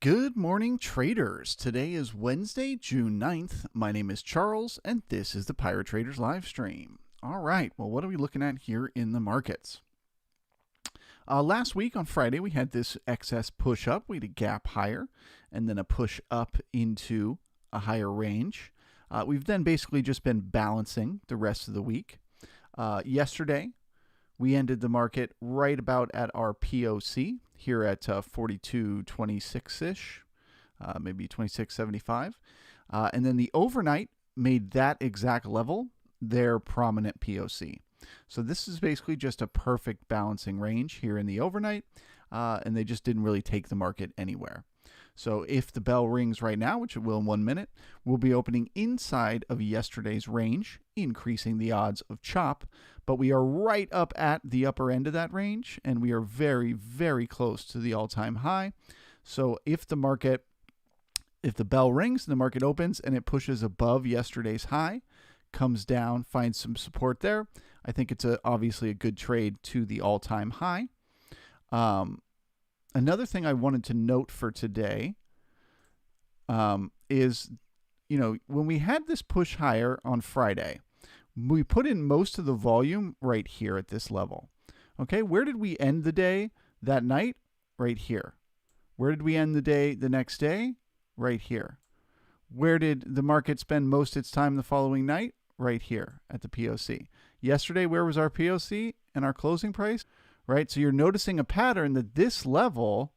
Good morning, traders. Today is Wednesday, June 9th. My name is Charles, and this is the Pirate Traders live stream. All right, well, what are we looking at here in the markets? Last week on Friday, we had this excess push up. We had a gap higher and then a push up into a higher range. We've then basically just been balancing the rest of the week. Yesterday, we ended the market right about at our POC here at 42.26-ish, maybe 26.75. And then the overnight made that exact level their prominent POC. So this is basically just a perfect balancing range here in the overnight, and they just didn't really take the market anywhere. So if the bell rings right now, which it will in 1 minute, we'll be opening inside of yesterday's range, increasing the odds of chop. But we are right up at the upper end of that range, and we are very, very close to the all-time high. So if the bell rings and the market opens and it pushes above yesterday's high, comes down, finds some support there, I think it's obviously a good trade to the all-time high. Another thing I wanted to note for today is, when we had this push higher on Friday, we put in most of the volume right here at this level. Okay, where did we end the day that night? Right here. Where did we end the day the next day? Right here. Where did the market spend most of its time the following night? Right here at the POC. Yesterday, where was our POC and our closing price? Right, so you're noticing a pattern that this level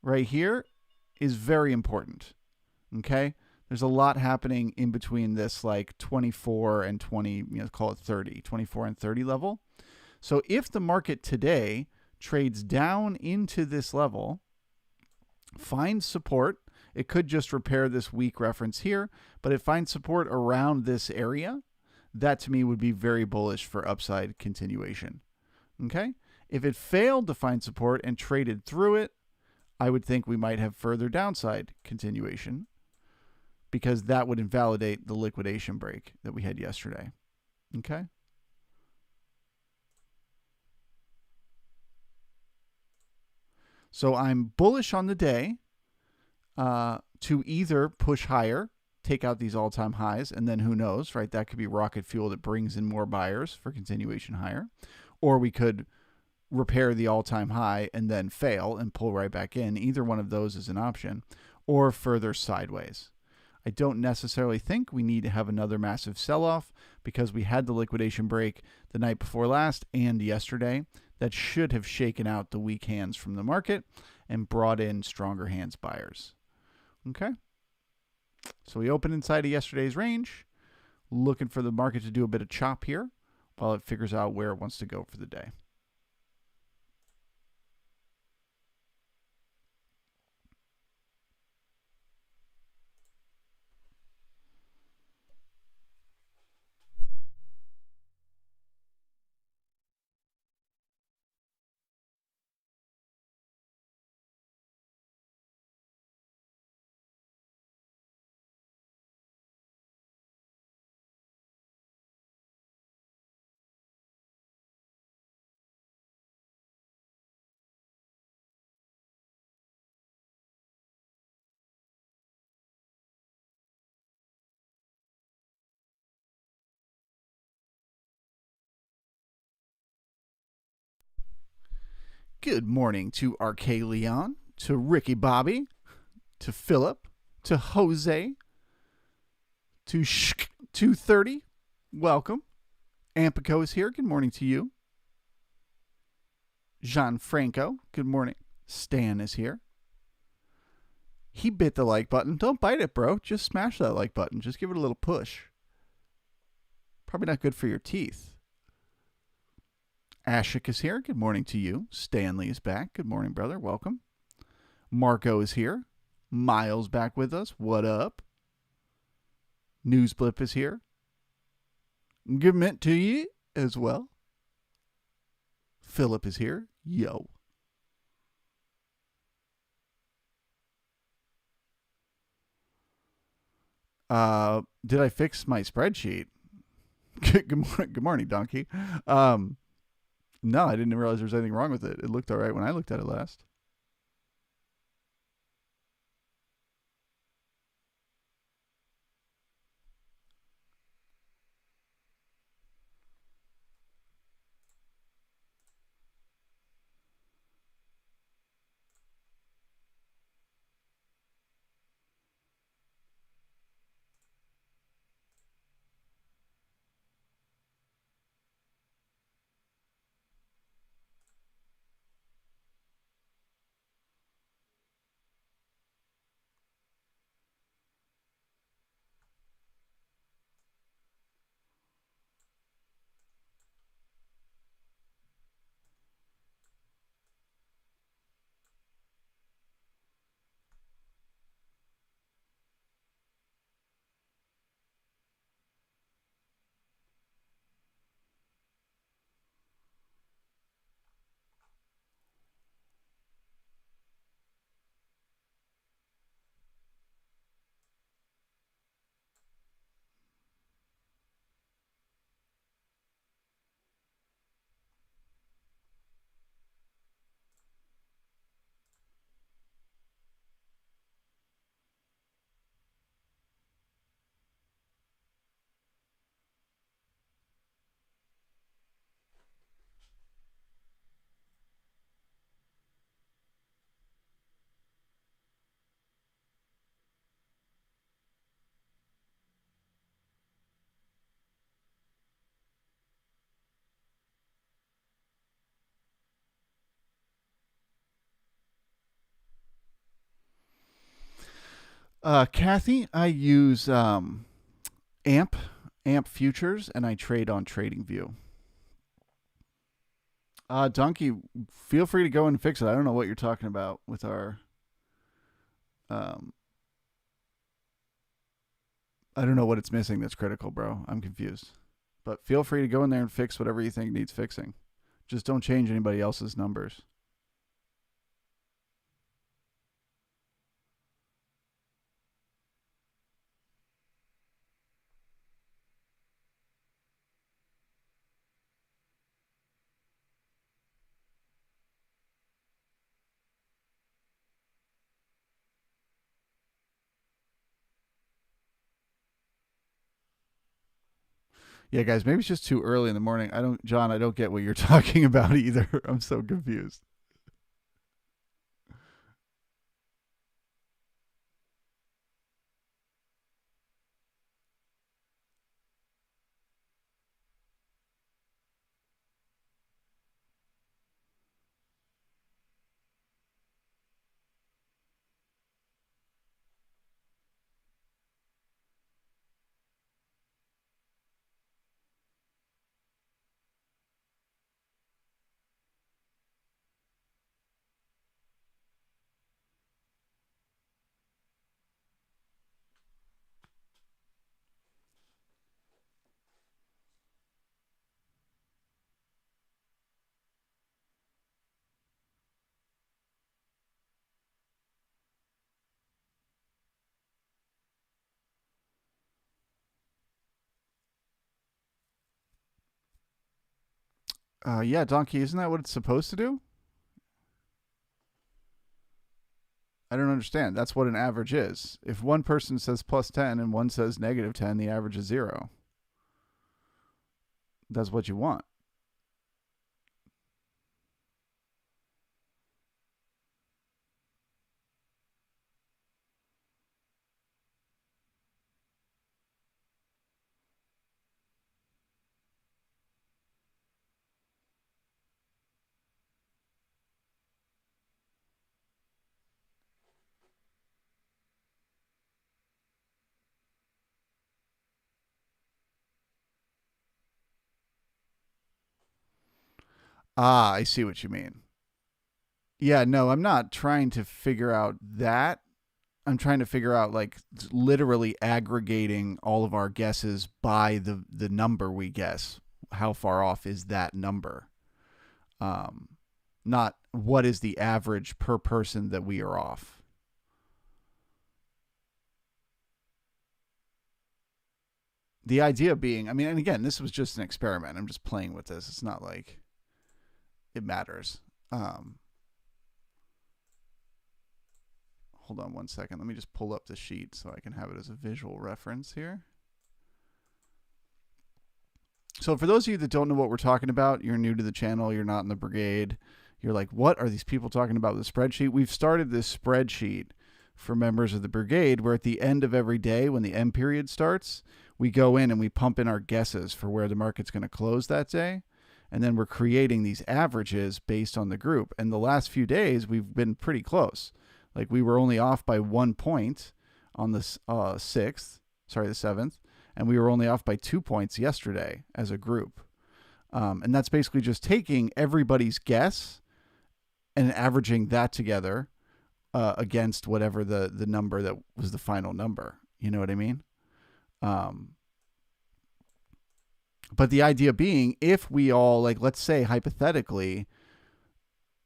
right here is very important. Okay, there's a lot happening in between this like 24 and 20, call it 30, 24 and 30 level. So if the market today trades down into this level, finds support, it could just repair this weak reference here, but it finds support around this area, that to me would be very bullish for upside continuation. Okay, if it failed to find support and traded through it, I would think we might have further downside continuation because that would invalidate the liquidation break that we had yesterday. Okay. So I'm bullish on the day to either push higher, take out these all-time highs, and then who knows, right? That could be rocket fuel that brings in more buyers for continuation higher. Or we could repair the all-time high and then fail and pull right back in. Either one of those is an option, or further sideways. I don't necessarily think we need to have another massive sell-off because we had the liquidation break the night before last and yesterday. That should have shaken out the weak hands from the market and brought in stronger hands buyers. Okay? So we opened inside of yesterday's range, looking for the market to do a bit of chop here while it figures out where it wants to go for the day. Good morning to RK Leon, to Ricky Bobby, to Philip, to Jose, to Shk230. Welcome. Ampico is here. Good morning to you. Gianfranco. Good morning. Stan is here. He bit the like button. Don't bite it, bro. Just smash that like button. Just give it a little push. Probably not good for your teeth. Ashik is here. Good morning to you. Stanley is back. Good morning, brother. Welcome. Marco is here. Miles back with us. What up? Newsblip is here. Good mint to you as well. Philip is here. Yo. Did I fix my spreadsheet? Good morning, Donkey. No, I didn't realize there was anything wrong with it. It looked all right when I looked at it last. Kathy, I use AMP AMP futures, and I trade on TradingView. Donkey, feel free to go and fix it. I don't know what you're talking about with our. Um, I don't know what it's missing that's critical, bro. I'm confused. But feel free to go in there and fix whatever you think needs fixing. Just don't change anybody else's numbers. Yeah, guys, maybe it's just too early in the morning. John, I don't get what you're talking about either. I'm so confused. Yeah, Donkey, isn't that what it's supposed to do? I don't understand. That's what an average is. If one person says plus 10 and one says negative 10, the average is zero. That's what you want. I see what you mean. Yeah, no, I'm not trying to figure out that. I'm trying to figure out like literally aggregating all of our guesses by the number we guess. How far off is that number? Um, Not what is the average per person that we are off. The idea being, I mean, and again, this was just an experiment. I'm just playing with this. It's not like it matters. Um, Hold on one second. Let me just pull up the sheet so I can have it as a visual reference here. So for those of you that don't know what we're talking about, you're new to the channel, you're not in the brigade, you're like, what are these people talking about with the spreadsheet? We've started this spreadsheet for members of the brigade where at the end of every day when the M period starts, we go in and we pump in our guesses for where the market's going to close that day. And then we're creating these averages based on the group. And the last few days, we've been pretty close. Like we were only off by 1 point on the 7th, and we were only off by 2 points yesterday as a group. And that's basically just taking everybody's guess and averaging that together against whatever the number that was the final number. You know what I mean? Um, but the idea being, if we all, like, let's say hypothetically,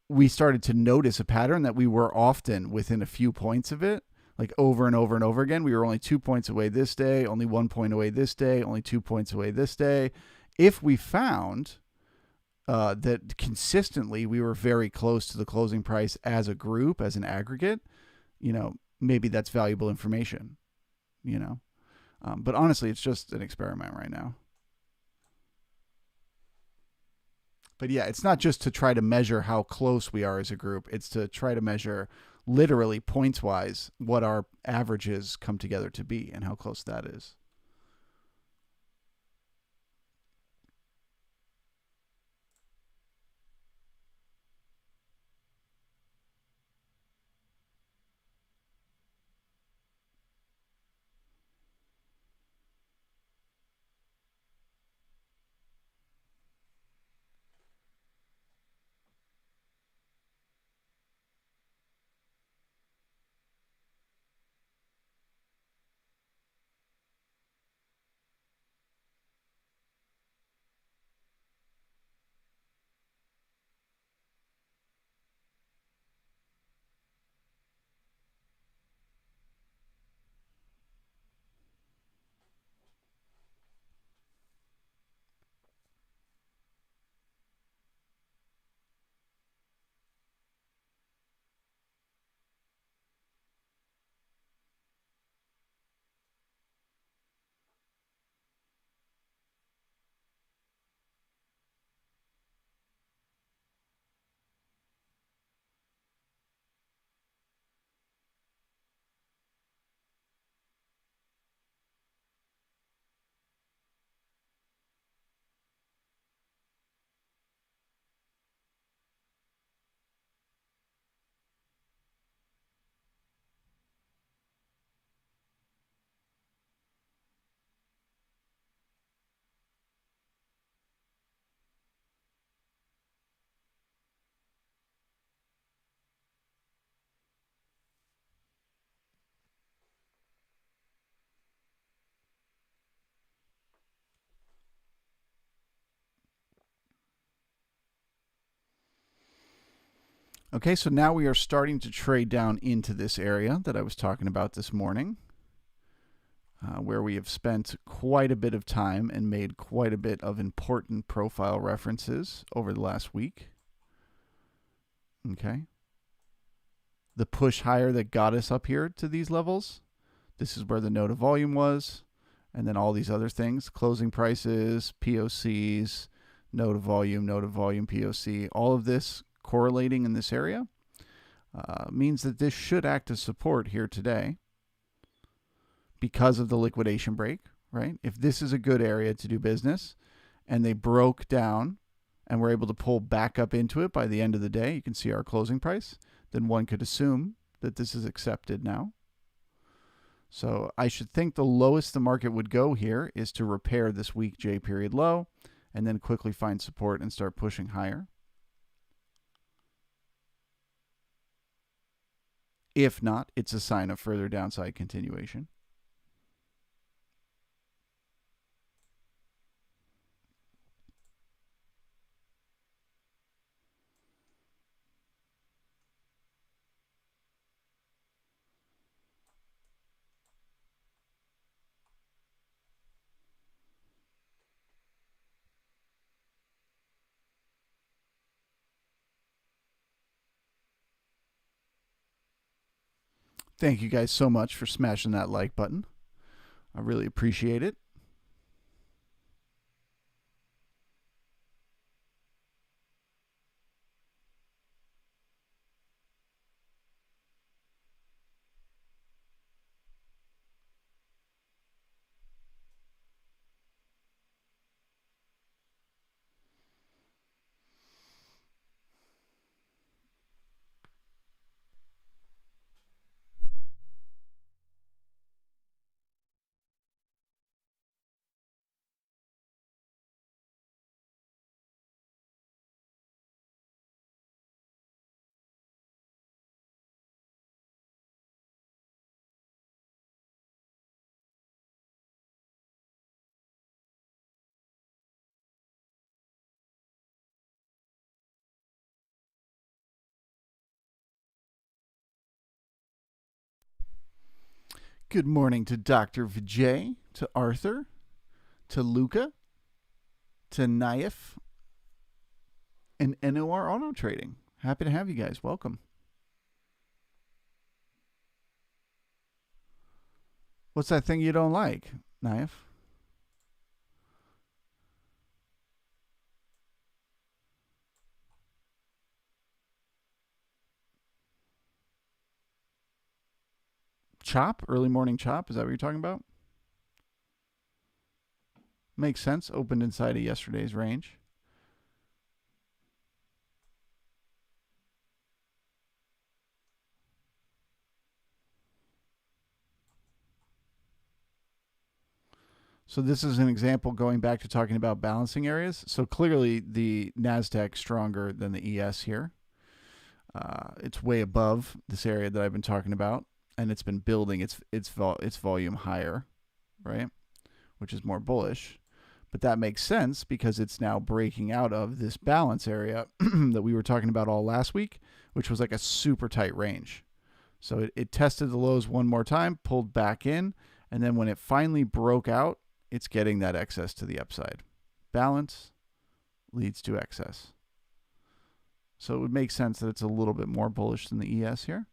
we started to notice a pattern that we were often within a few points of it, like over and over and over again. We were only 2 points away this day, only 1 point away this day, only 2 points away this day. If we found that consistently we were very close to the closing price as a group, as an aggregate, maybe that's valuable information, you know. But honestly, it's just an experiment right now. But yeah, it's not just to try to measure how close we are as a group. It's to try to measure literally points wise what our averages come together to be and how close that is. Okay, so now we are starting to trade down into this area that I was talking about this morning, where we have spent quite a bit of time and made quite a bit of important profile references over the last week. Okay. The push higher that got us up here to these levels, this is where the node of volume was, and then all these other things, closing prices, POCs, node of volume, POC, all of this correlating in this area means that this should act as support here today because of the liquidation break, right? If this is a good area to do business and they broke down and we're able to pull back up into it by the end of the day, you can see our closing price, then one could assume that this is accepted now. So I should think the lowest the market would go here is to repair this weak J period low and then quickly find support and start pushing higher. If not, it's a sign of further downside continuation. Thank you guys so much for smashing that like button. I really appreciate it. Good morning to Dr. Vijay, to Arthur, to Luca, to Naif, and NOR Auto Trading. Happy to have you guys. Welcome. What's that thing you don't like, Naif? Chop? Early morning chop? Is that what you're talking about? Makes sense. Opened inside of yesterday's range. So this is an example going back to talking about balancing areas. So clearly the NASDAQ stronger than the ES here. It's way above this area that I've been talking about, and it's been building its volume higher, right? Which is more bullish. But that makes sense because it's now breaking out of this balance area that we were talking about all last week, which was like a super tight range. So it tested the lows one more time, pulled back in, and then when it finally broke out, it's getting that excess to the upside. Balance leads to excess. So it would make sense that it's a little bit more bullish than the ES here.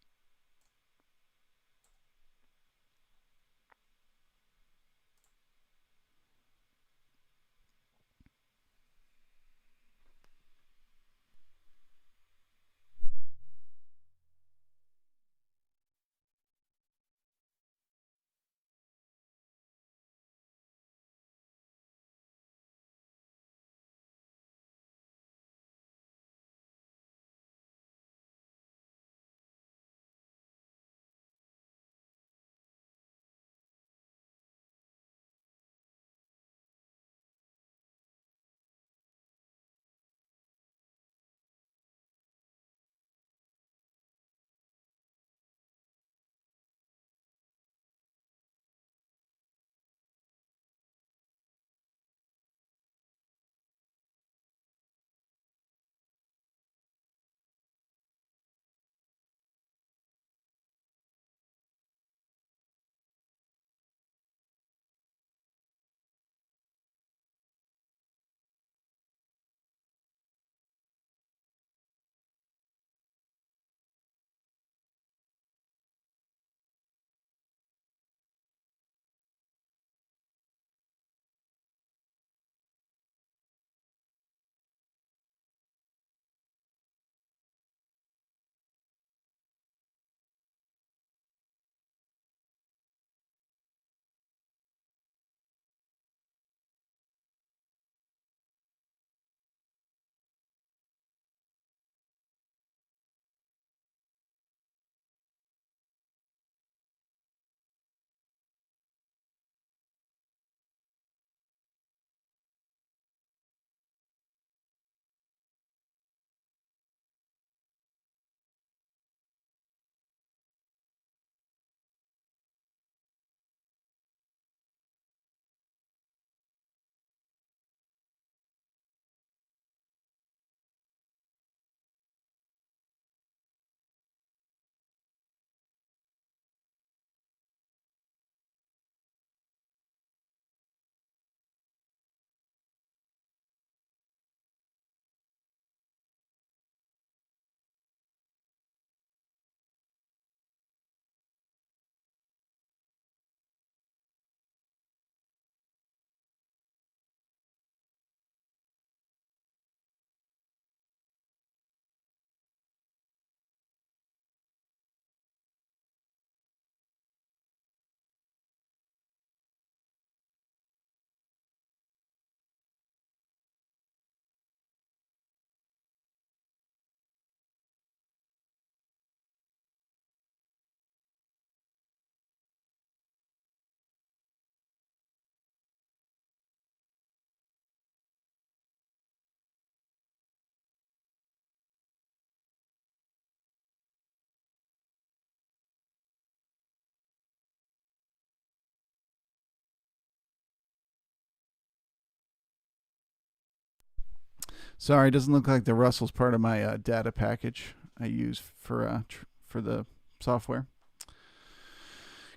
Sorry, it doesn't look like the Russell's part of my data package I use for the software.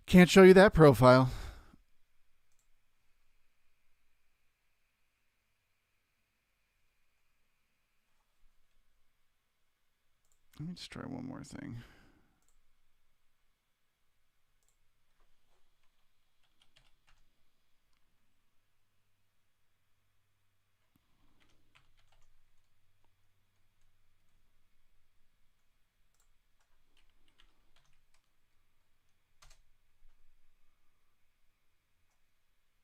Can't show you that profile. Let me just try one more thing.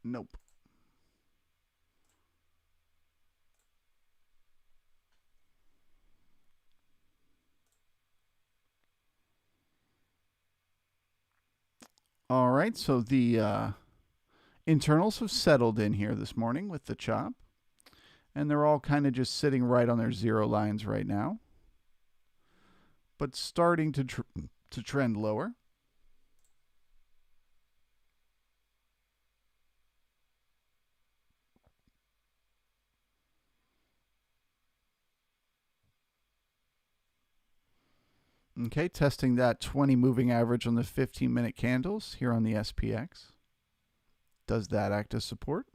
Nope. All right, so the internals have settled in here this morning with the chop, and they're all kind of just sitting right on their zero lines right now, but starting to trend lower. Okay, testing that 20 moving average on the 15-minute candles here on the SPX. Does that act as support?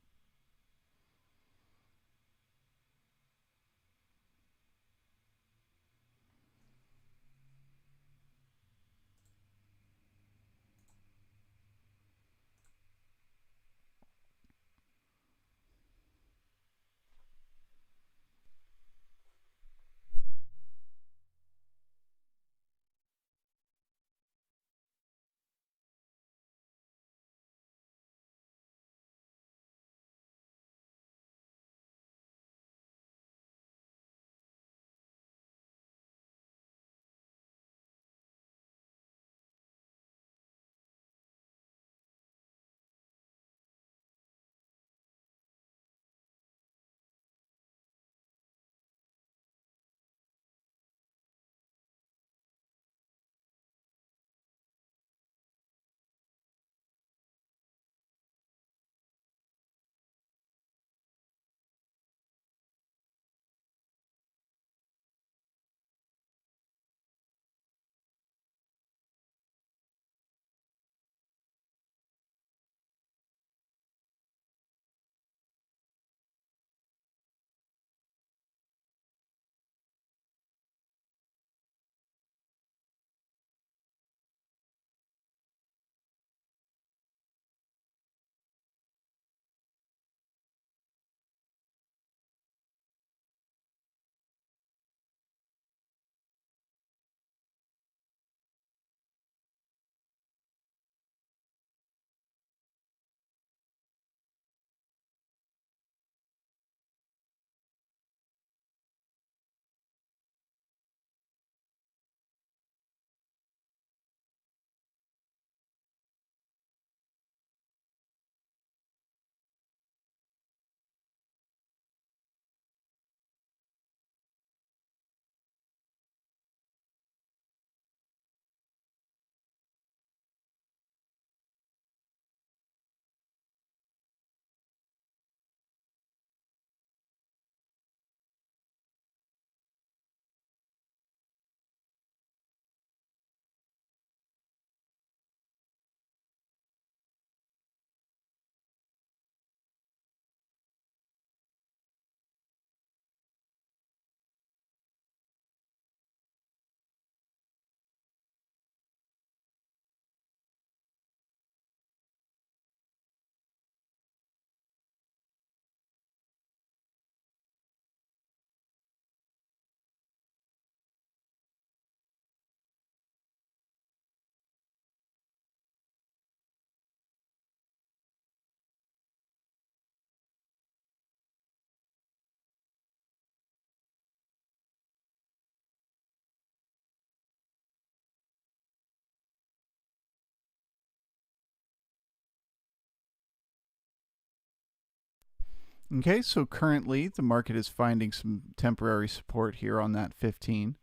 Okay, so currently the market is finding some temporary support here on that 15,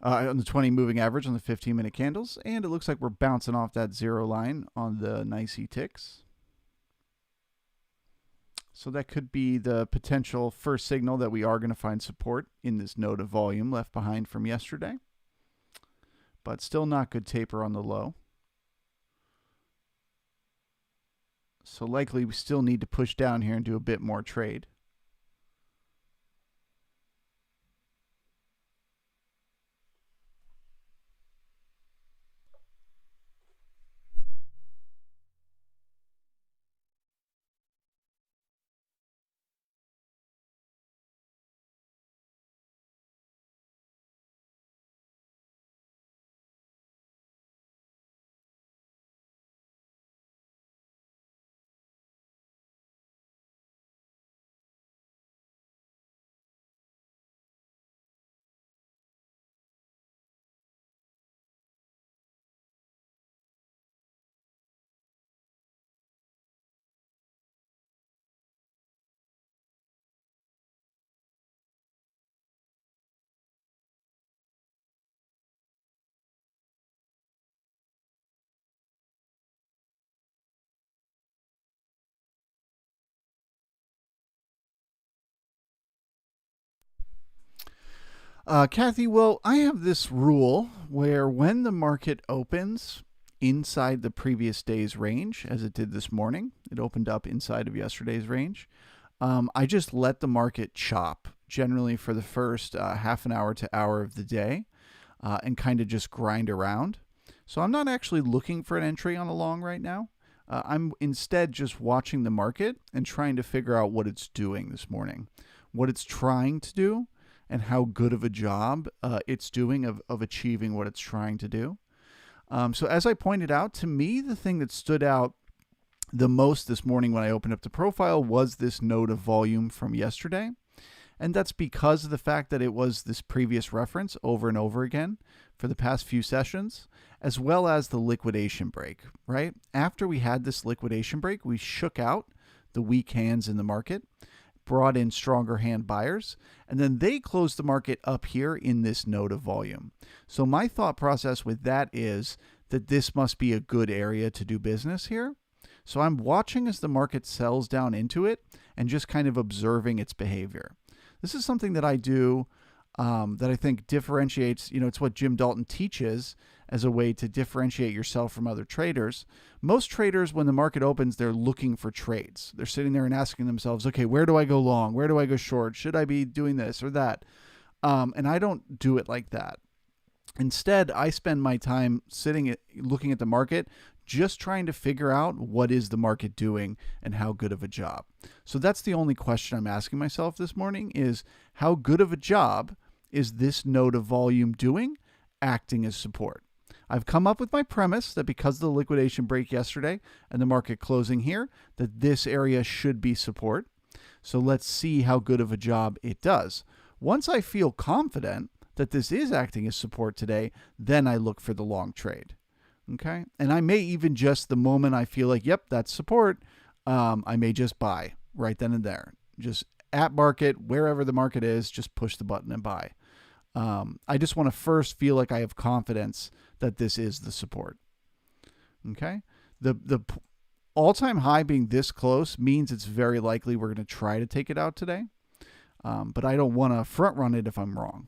on the 20 moving average on the 15-minute candles, and it looks like we're bouncing off that zero line on the NYSE ticks. So that could be the potential first signal that we are going to find support in this node of volume left behind from yesterday. But still not good taper on the low. So likely we still need to push down here and do a bit more trade. Kathy, well, I have this rule where when the market opens inside the previous day's range, as it did this morning, it opened up inside of yesterday's range. I just let the market chop generally for the first half an hour to hour of the day and kind of just grind around. So I'm not actually looking for an entry on a long right now. I'm instead just watching the market and trying to figure out what it's doing this morning, what it's trying to do, and how good of a job it's doing of achieving what it's trying to do. So as I pointed out, to me, the thing that stood out the most this morning when I opened up the profile was this node of volume from yesterday. And that's because of the fact that it was this previous reference over and over again for the past few sessions, as well as the liquidation break, right? After we had this liquidation break, we shook out the weak hands in the market, brought in stronger hand buyers, and then they closed the market up here in this node of volume. So my thought process with that is that this must be a good area to do business here. So I'm watching as the market sells down into it and just kind of observing its behavior. This is something that I do that I think differentiates, it's what Jim Dalton teaches as a way to differentiate yourself from other traders. Most traders, when the market opens, they're looking for trades. They're sitting there and asking themselves, okay, where do I go long? Where do I go short? Should I be doing this or that? And I don't do it like that. Instead, I spend my time looking at the market, just trying to figure out what is the market doing and how good of a job. So that's the only question I'm asking myself this morning is how good of a job is this node of volume doing acting as support? I've come up with my premise that because of the liquidation break yesterday and the market closing here, that this area should be support. So let's see how good of a job it does. Once I feel confident that this is acting as support today, then I look for the long trade. Okay. And I may even just the moment I feel like, yep, that's support, I may just buy right then and there. Just at market, wherever the market is, just push the button and buy. I just want to first feel like I have confidence that this is the support. Okay. The all-time high being this close means it's very likely we're going to try to take it out today. But I don't want to front run it if I'm wrong.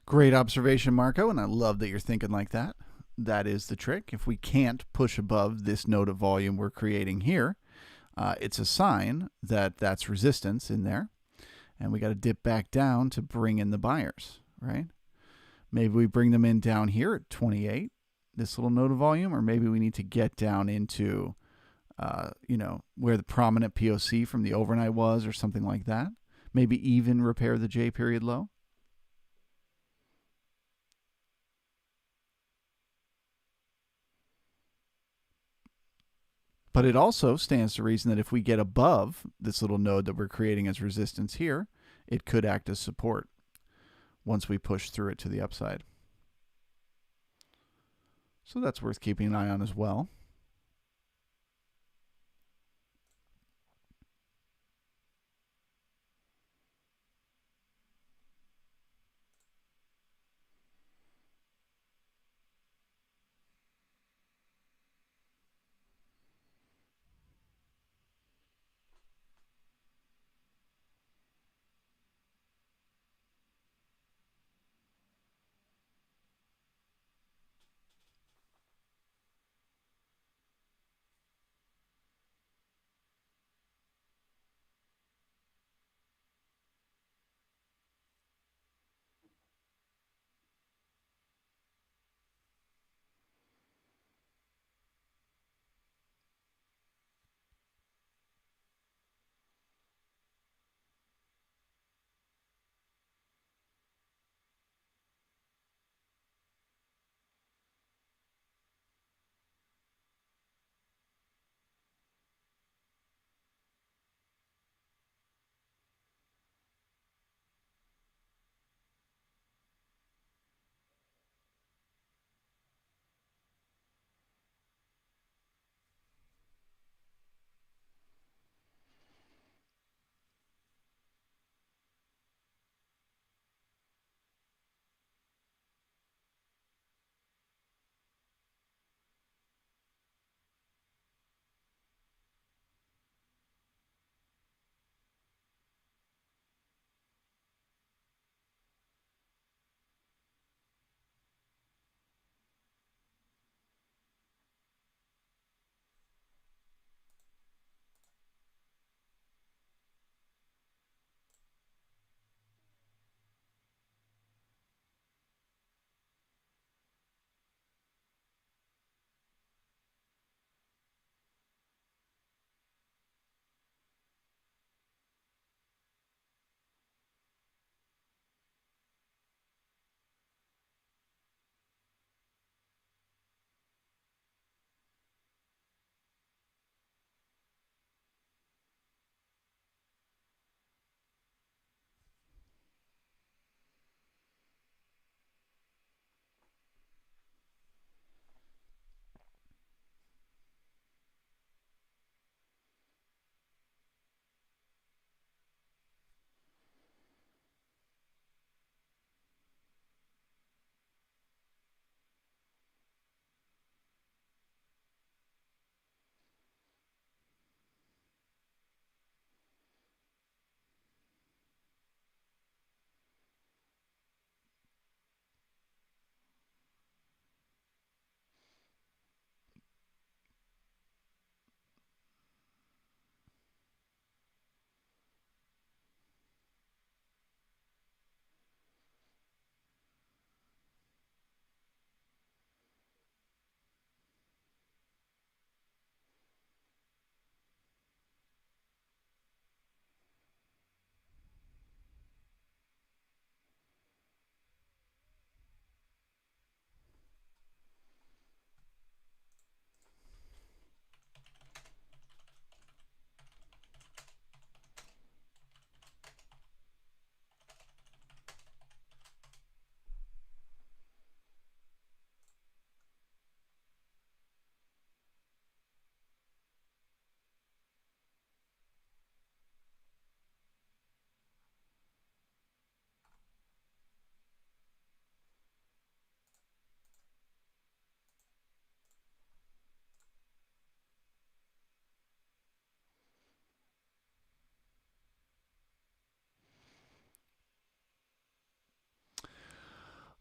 Great observation, Marco, and I love that you're thinking like that. That is the trick. If we can't push above this node of volume we're creating here, it's a sign that that's resistance in there, and we got to dip back down to bring in the buyers, right? Maybe we bring them in down here at 28, this little node of volume, or maybe we need to get down into, where the prominent POC from the overnight was or something like that. Maybe even repair the J period low. But it also stands to reason that if we get above this little node that we're creating as resistance here, it could act as support once we push through it to the upside. So that's worth keeping an eye on as well.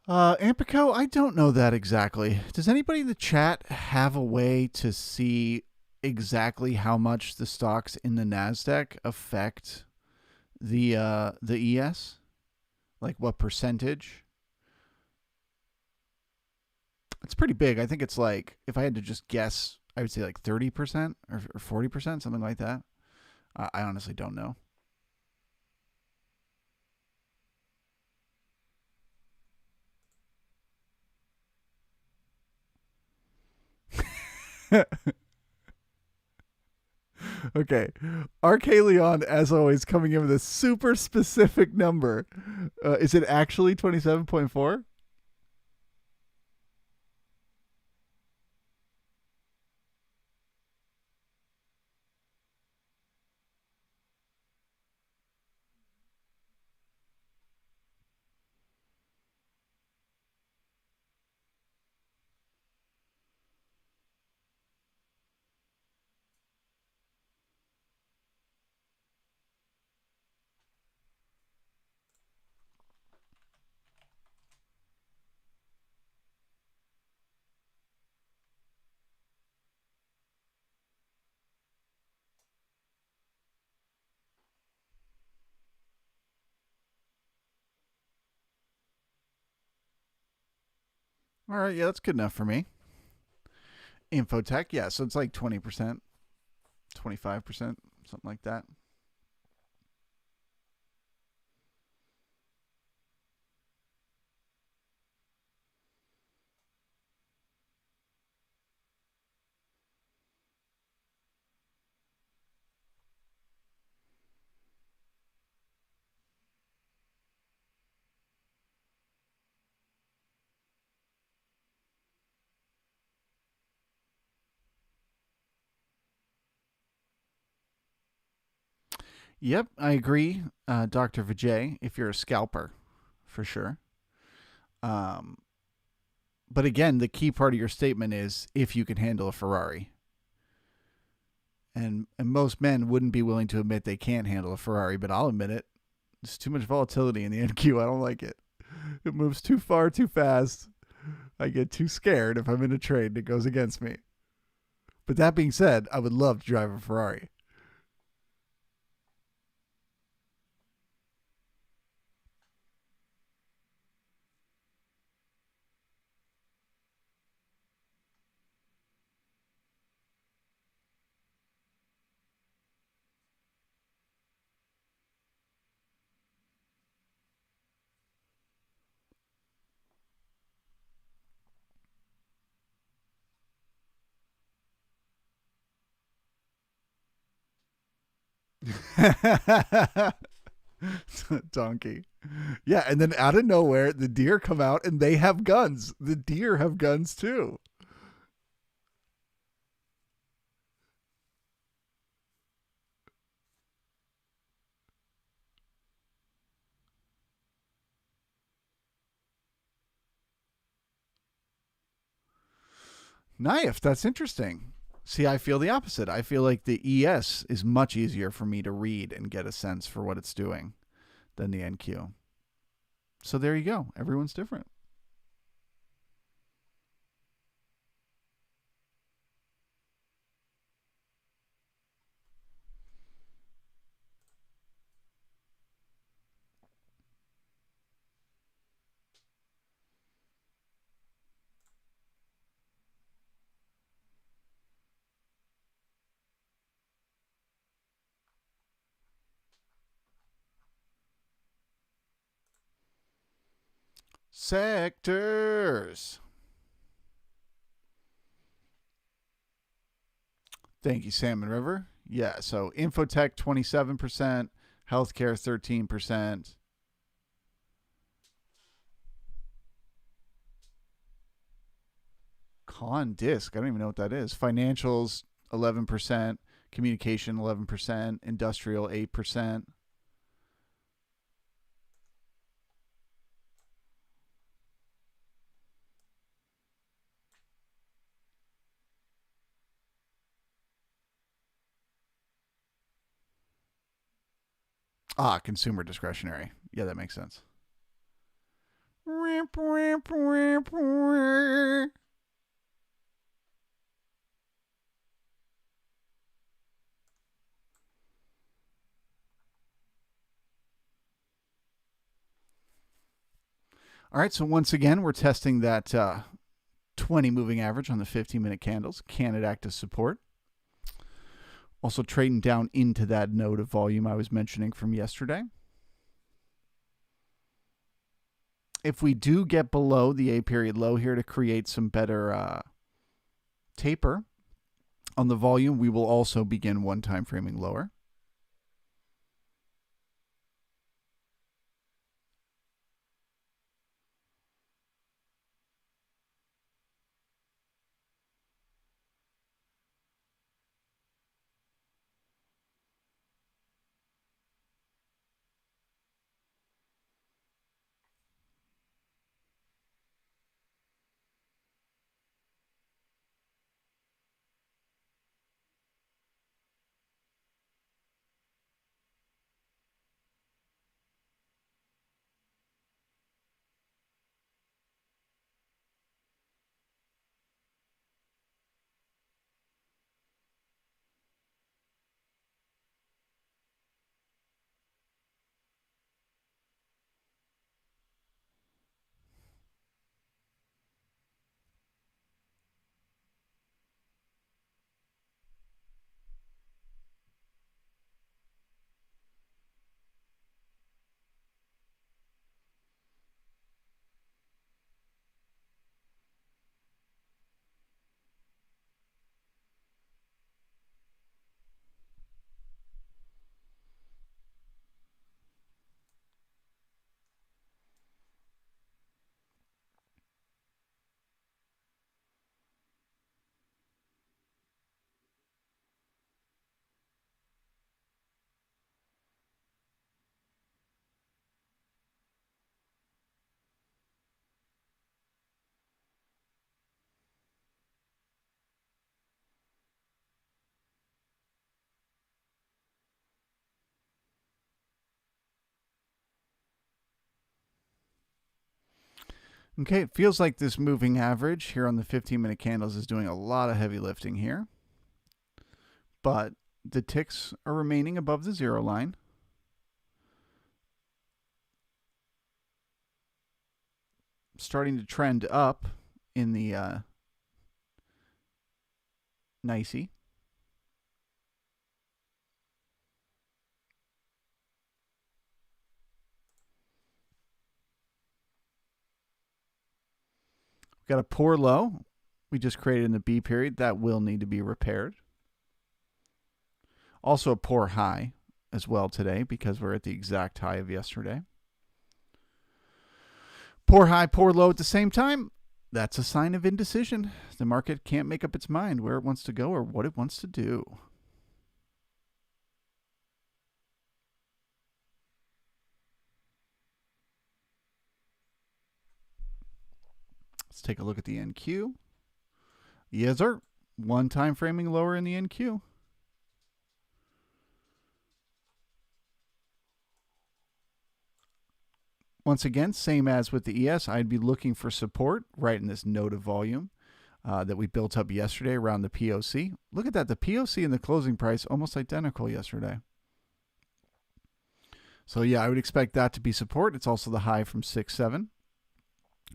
Ampico, I don't know that exactly. Does anybody in the chat have a way to see exactly how much the stocks in the Nasdaq affect the ES? Like what percentage? It's pretty big. I think it's like, if I had to just guess, I would say like 30% or 40%, something like that. I honestly don't know. Okay. RK Leon, as always, coming in with a super specific number. Is it actually 27.4? All right. Yeah, that's good enough for me. Infotech, yeah. So it's like 20%, 25%, something like that. Yep, I agree, Dr. Vijay, if you're a scalper, for sure. Um, but again, the key part of your statement is if you can handle a Ferrari. And most men wouldn't be willing to admit they can't handle a Ferrari, but I'll admit it. There's too much volatility in the NQ. I don't like it. It moves too far too fast. I get too scared if I'm in a trade that goes against me. But that being said, I would love to drive a Ferrari. Donkey. Yeah, and then out of nowhere, the deer come out and they have guns. The deer have guns too. Knife, that's interesting. See, I feel the opposite. I feel like the ES is much easier for me to read and get a sense for what it's doing than the NQ. So there you go. Everyone's different. Sectors. Thank you, Salmon River. Yeah, so Infotech 27%, healthcare 13%. Con disc, I don't even know what that is. Financials 11%, communication 11%, industrial 8%. Consumer discretionary. Yeah, that makes sense. All right, so once again, we're testing that 20 moving average on the 15-minute candles. Can it act as support? Also trading down into that node of volume I was mentioning from yesterday. If we do get below the A period low here to create some better taper on the volume, we will also begin one time framing lower. Okay, it feels like this moving average here on the 15-minute candles is doing a lot of heavy lifting here. But the ticks are remaining above the zero line. Starting to trend up in the nicey. We've got a poor low we just created in the B period. That will need to be repaired. Also a poor high as well today because we're at the exact high of yesterday. Poor high, poor low at the same time. That's a sign of indecision. The market can't make up its mind where it wants to go or what it wants to do. Let's take a look at the NQ. Yes, sir. One time framing lower in the NQ. Once again, same as with the ES, I'd be looking for support right in this node of volume that we built up yesterday around the POC. Look at that. The POC and the closing price almost identical yesterday. So yeah, I would expect that to be support. It's also the high from 6.7.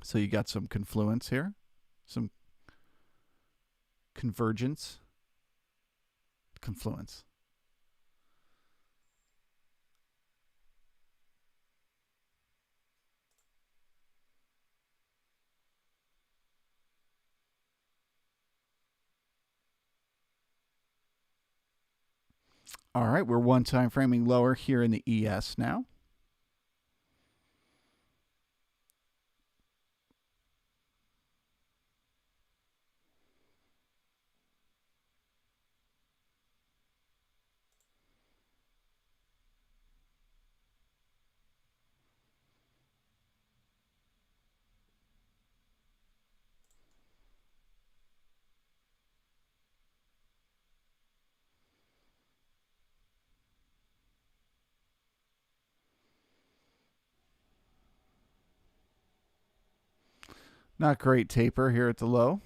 So you got some confluence here, some convergence, confluence. All right, we're one time framing lower here in the ES now. Not great taper here at the low.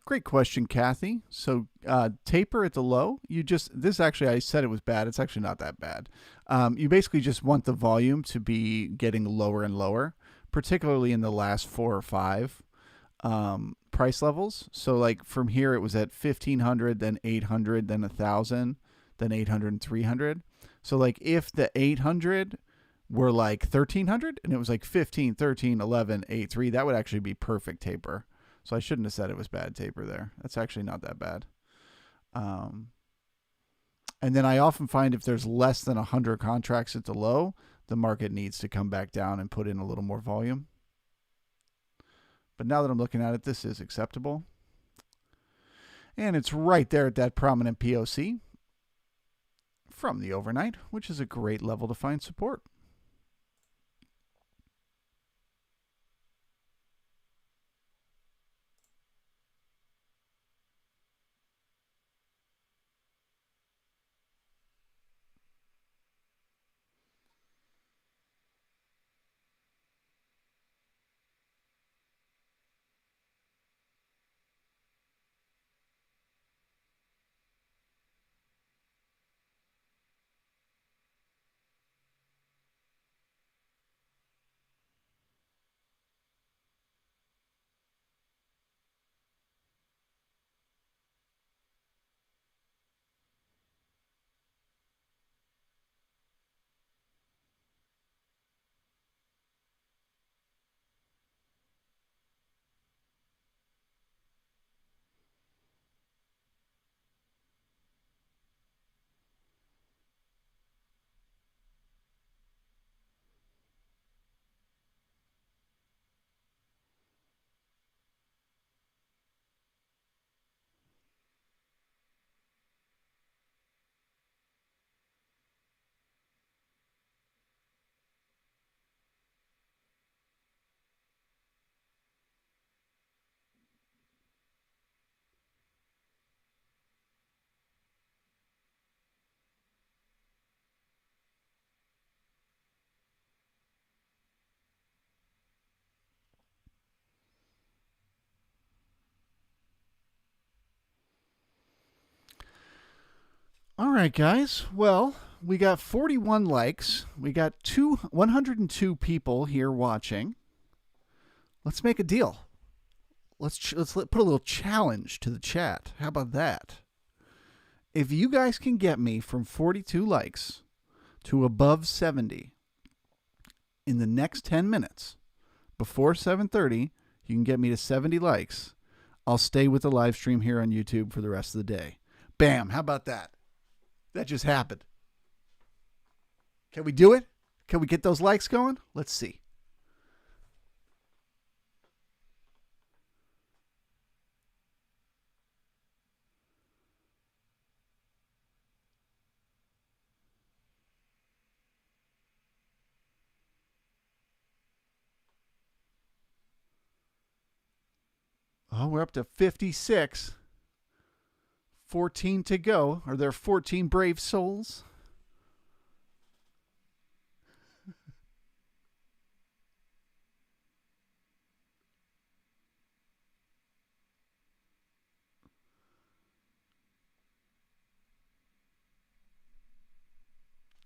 Great question, Kathy. So taper at the low. This actually, I said it was bad. It's actually not that bad. You basically just want the volume to be getting lower and lower, particularly in the last 4 or 5 price levels. So like from here, it was at 1,500, then 800, then 1,000, then 800 and 300. So like if the 800 were like 1,300 and it was like 15, 13, 11, 8, 3, that would actually be perfect taper. So I shouldn't have said it was bad taper there. That's actually not that bad. Um, and then I often find if there's less than 100 contracts at the low, the market needs to come back down and put in a little more volume. But now that I'm looking at it, this is acceptable. And it's right there at that prominent POC from the overnight, which is a great level to find support. All right, guys. Well, we got 41 likes. We got 102 people here watching. Let's make a deal. Let's put a little challenge to the chat. How about that? If you guys can get me from 42 likes to above 70 in the next 10 minutes before 7:30, you can get me to 70 likes. I'll stay with the live stream here on YouTube for the rest of the day. Bam! How about that? That just happened. Can we do it? Can we get those likes going? Let's see. Oh, we're up to 56. 14 to go. Are there 14 brave souls?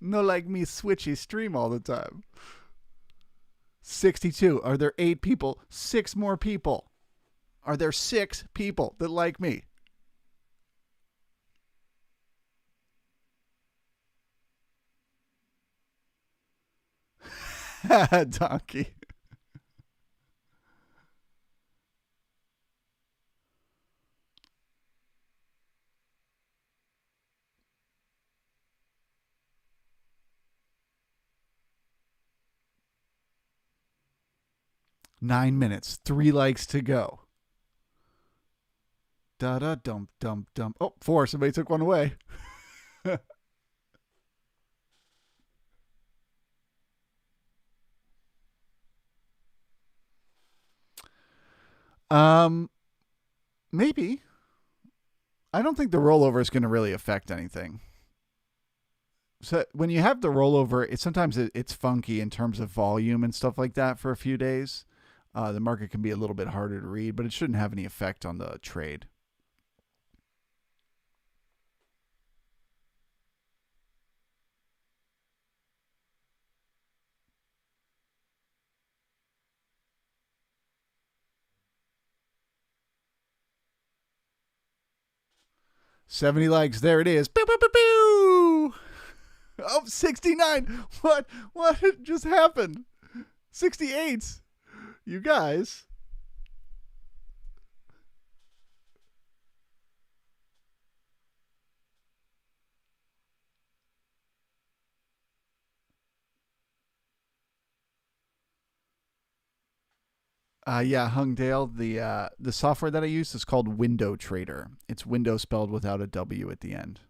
No, like me switchy stream all the time. 62. Are there 8 people? 6 more people. Are there 6 people that like me? Donkey. 9 minutes. 3 likes to go. Da da dum dum dum. Oh, 4. Somebody took one away. um, maybe. I don't think the rollover is going to really affect anything. So when you have the rollover, it's funky in terms of volume and stuff like that for a few days. The market can be a little bit harder to read, but it shouldn't have any effect on the trade. 70 likes. There it is. Pew, pew, pew, pew. Oh, 69. What just happened? 68. You guys. Yeah, Hungdale. The software that I use is called Window Trader. It's window spelled without a W at the end.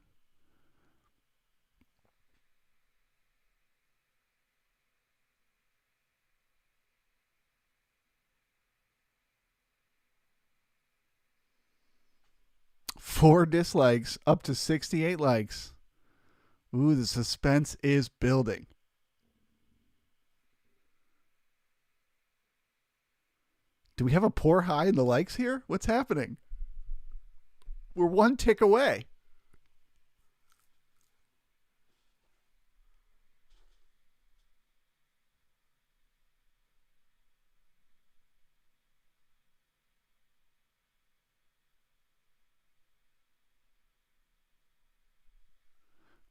Four dislikes, up to 68 likes. Ooh, the suspense is building. Do we have a poor high in the likes here? What's happening? We're one tick away.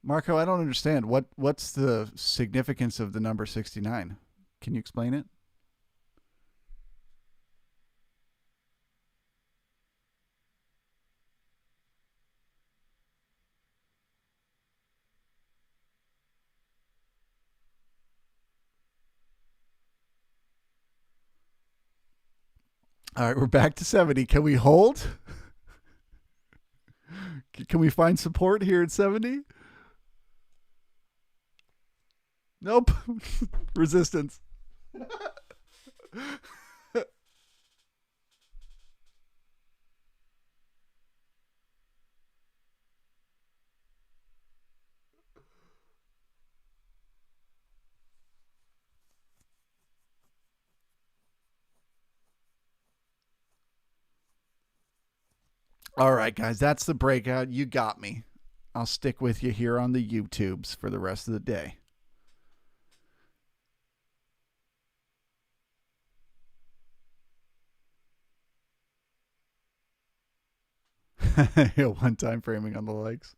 Marco, I don't understand. What's the significance of the number 69? Can you explain it? All right, we're back to 70. Can we hold? Can we find support here at 70? Nope. Resistance. All right, guys, that's the breakout. You got me. I'll stick with you here on the YouTubes for the rest of the day. One time framing on the likes.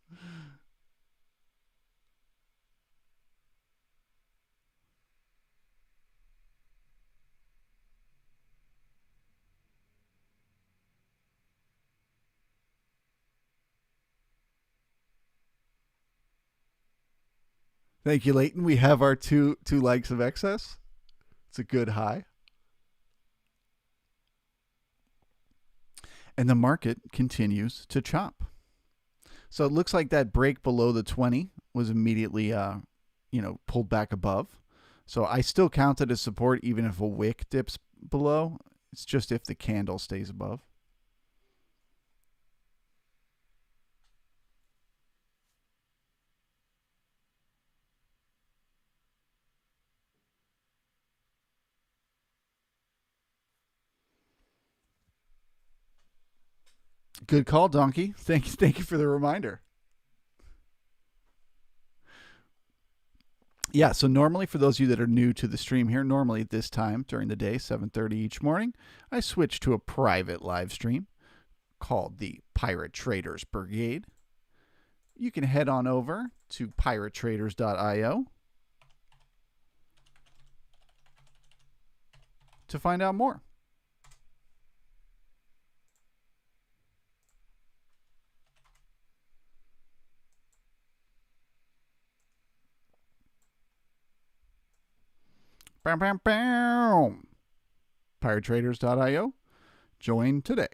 Thank you, Leighton. We have our two likes of excess. It's a good high. And the market continues to chop. So it looks like that break below the 20 was immediately pulled back above. So I still count it as support even if a wick dips below. It's just if the candle stays above. Good call, Donkey. Thank you for the reminder. Yeah, so normally for those of you that are new to the stream here, normally at this time during the day, 7:30 each morning, I switch to a private live stream called the Pirate Traders Brigade. You can head on over to piratetraders.io to find out more. Bam, bam, bam. Piratetraders.io. Join today.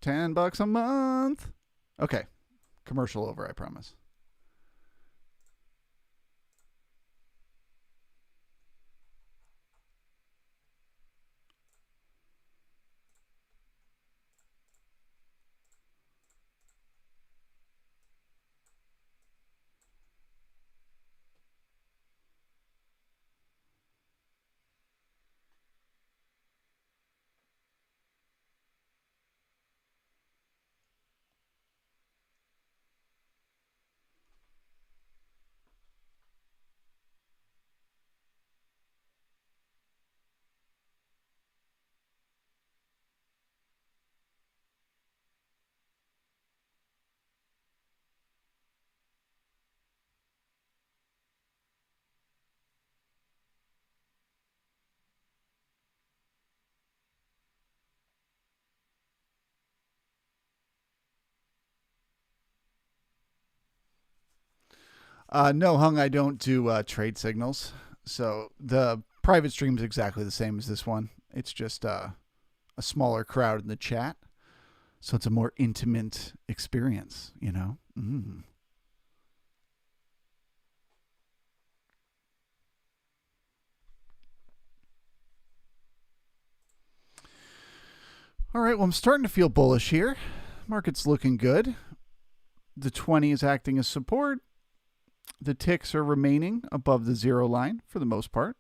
$10 a month. Okay. Commercial over, I promise. No, Hung, I don't do trade signals. So the private stream is exactly the same as this one. It's just a smaller crowd in the chat. So it's a more intimate experience, you know? Mm. All right, well, I'm starting to feel bullish here. Market's looking good. The 20 is acting as support. The ticks are remaining above the zero line for the most part.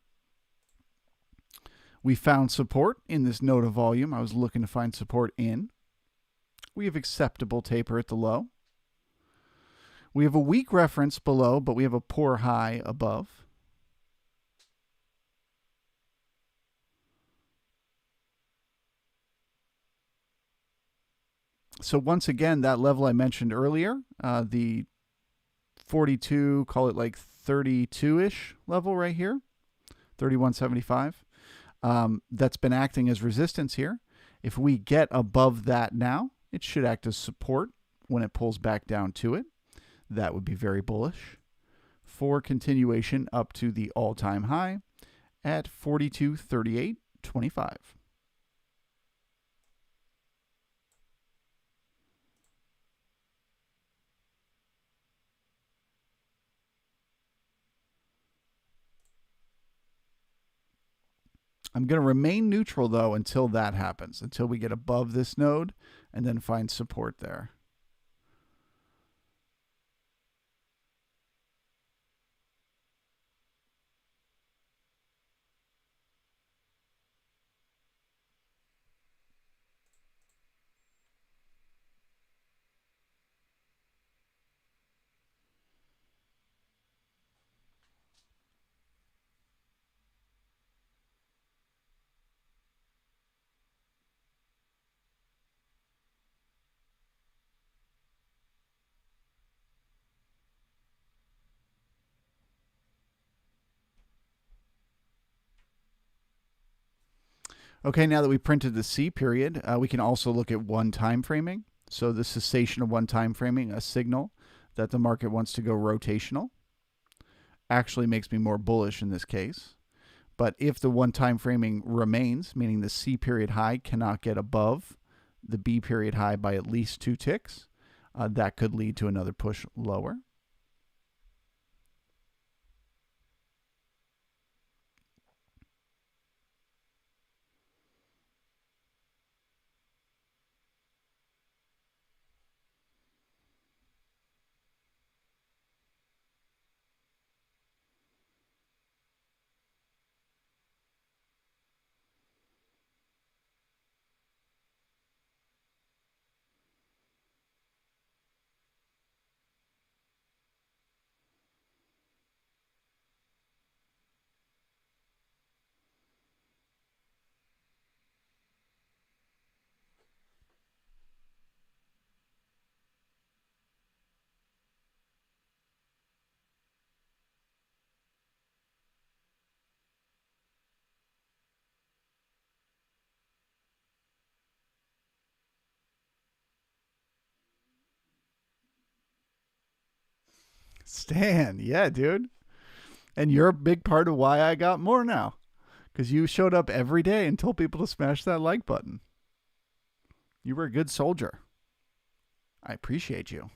We found support in this node of volume. I was looking to find support in. We have acceptable taper at the low. We have a weak reference below, but we have a poor high above. So once again, that level I mentioned earlier, the 42, call it like 32-ish level right here, 31.75. That's been acting as resistance here. If we get above that now, it should act as support when it pulls back down to it. That would be very bullish for continuation up to the all-time high at 42.38.25. I'm going to remain neutral, though, until that happens, until we get above this node and then find support there. Okay, now that we printed the C period, we can also look at one time framing. So the cessation of one time framing, a signal that the market wants to go rotational, actually makes me more bullish in this case. But if the one time framing remains, meaning the C period high cannot get above the B period high by at least 2 ticks, that could lead to another push lower. Stan, yeah, dude. And you're a big part of why I got more now. Because you showed up every day and told people to smash that like button. You were a good soldier. I appreciate you.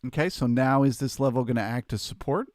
Okay, so now is this level going to act as support?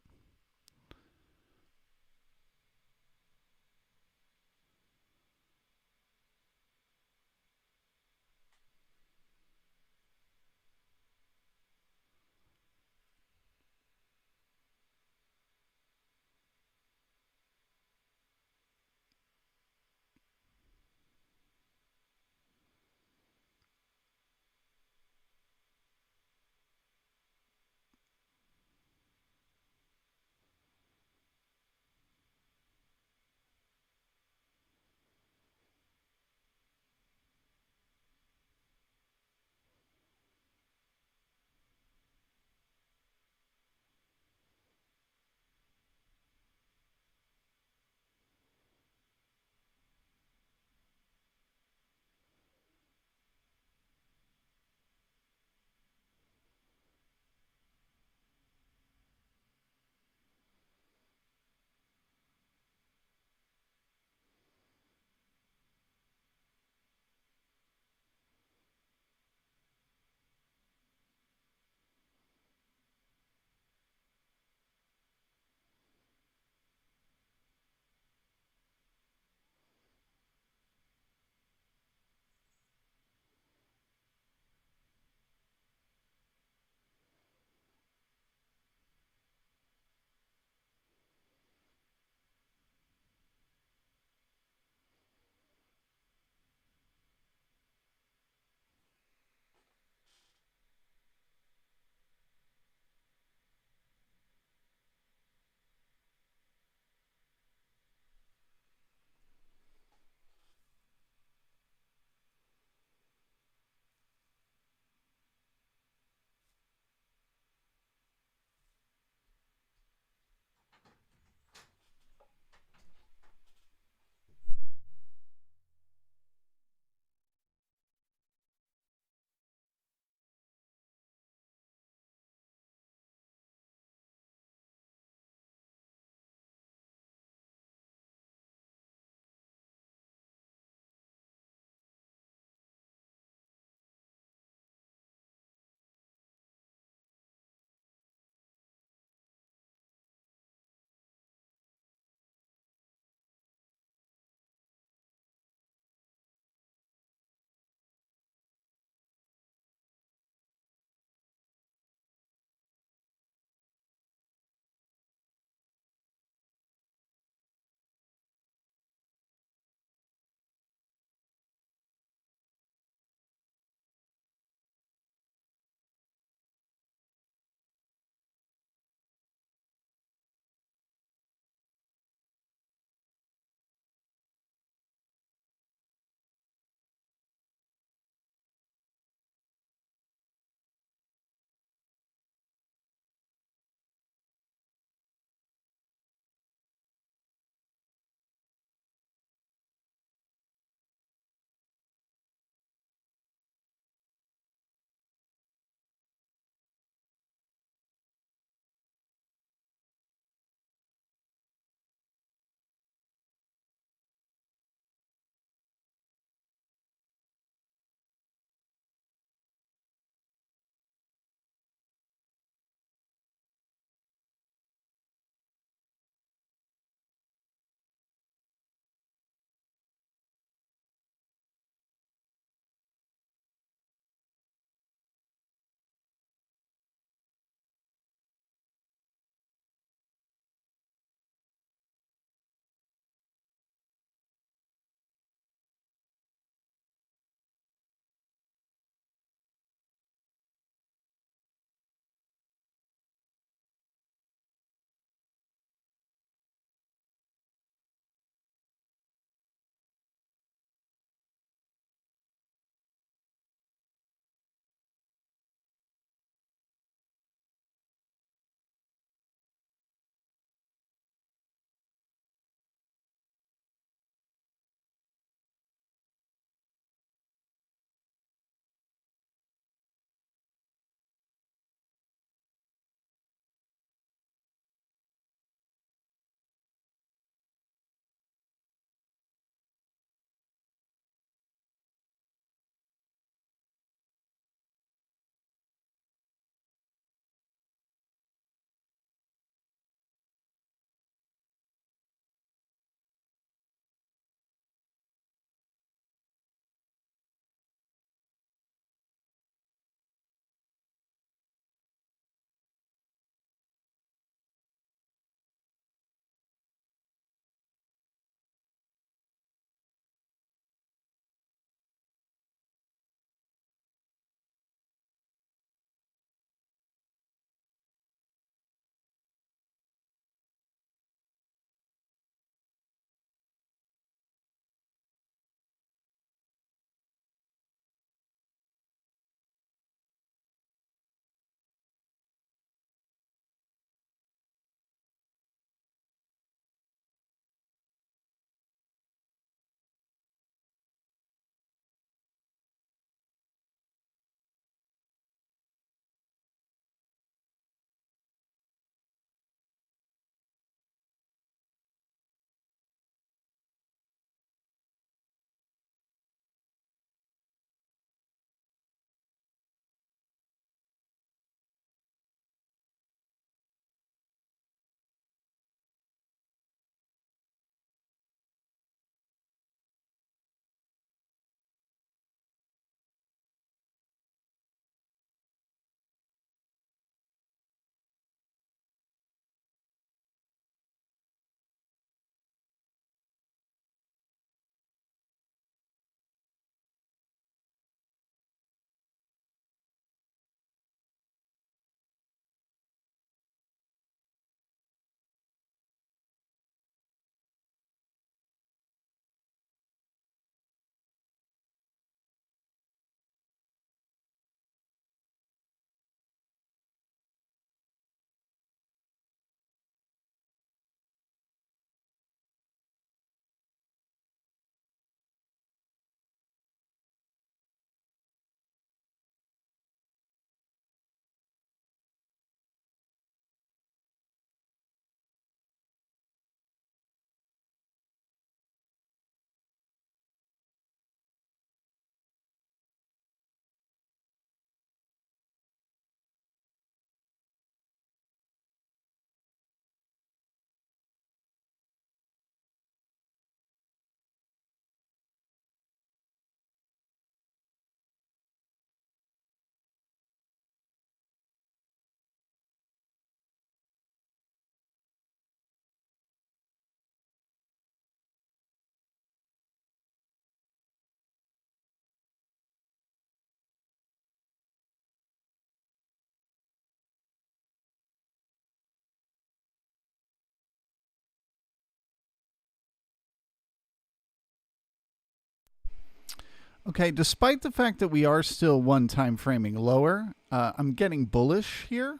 Okay, despite the fact that we are still one time framing lower, I'm getting bullish here.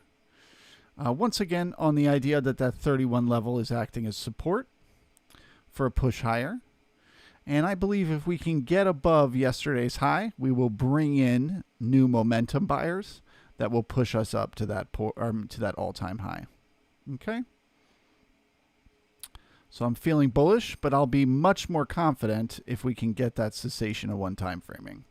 Once again, on the idea that that 31 level is acting as support for a push higher. And I believe if we can get above yesterday's high, we will bring in new momentum buyers that will push us up to that all-time high. Okay? So I'm feeling bullish, but I'll be much more confident if we can get that cessation of one-time framing.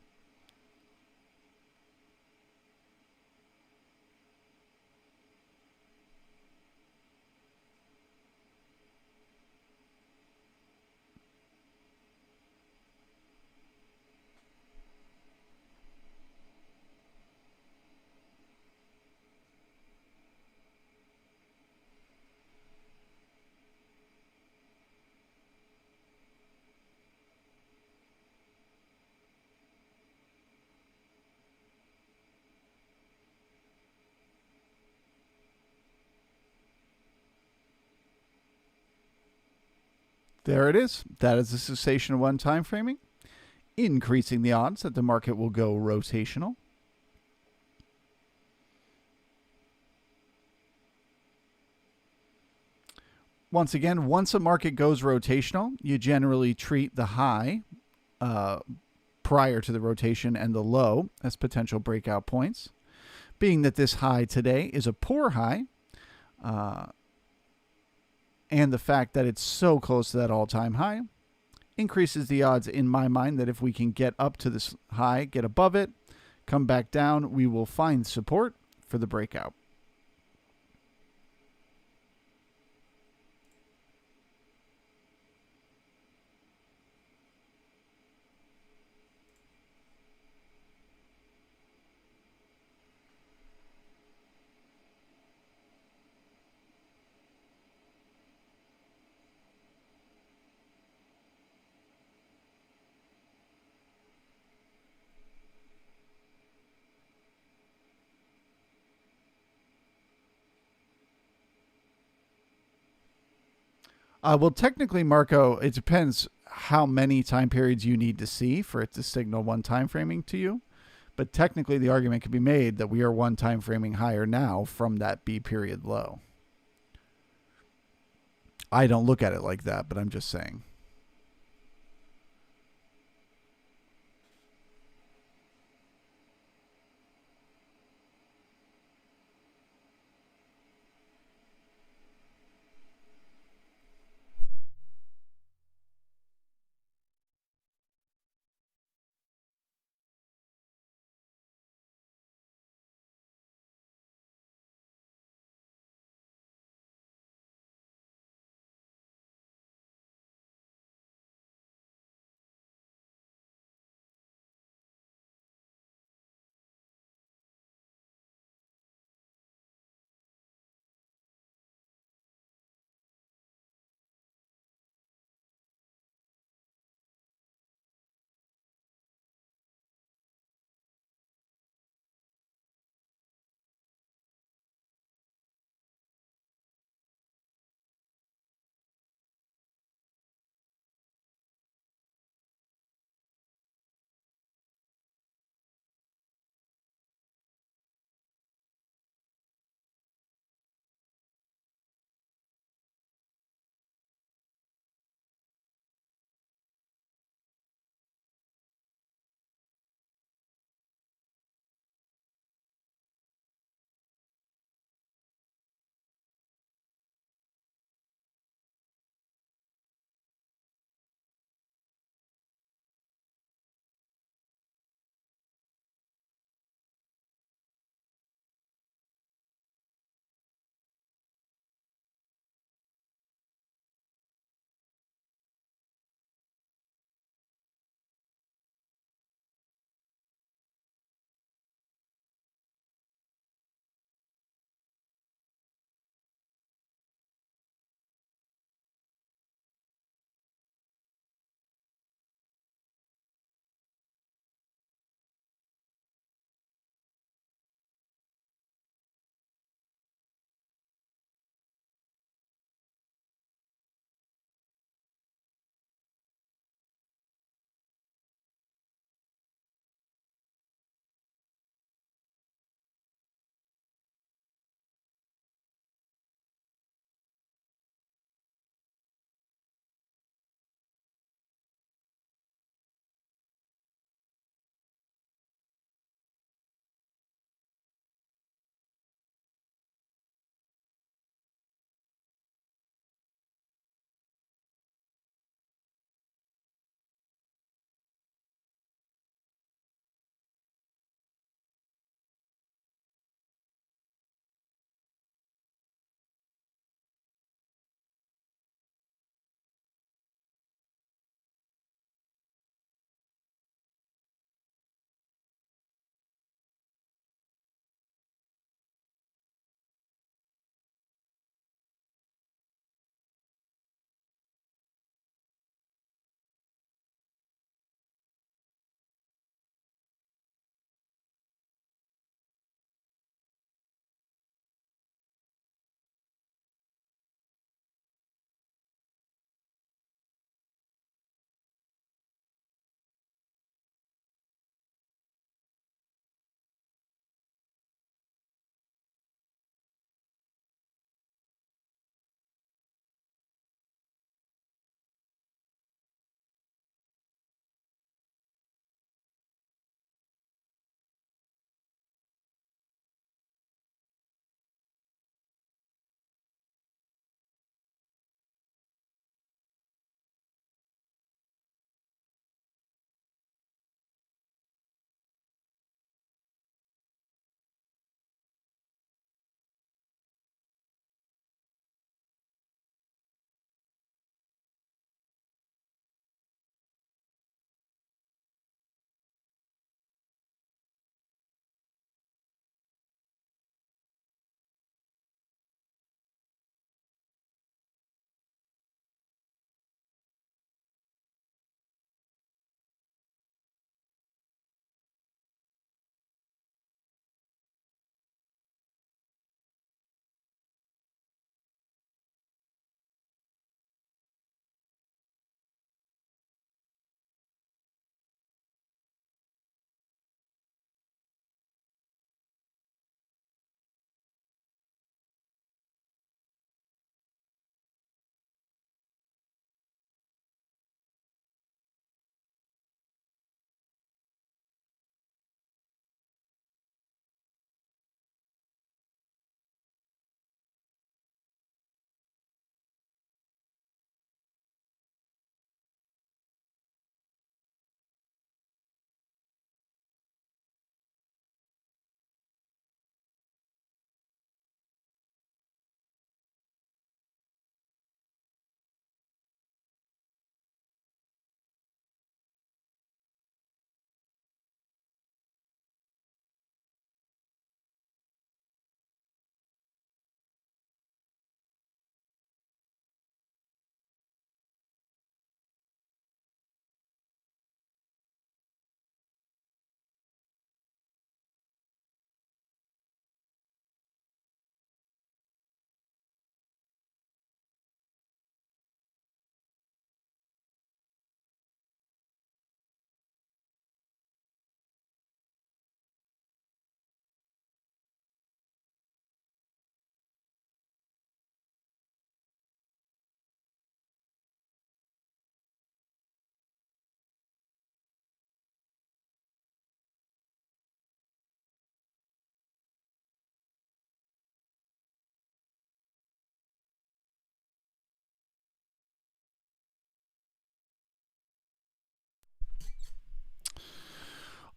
There it is. That is the cessation of one-time framing, increasing the odds that the market will go rotational. Once again, once a market goes rotational, you generally treat the high prior to the rotation and the low as potential breakout points. Being that this high today is a poor high, and the fact that it's so close to that all-time high increases the odds in my mind that if we can get up to this high, get above it, come back down, we will find support for the breakout. Well, technically, Marco, it depends how many time periods you need to see for it to signal one time framing to you. But technically, the argument could be made that we are one time framing higher now from that B period low. I don't look at it like that, but I'm just saying.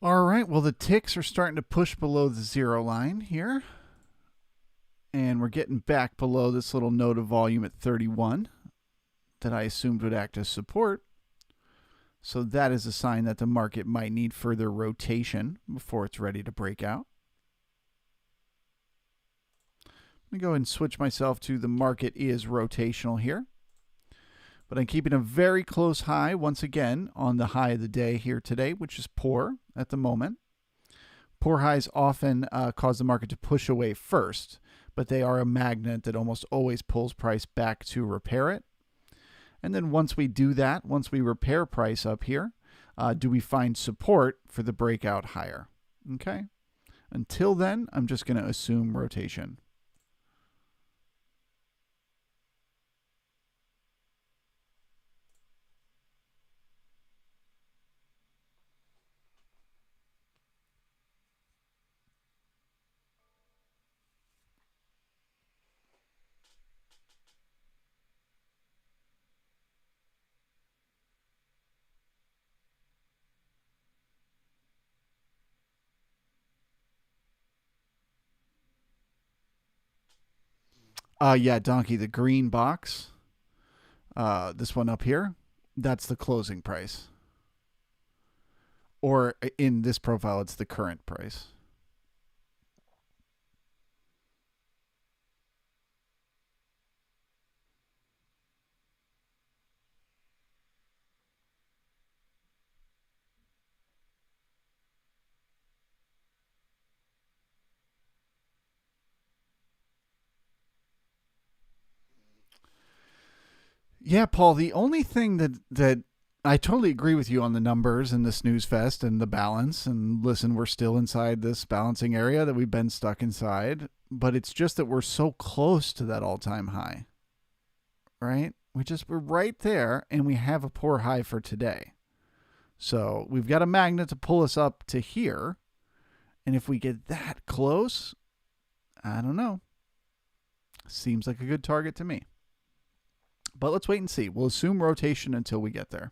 All right, well, the ticks are starting to push below the zero line here. And we're getting back below this little node of volume at 31 that I assumed would act as support. So that is a sign that the market might need further rotation before it's ready to break out. Let me go ahead and switch myself to the market is rotational here. But I'm keeping a very close high once again on the high of the day here today, which is poor at the moment. Poor highs often cause the market to push away first, but they are a magnet that almost always pulls price back to repair it. And then once we do that, once we repair price up here, do we find support for the breakout higher? Okay. Until then, I'm just going to assume rotation. Yeah, Donkey, the green box, this one up here, that's the closing price. Or in this profile, it's the current price. Yeah, Paul, the only thing that I totally agree with you on the numbers and the snooze fest and the balance. And listen, we're still inside this balancing area that we've been stuck inside, but it's just that we're so close to that all-time high, right? We're right there, and we have a poor high for today. So we've got a magnet to pull us up to here, and if we get that close, I don't know. Seems like a good target to me. But let's wait and see. We'll assume rotation until we get there.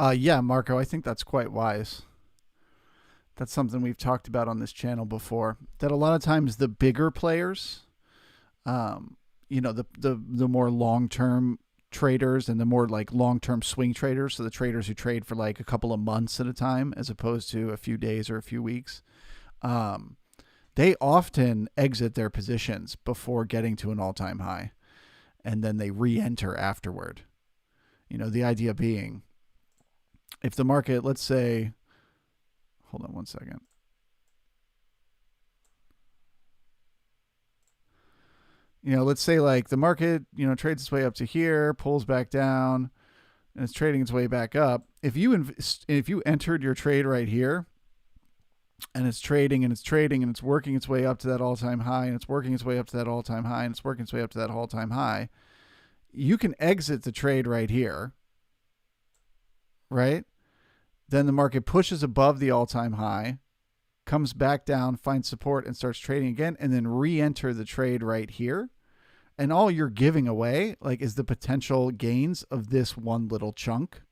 Yeah, Marco, I think that's quite wise. That's something we've talked about on this channel before. That a lot of times the bigger players, um, the more long term traders and the more like long term swing traders, so the traders who trade for like a couple of months at a time as opposed to a few days or a few weeks, um, they often exit their positions before getting to an all time high, and then they re enter afterward. The idea being, if the market, let's say, hold on one second. Let's say like the market, trades its way up to here, pulls back down, and it's trading its way back up. If you entered your trade right here, and it's trading and it's trading and it's working its way up to that all-time high, and it's working its way up to that all-time high, and it's working its way up to that all-time high, you can exit the trade right here, right? Then the market pushes above the all-time high, comes back down, finds support, and starts trading again, and then re-enter the trade right here. And all you're giving away, like, is the potential gains of this one little chunk.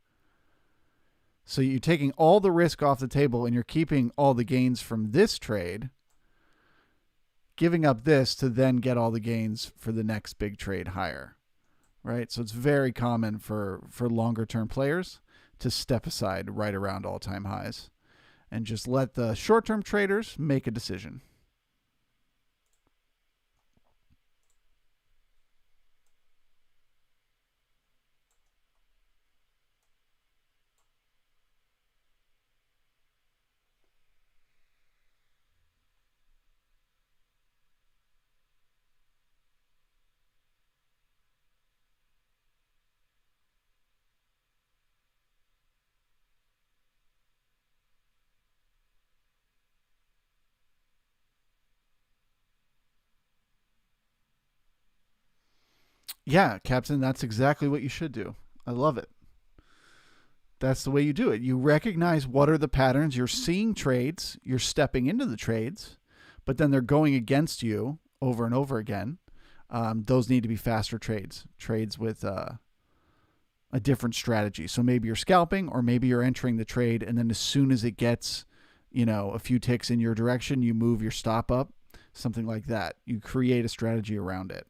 So you're taking all the risk off the table and you're keeping all the gains from this trade, giving up this to then get all the gains for the next big trade higher, right? So it's very common for longer term players to step aside right around all-time highs and just let the short-term traders make a decision. Yeah, Captain, that's exactly what you should do. I love it. That's the way you do it. You recognize what are the patterns. You're seeing trades, you're stepping into the trades, but then they're going against you over and over again. Those need to be faster trades with a different strategy. So maybe you're scalping, or maybe you're entering the trade, and then as soon as it gets, a few ticks in your direction, you move your stop up, something like that. You create a strategy around it.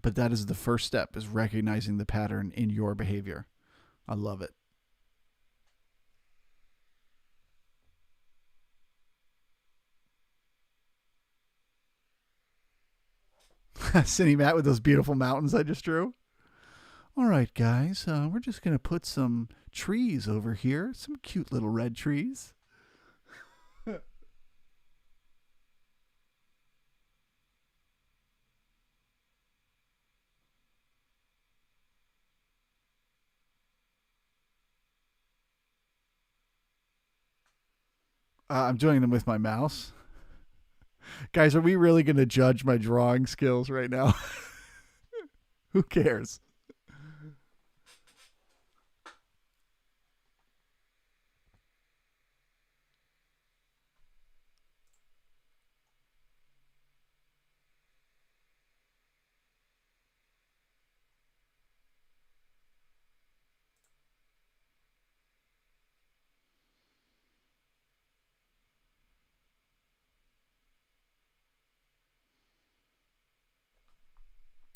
But that is the first step, is recognizing the pattern in your behavior. I love it. Cine Matt with those beautiful mountains I just drew. All right, guys, we're just going to put some trees over here, some cute little red trees. I'm doing them with my mouse. Guys, are we really going to judge my drawing skills right now? Who cares?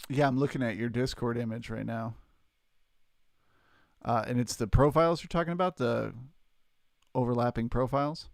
Yeah, I'm looking at your Discord image right now. And it's the profiles you're talking about, the overlapping profiles.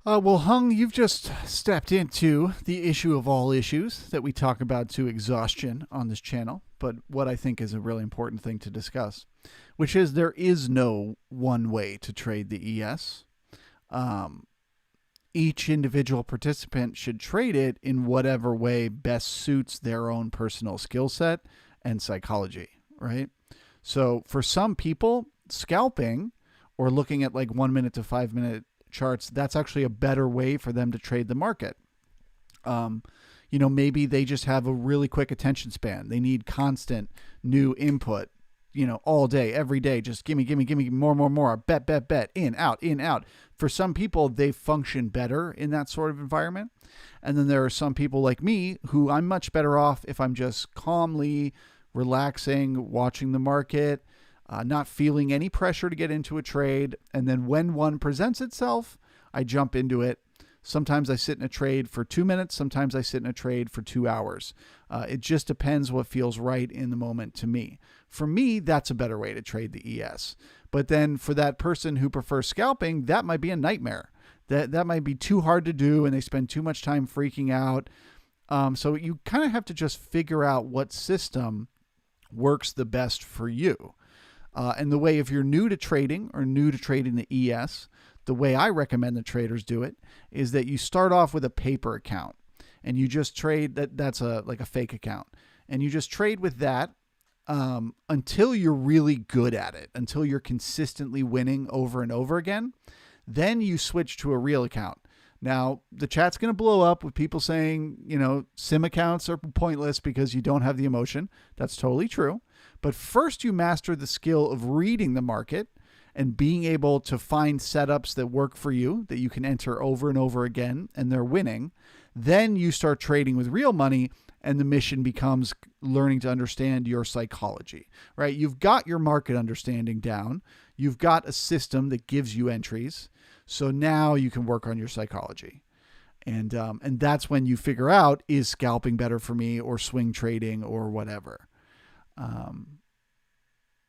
Well, Hung, you've just stepped into the issue of all issues that we talk about to exhaustion on this channel, but what I think is a really important thing to discuss, which is there is no one way to trade the ES. Um, each individual participant should trade it in whatever way best suits their own personal skill set and psychology, right? So for some people, scalping or looking at like 1 minute to 5 minute charts, that's actually a better way for them to trade the market. Um, maybe they just have a really quick attention span. They need constant new input, all day, every day. Just gimme, gimme, gimme, more, more, more. Bet, bet, bet, in, out, in, out. For some people, they function better in that sort of environment. And then there are some people like me who I'm much better off if I'm just calmly relaxing, watching the market, not feeling any pressure to get into a trade. And then when one presents itself, I jump into it. Sometimes I sit in a trade for 2 minutes. Sometimes I sit in a trade for 2 hours. It just depends what feels right in the moment to me. For me, that's a better way to trade the ES. But then for that person who prefers scalping, that might be a nightmare. That might be too hard to do and they spend too much time freaking out. So you kind of have to just figure out what system works the best for you. And the way, if you're new to trading or new to trading the ES, the way I recommend the traders do it is that you start off with a paper account and you just trade that's like a fake account. And you just trade with that until you're really good at it, until you're consistently winning over and over again. Then you switch to a real account. Now, the chat's going to blow up with people saying, sim accounts are pointless because you don't have the emotion. That's totally true. But first, you master the skill of reading the market and being able to find setups that work for you, that you can enter over and over again, and they're winning. Then you start trading with real money, and the mission becomes learning to understand your psychology, right? You've got your market understanding down. You've got a system that gives you entries. So now you can work on your psychology. And that's when you figure out, is scalping better for me or swing trading or whatever.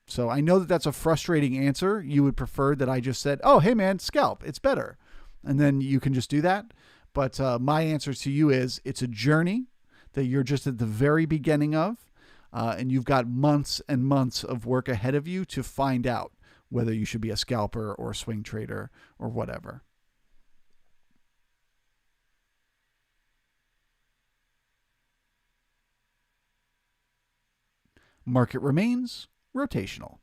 So I know that that's a frustrating answer. You would prefer that I just said, oh, hey, man, scalp. It's better. And then you can just do that. But my answer to you is it's a journey that you're just at the very beginning of. And you've got months and months of work ahead of you to find out whether you should be a scalper or a swing trader or whatever. Market remains rotational.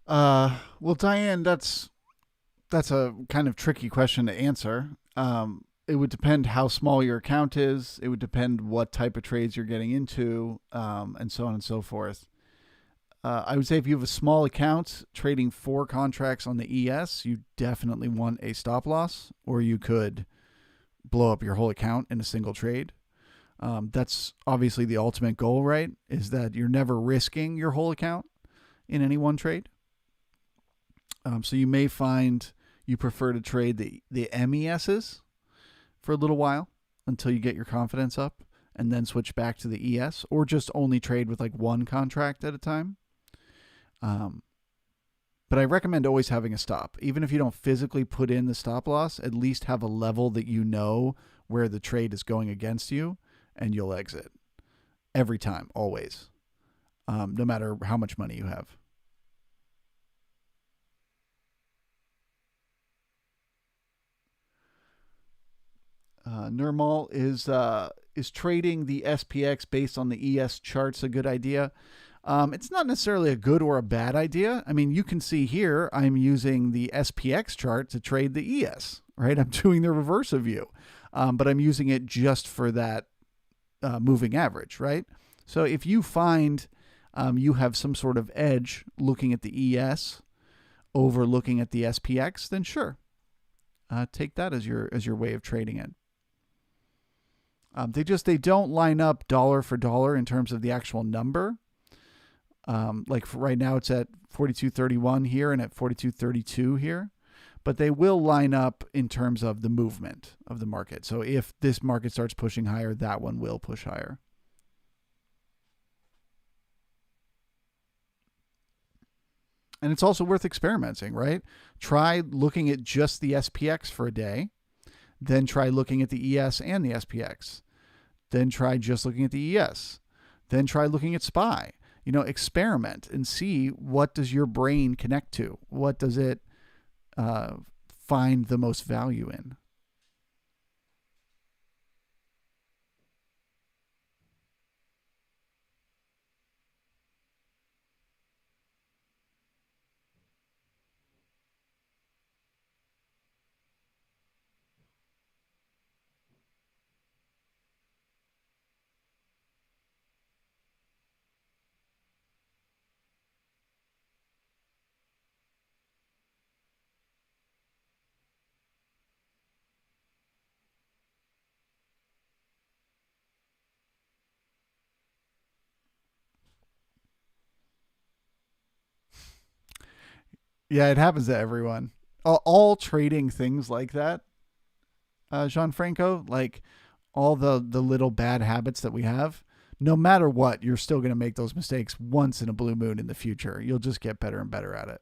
Well, Diane, that's a kind of tricky question to answer. It would depend how small your account is. It would depend what type of trades you're getting into, and so on and so forth. I would say if you have a small account trading four contracts on the ES, you definitely want a stop loss, or you could blow up your whole account in a single trade. That's obviously the ultimate goal, right? Is that you're never risking your whole account in any one trade. So you may find you prefer to trade the MESs for a little while until you get your confidence up and then switch back to the ES, or just only trade with like one contract at a time. Um, but I recommend always having a stop. Even if you don't physically put in the stop loss, at least have a level that you know where the trade is going against you and you'll exit every time, always, no matter how much money you have. Nirmal is trading the SPX based on the ES charts a good idea? It's not necessarily a good or a bad idea. I mean, you can see here I'm using the SPX chart to trade the ES, right? I'm doing the reverse of you, but I'm using it just for that moving average, right? So if you find you have some sort of edge looking at the ES over looking at the SPX, then sure, take that as your way of trading it. They don't line up dollar for dollar in terms of the actual number. Like for right now, it's at 42.31 here and at 42.32 here, but they will line up in terms of the movement of the market. So if this market starts pushing higher, that one will push higher. And it's also worth experimenting, right? Try looking at just the SPX for a day, then try looking at the ES and the SPX, then try just looking at the ES, then try looking at SPY. Experiment and see, what does your brain connect to? What does it uh, find the most value in? Yeah, it happens to everyone. All trading things like that, Gianfranco, like all the little bad habits that we have, no matter what, you're still going to make those mistakes once in a blue moon in the future. You'll just get better and better at it.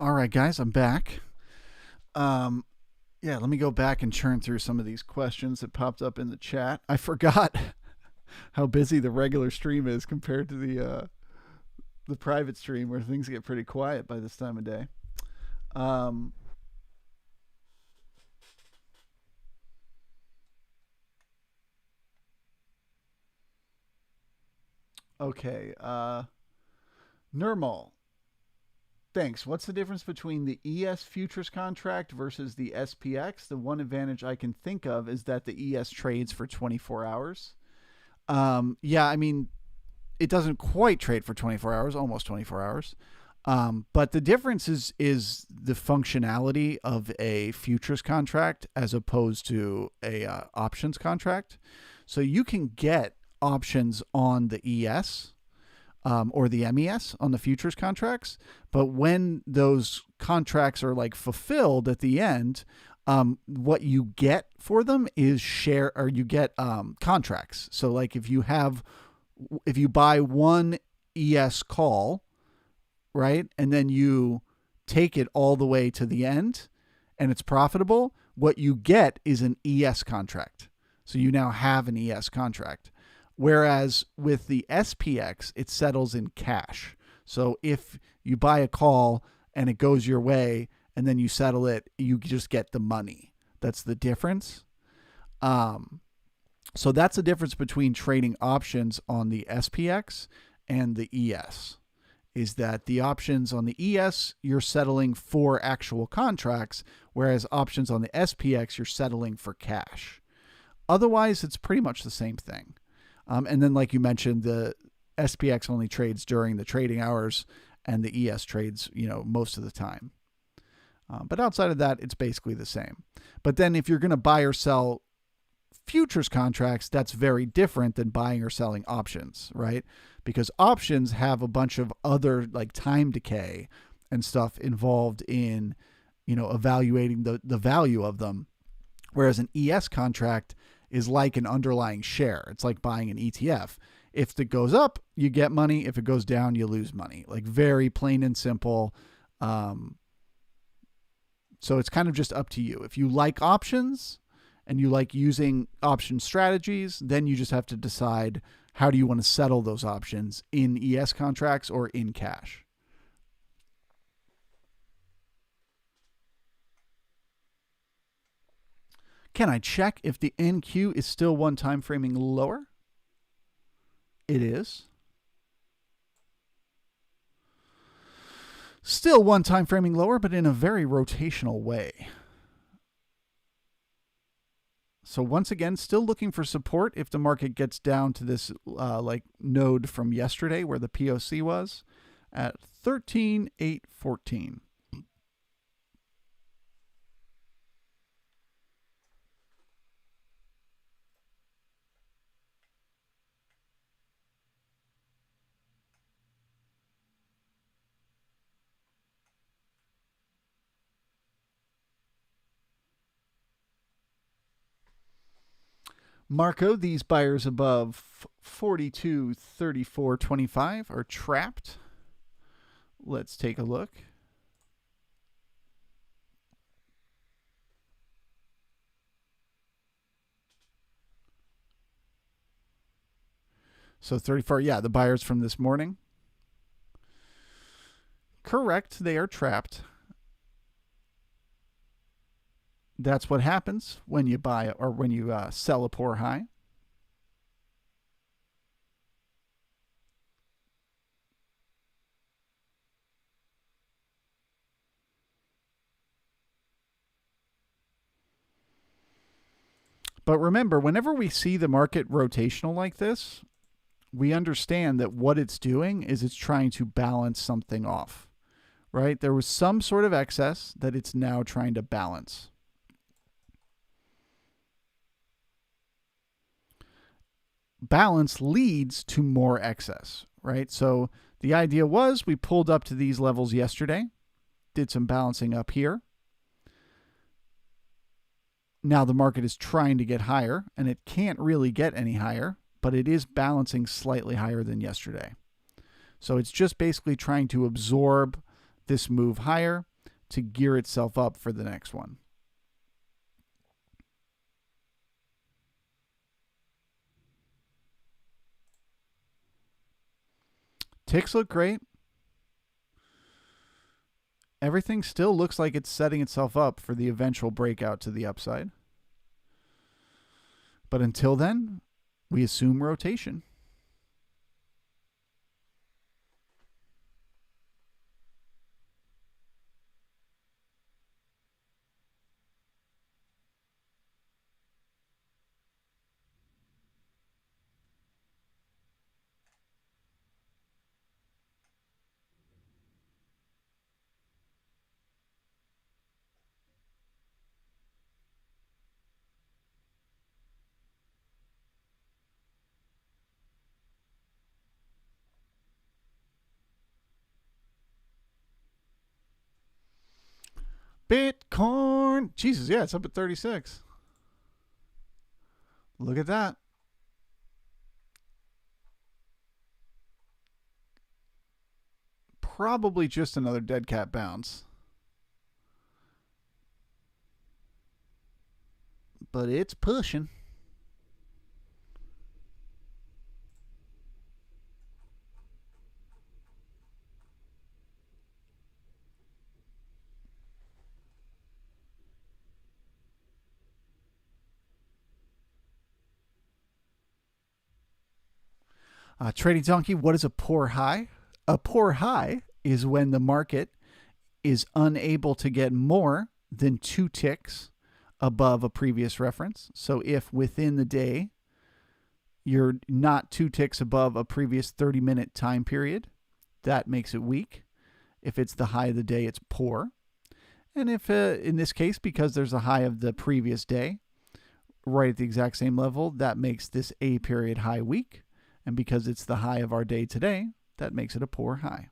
All right, guys, I'm back. Um, yeah, let me go back and churn through some of these questions that popped up in the chat. I forgot how busy the regular stream is compared to the private stream, where things get pretty quiet by this time of day. Um, okay, Nirmal. Thanks. What's the difference between the ES futures contract versus the SPX? The one advantage I can think of is that the ES trades for 24 hours. Yeah, I mean, it doesn't quite trade for 24 hours, almost 24 hours. But the difference is the functionality of a futures contract as opposed to a options contract. So you can get options on the ES or the MES on the futures contracts, but when those contracts are like fulfilled at the end, what you get for them is share, or you get contracts. So like if you buy one ES call, right, and then you take it all the way to the end and it's profitable, what you get is an ES contract. So you now have an ES contract. Whereas with the SPX, it settles in cash. So if you buy a call and it goes your way and then you settle it, you just get the money. That's the difference. So that's the difference between trading options on the SPX and the ES, is that the options on the ES, you're settling for actual contracts, whereas options on the SPX, you're settling for cash. Otherwise, it's pretty much the same thing. And then, like you mentioned, the SPX only trades during the trading hours and the ES trades, most of the time. But outside of that, it's basically the same. But then if you're going to buy or sell futures contracts, that's very different than buying or selling options, right? Because options have a bunch of other like time decay and stuff involved in, evaluating the value of them. Whereas an ES contract is like an underlying share. It's like buying an ETF. If it goes up, you get money. If it goes down, you lose money. Like very plain and simple. So it's kind of just up to you. If you like options and you like using option strategies, then you just have to decide how do you want to settle those options in ES contracts or in cash. Can I check if the NQ is still one time framing lower? It is. Still one time framing lower, but in a very rotational way. So once again, still looking for support if the market gets down to this node from yesterday where the POC was at 13,814. Marco, these buyers above 42.34.25 are trapped. Let's take a look. So 34, yeah, the buyers from this morning. Correct, they are trapped. That's what happens when you buy or when you sell a poor high. But remember, whenever we see the market rotational like this, we understand that what it's doing is it's trying to balance something off, right? There was some sort of excess that it's now trying to balance. Balance leads to more excess, right? So the idea was we pulled up to these levels yesterday, did some balancing up here. Now the market is trying to get higher, and it can't really get any higher, but it is balancing slightly higher than yesterday. So it's just basically trying to absorb this move higher. to gear itself up for the next one. Ticks look great. Everything still looks like it's setting itself up for the eventual breakout to the upside. But until then, we assume rotation. Bitcoin. Jesus, yeah, it's up at 36. Look at that. Probably just another dead cat bounce. But it's pushing. Trading Donkey, what is a poor high? A poor high is when the market is unable to get more than 2 ticks above a previous reference. So if within the day you're not 2 ticks above a previous 30-minute time period, that makes it weak. If it's the high of the day, it's poor. And if in this case, because there's a high of the previous day right at the exact same level, that makes this A period high weak. And because it's the high of our day today, that makes it a poor high.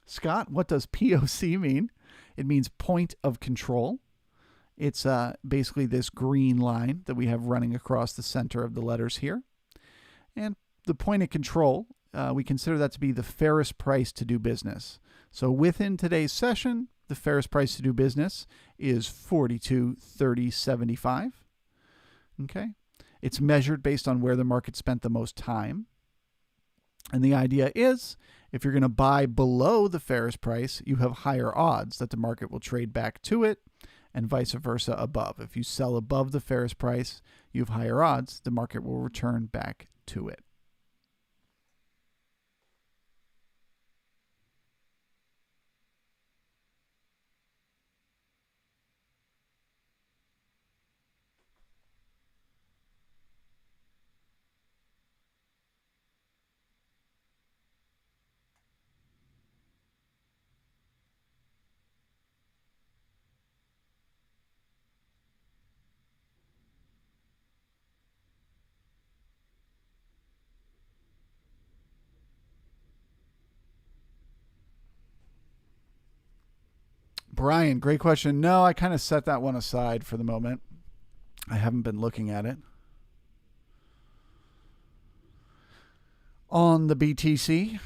Scott, what does POC mean? It means point of control. It's basically this green line that we have running across the center of the letters here. And the point of control, we consider that to be the fairest price to do business. So within today's session, the fairest price to do business is 42.30.75. Okay. It's measured based on where the market spent the most time. And the idea is, if you're going to buy below the fairest price, you have higher odds that the market will trade back to it, and vice versa above. If you sell above the fairest price, you have higher odds the market will return back to it. Brian, great question. No, I kind of set that one aside for the moment. I haven't been looking at it. On the BTC,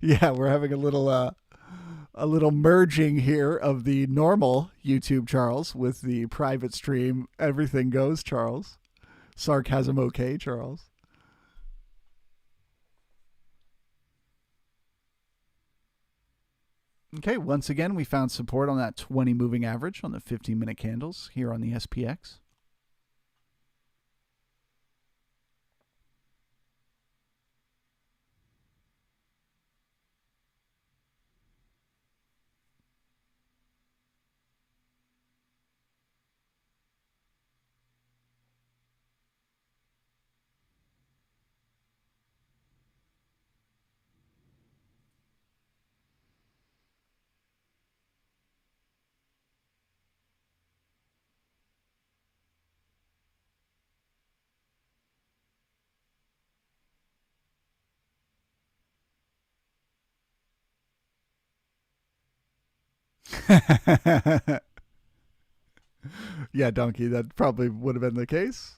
yeah, we're having a little merging here of the normal YouTube Charles with the private stream. Everything goes Charles. Sarcasm okay, Charles. Okay, once again, we found support on that 20 moving average on the 15-minute candles here on the SPX. Yeah, donkey. That probably would have been the case.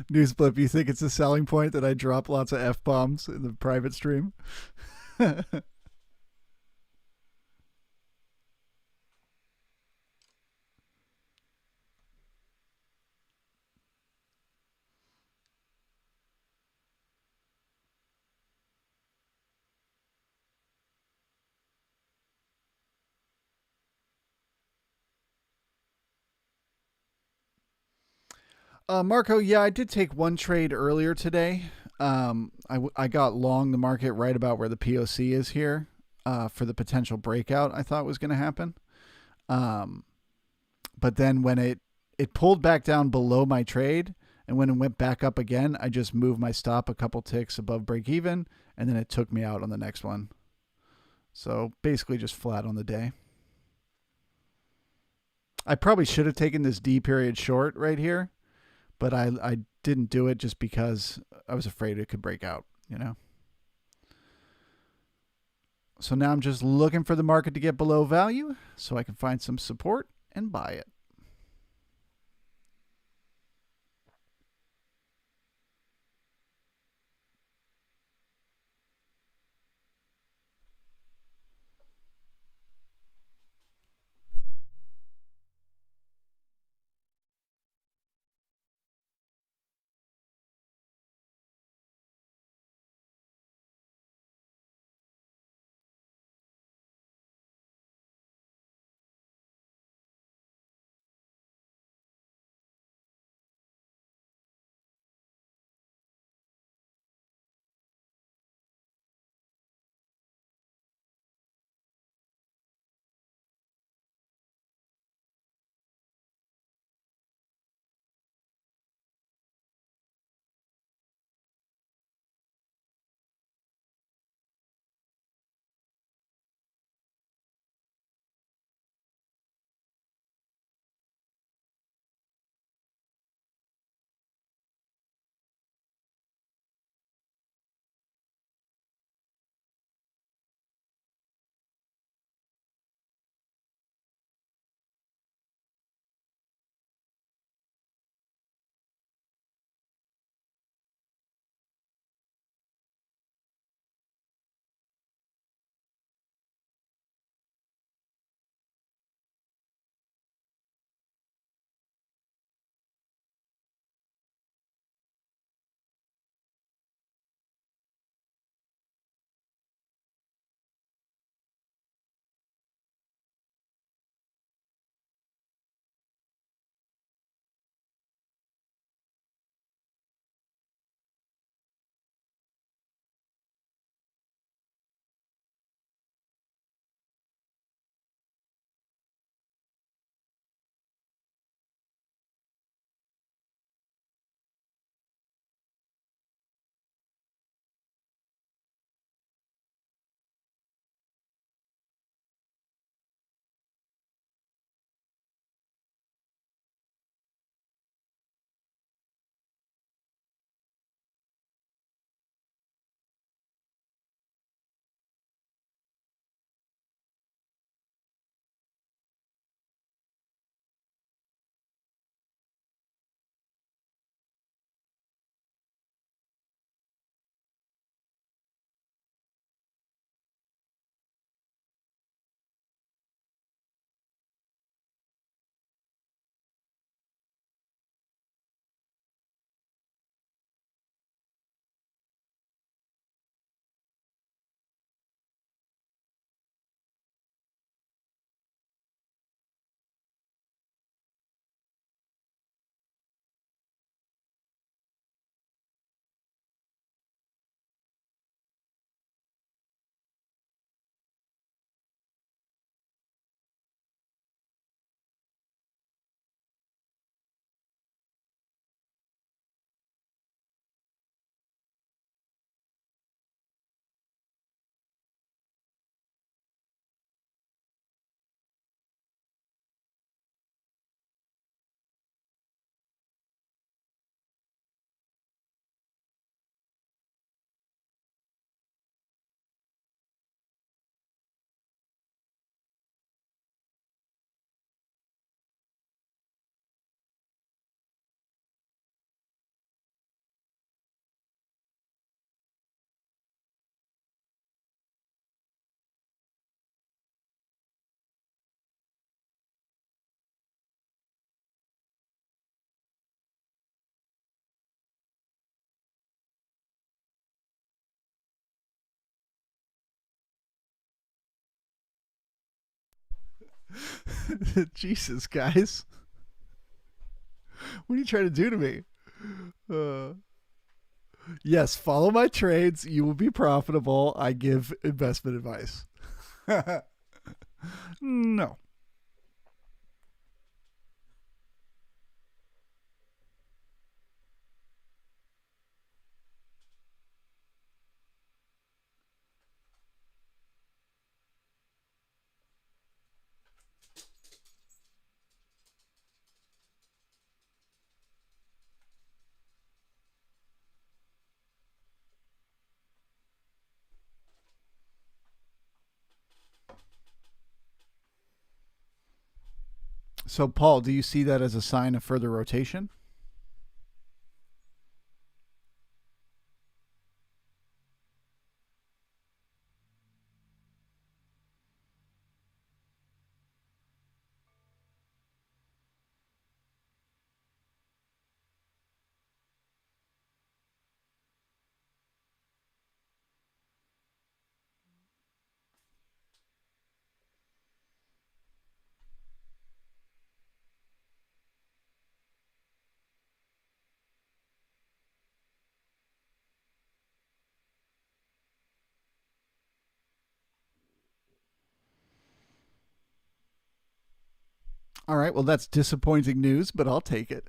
News blip. You think it's a selling point that I drop lots of f bombs in the private stream? Marco, yeah, I did take one trade earlier today. I got long the market right about where the POC is here for the potential breakout I thought was going to happen. Um, but then when it pulled back down below my trade, and when it went back up again, I just moved my stop a couple ticks above break even, and then it took me out on the next one. So basically, just flat on the day. I probably should have taken this D period short right here, but I didn't do it just because I was afraid it could break out, you know. So now I'm just looking for the market to get below value so I can find some support and buy it. Jesus, guys. What are you trying to do to me? Uh, yes, follow my trades. You will be profitable. I give investment advice. No. So, Paul, do you see that as a sign of further rotation? All right. Well, that's disappointing news, but I'll take it.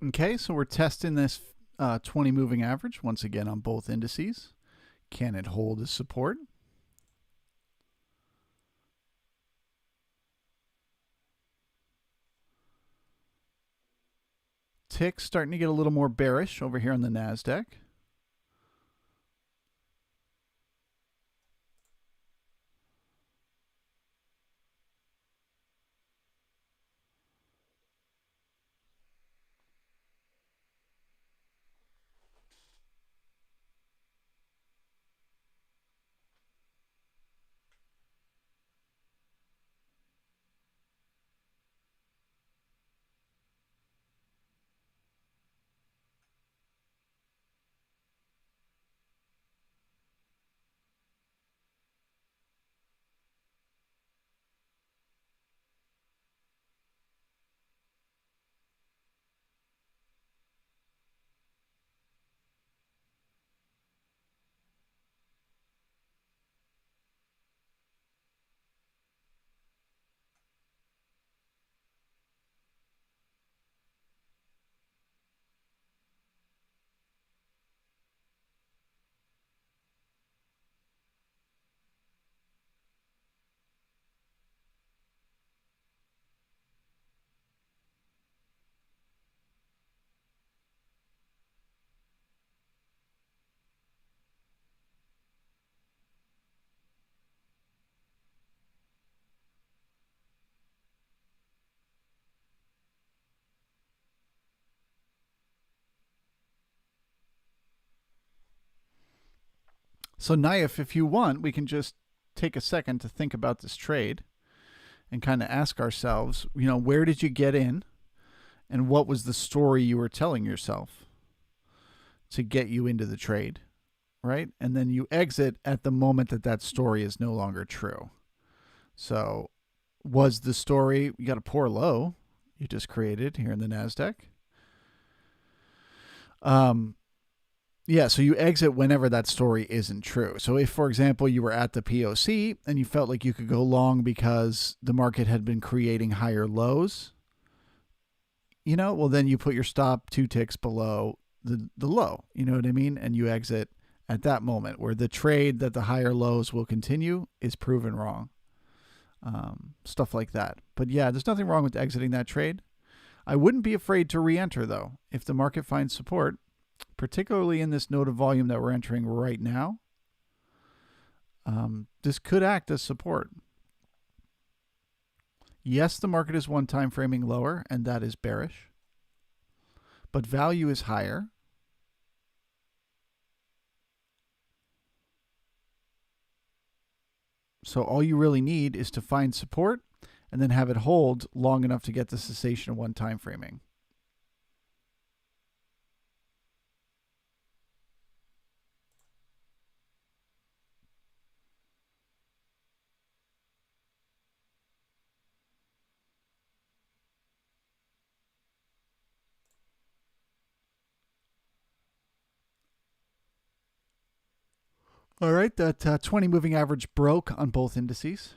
Okay, so we're testing this 20 moving average once again on both indices. Can it hold as support? Tick starting to get a little more bearish over here on the NASDAQ. So Naif, if you want, we can just take a second to think about this trade and kind of ask ourselves, where did you get in and what was the story you were telling yourself to get you into the trade, right? And then you exit at the moment that that story is no longer true. So was the story, you got a poor low you just created here in the NASDAQ. Yeah, so you exit whenever that story isn't true. So if, for example, you were at the POC and you felt like you could go long because the market had been creating higher lows, well, then you put your stop 2 ticks below the low, you know what I mean? And you exit at that moment where the trade that the higher lows will continue is proven wrong. Stuff like that. But yeah, there's nothing wrong with exiting that trade. I wouldn't be afraid to re-enter, though, if the market finds support, particularly in this node of volume that we're entering right now. This could act as support. Yes, the market is one time framing lower, and that is bearish. But value is higher. So all you really need is to find support and then have it hold long enough to get the cessation of one time framing. All right, that 20 moving average broke on both indices.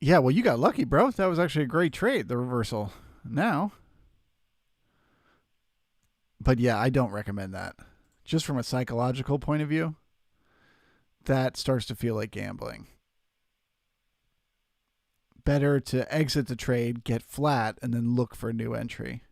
Yeah, well, you got lucky, bro. That was actually a great trade, the reversal. Now. But yeah, I don't recommend that. Just from a psychological point of view, that starts to feel like gambling. Better to exit the trade, get flat, and then look for a new entry.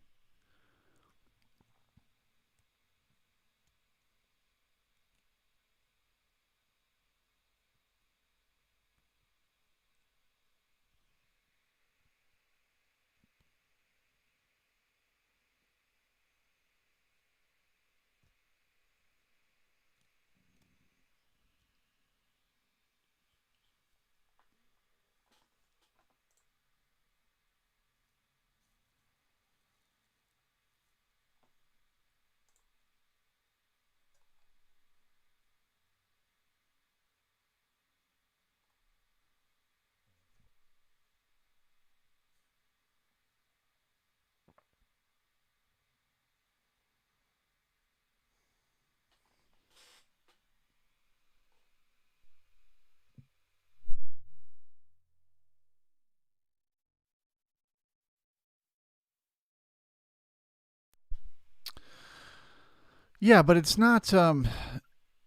Yeah, but it's not. The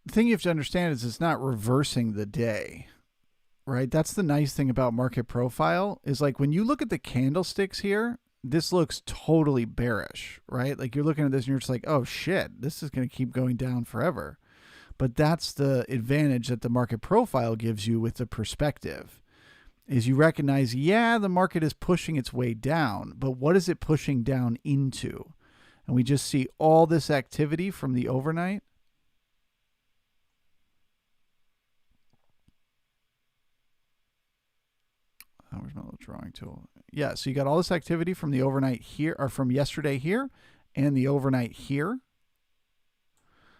thing you have to understand is it's not reversing the day, right? That's the nice thing about market profile is like when you look at the candlesticks here, this looks totally bearish, right? Like you're looking at this and you're just like, oh shit, this is going to keep going down forever. But that's the advantage that the market profile gives you with the perspective is you recognize, yeah, the market is pushing its way down, but what is it pushing down into? And we just see all this activity from the overnight. Oh, where's my little drawing tool? Yeah, so you got all this activity from the overnight here, or from yesterday here, and the overnight here.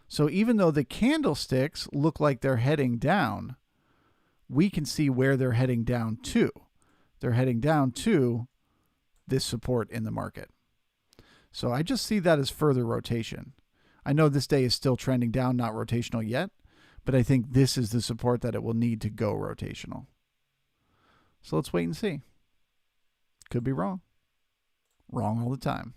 So even though the candlesticks look like they're heading down, we can see where they're heading down to. They're heading down to this support in the market. So I just see that as further rotation. I know this day is still trending down, not rotational yet, but I think this is the support that it will need to go rotational. So let's wait and see. Could be wrong. Wrong all the time.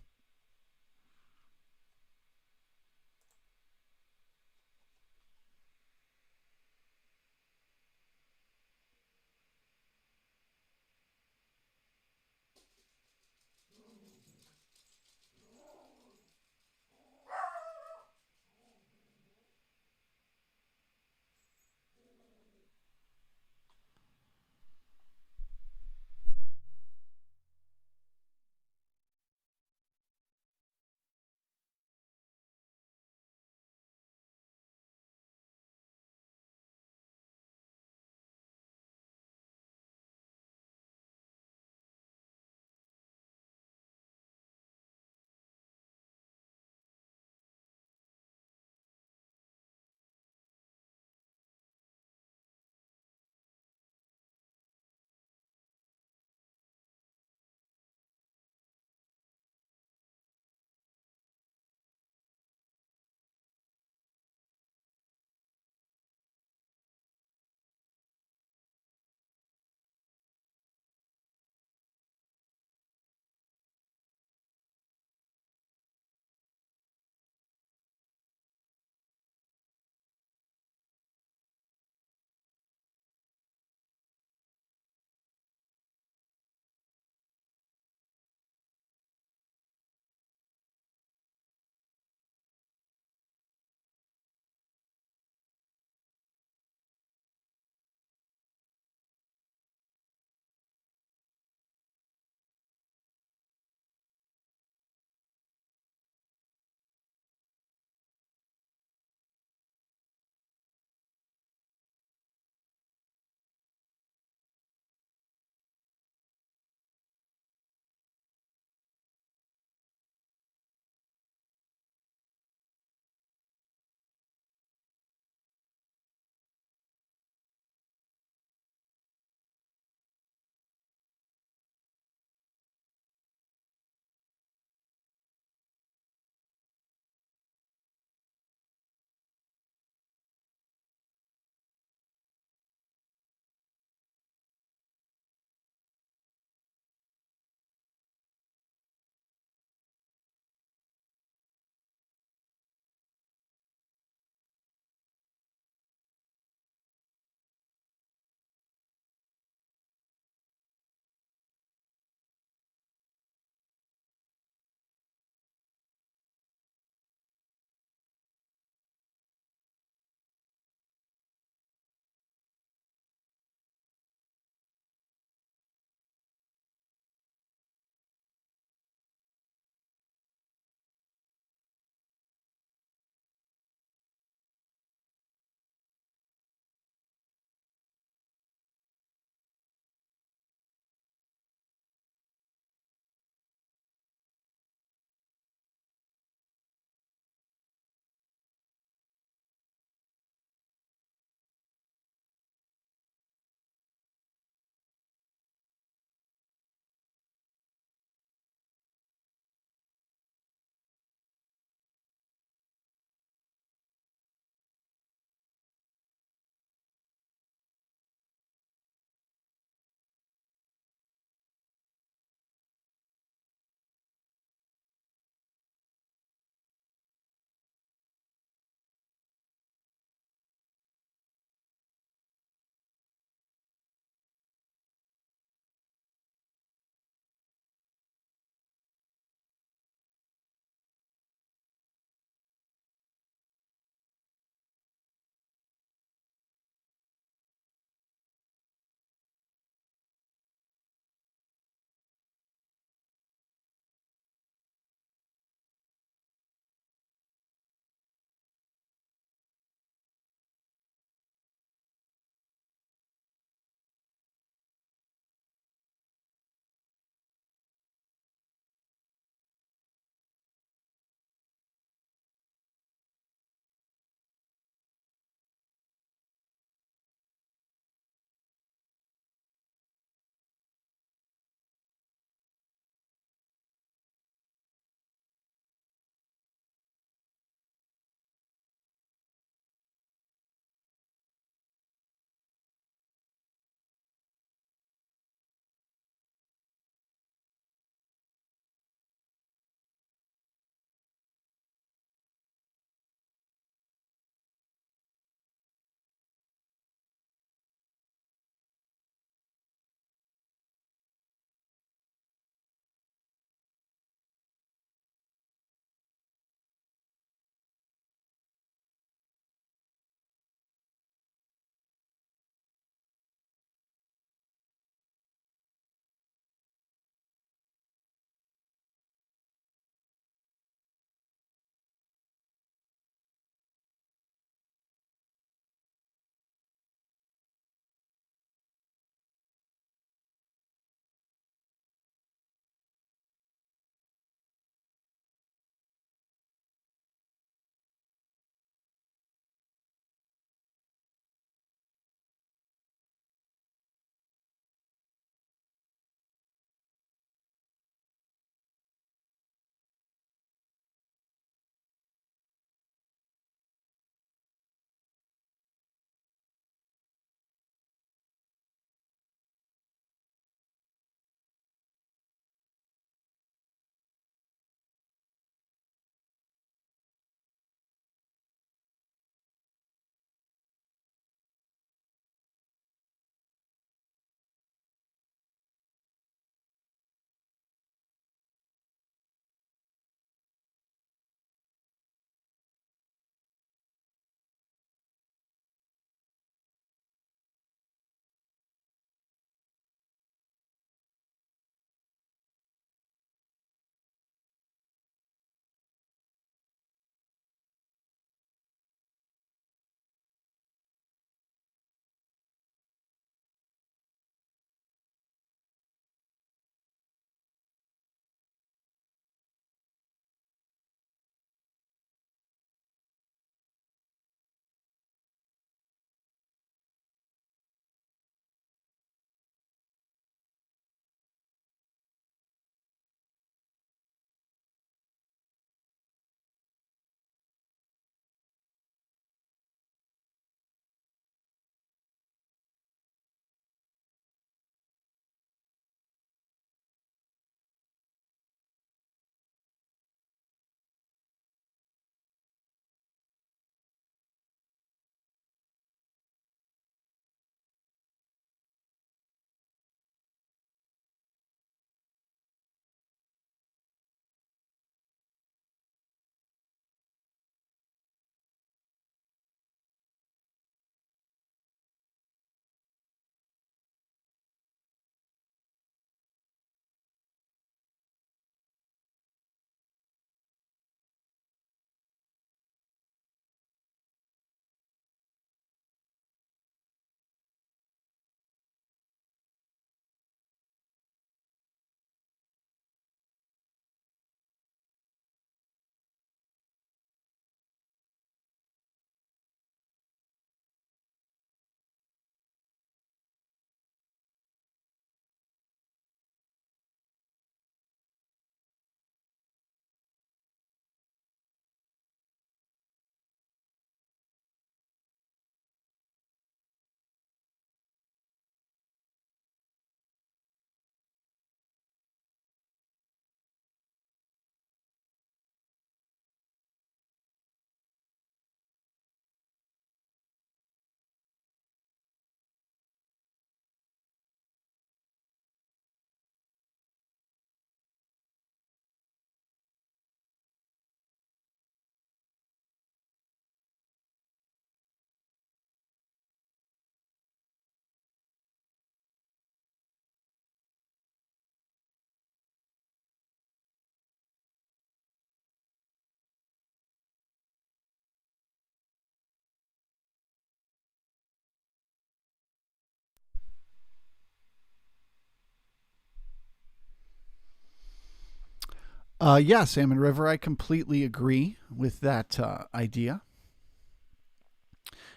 Yeah, Salmon River, I completely agree with that idea.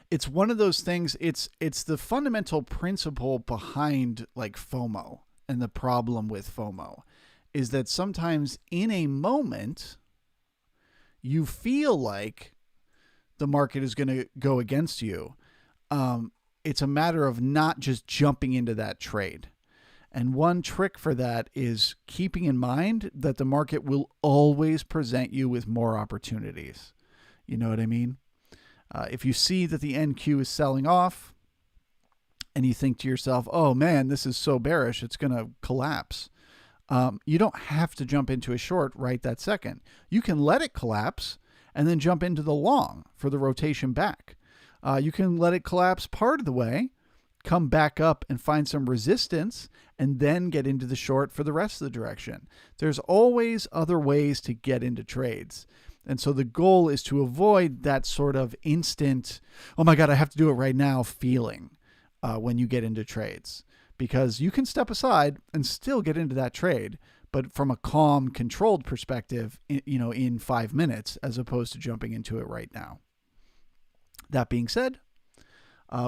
It's one of those things. It's the fundamental principle behind like FOMO, and the problem with FOMO is that sometimes in a moment you feel like the market is going to go against you. It's a matter of not just jumping into that trade. And one trick for that is keeping in mind that the market will always present you with more opportunities. You know what I mean? If you see that the NQ is selling off and you think to yourself, oh man, this is so bearish, it's going to collapse. You don't have to jump into a short right that second. You can let it collapse and then jump into the long for the rotation back. You can let it collapse part of the way, come back up and find some resistance, and then get into the short for the rest of the direction. There's always other ways to get into trades. And so the goal is to avoid that sort of instant, oh my God, I have to do it right now feeling when you get into trades. Because you can step aside and still get into that trade, but from a calm, controlled perspective, in 5 minutes, as opposed to jumping into it right now. That being said,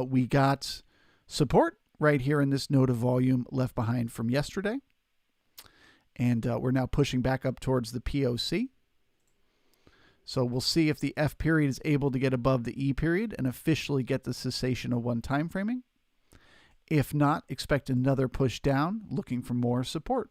we got support right here in this node of volume left behind from yesterday. And we're now pushing back up towards the POC. So we'll see if the F period is able to get above the E period and officially get the cessation of one time framing. If not, expect another push down, looking for more support.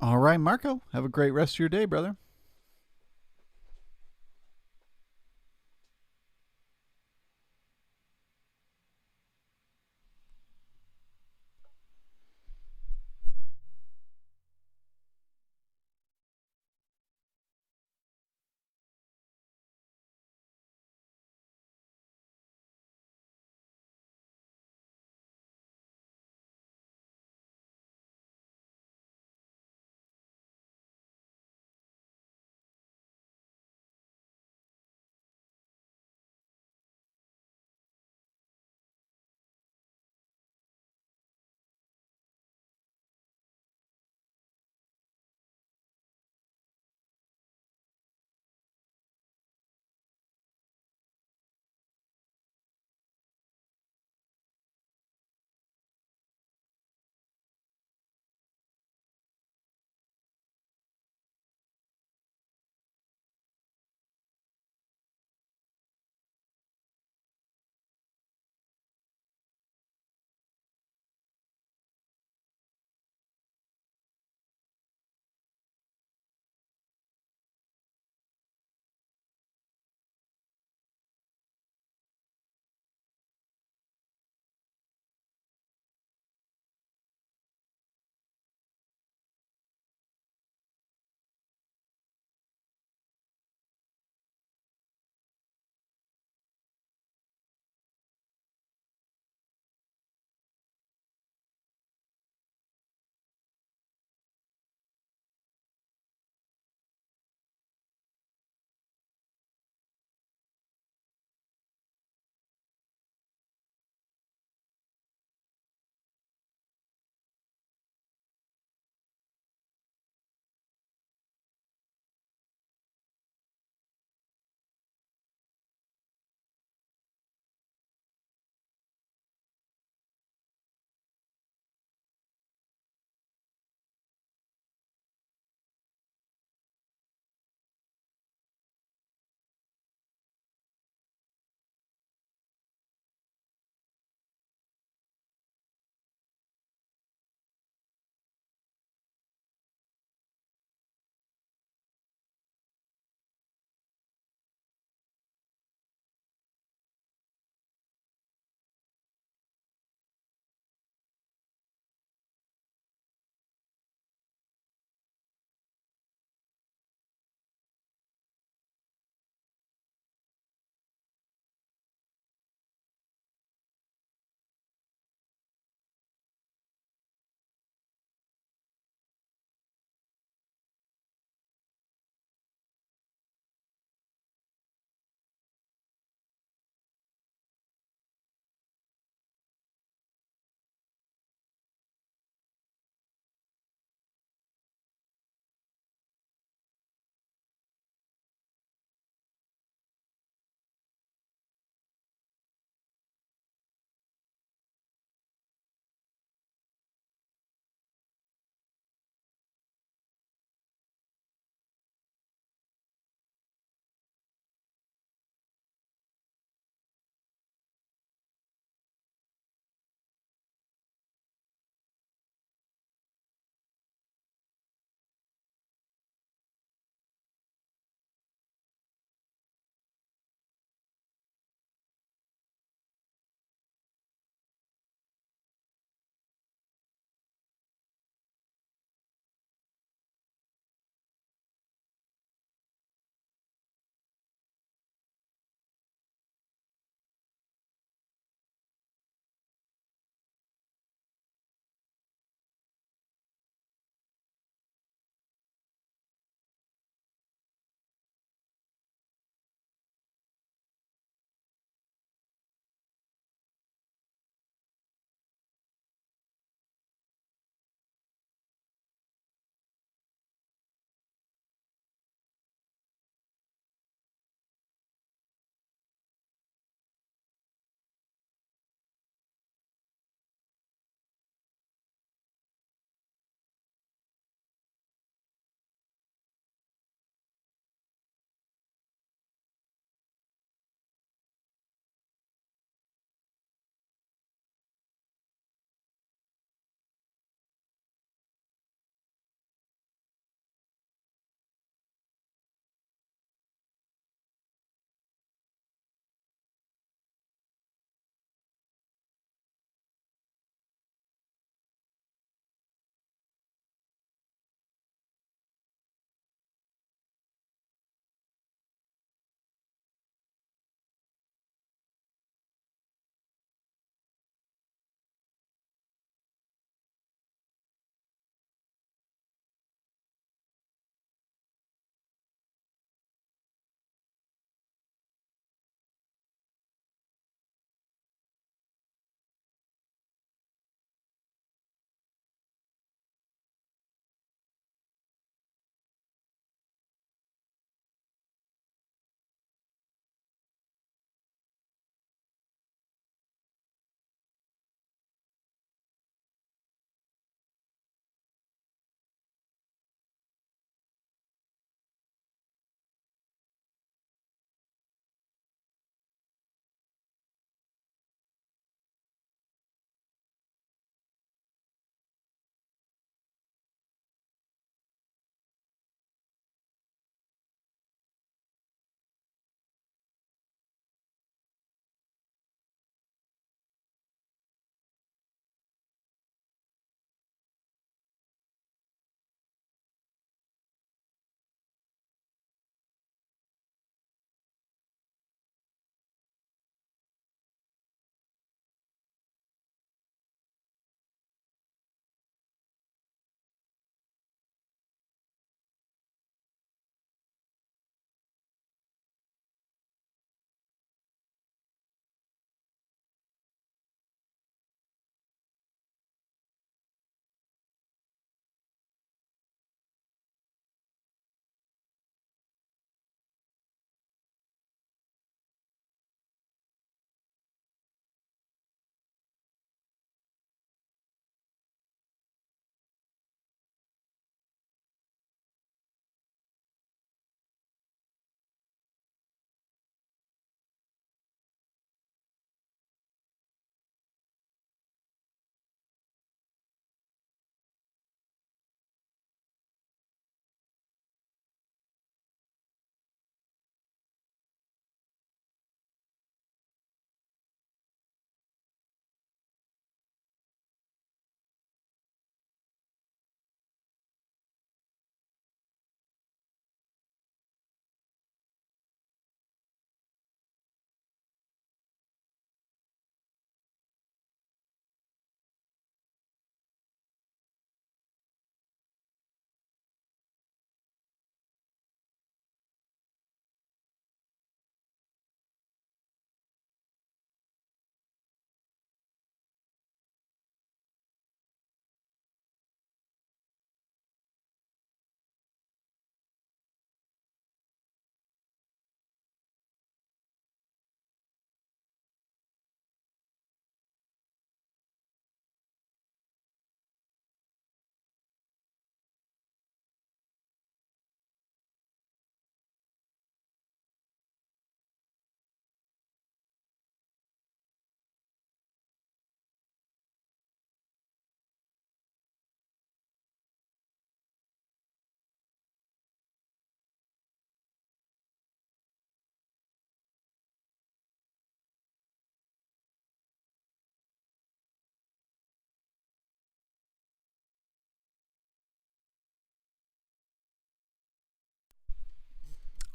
All right, Marco, have a great rest of your day, brother.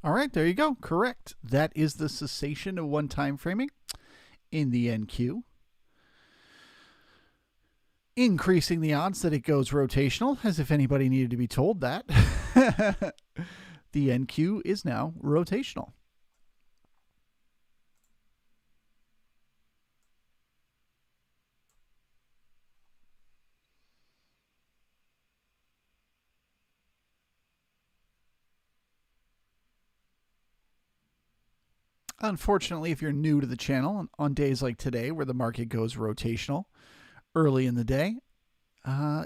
All right, there you go. Correct. That is the cessation of one time framing in the NQ, increasing the odds that it goes rotational, as if anybody needed to be told that. The NQ is now rotational. Unfortunately, if you're new to the channel, on days like today where the market goes rotational early in the day,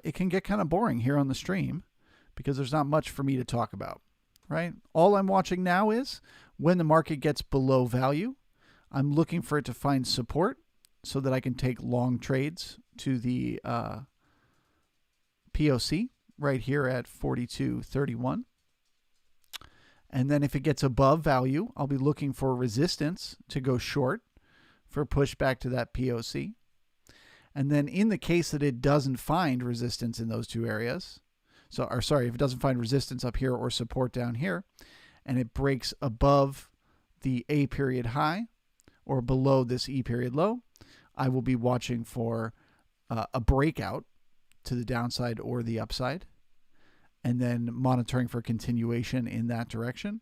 it can get kind of boring here on the stream because there's not much for me to talk about, right? All I'm watching now is when the market gets below value, I'm looking for it to find support so that I can take long trades to the POC right here at 42.31. And then if it gets above value, I'll be looking for resistance to go short for pushback to that POC. And then in the case that it doesn't find resistance in those two areas, if it doesn't find resistance up here or support down here, and it breaks above the A period high or below this E period low, I will be watching for a breakout to the downside or the upside, and then monitoring for continuation in that direction.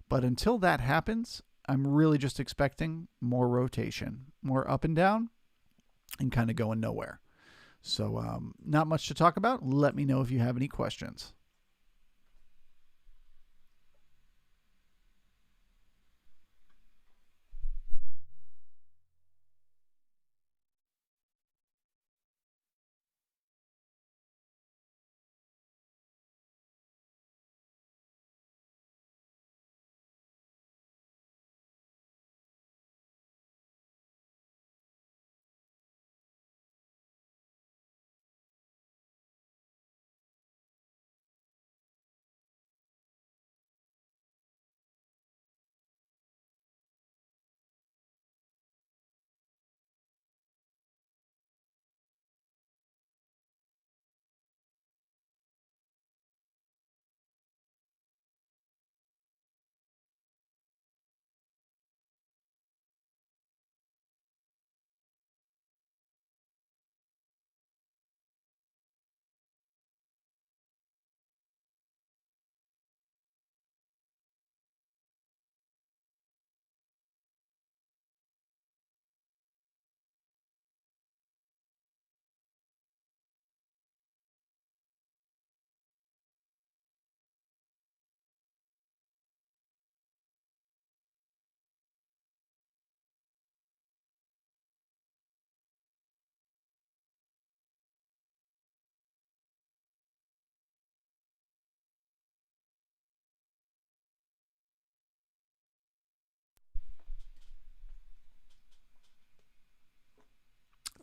But until that happens, I'm really just expecting more rotation, more up and down, and kind of going nowhere. So not much to talk about. Let me know if you have any questions.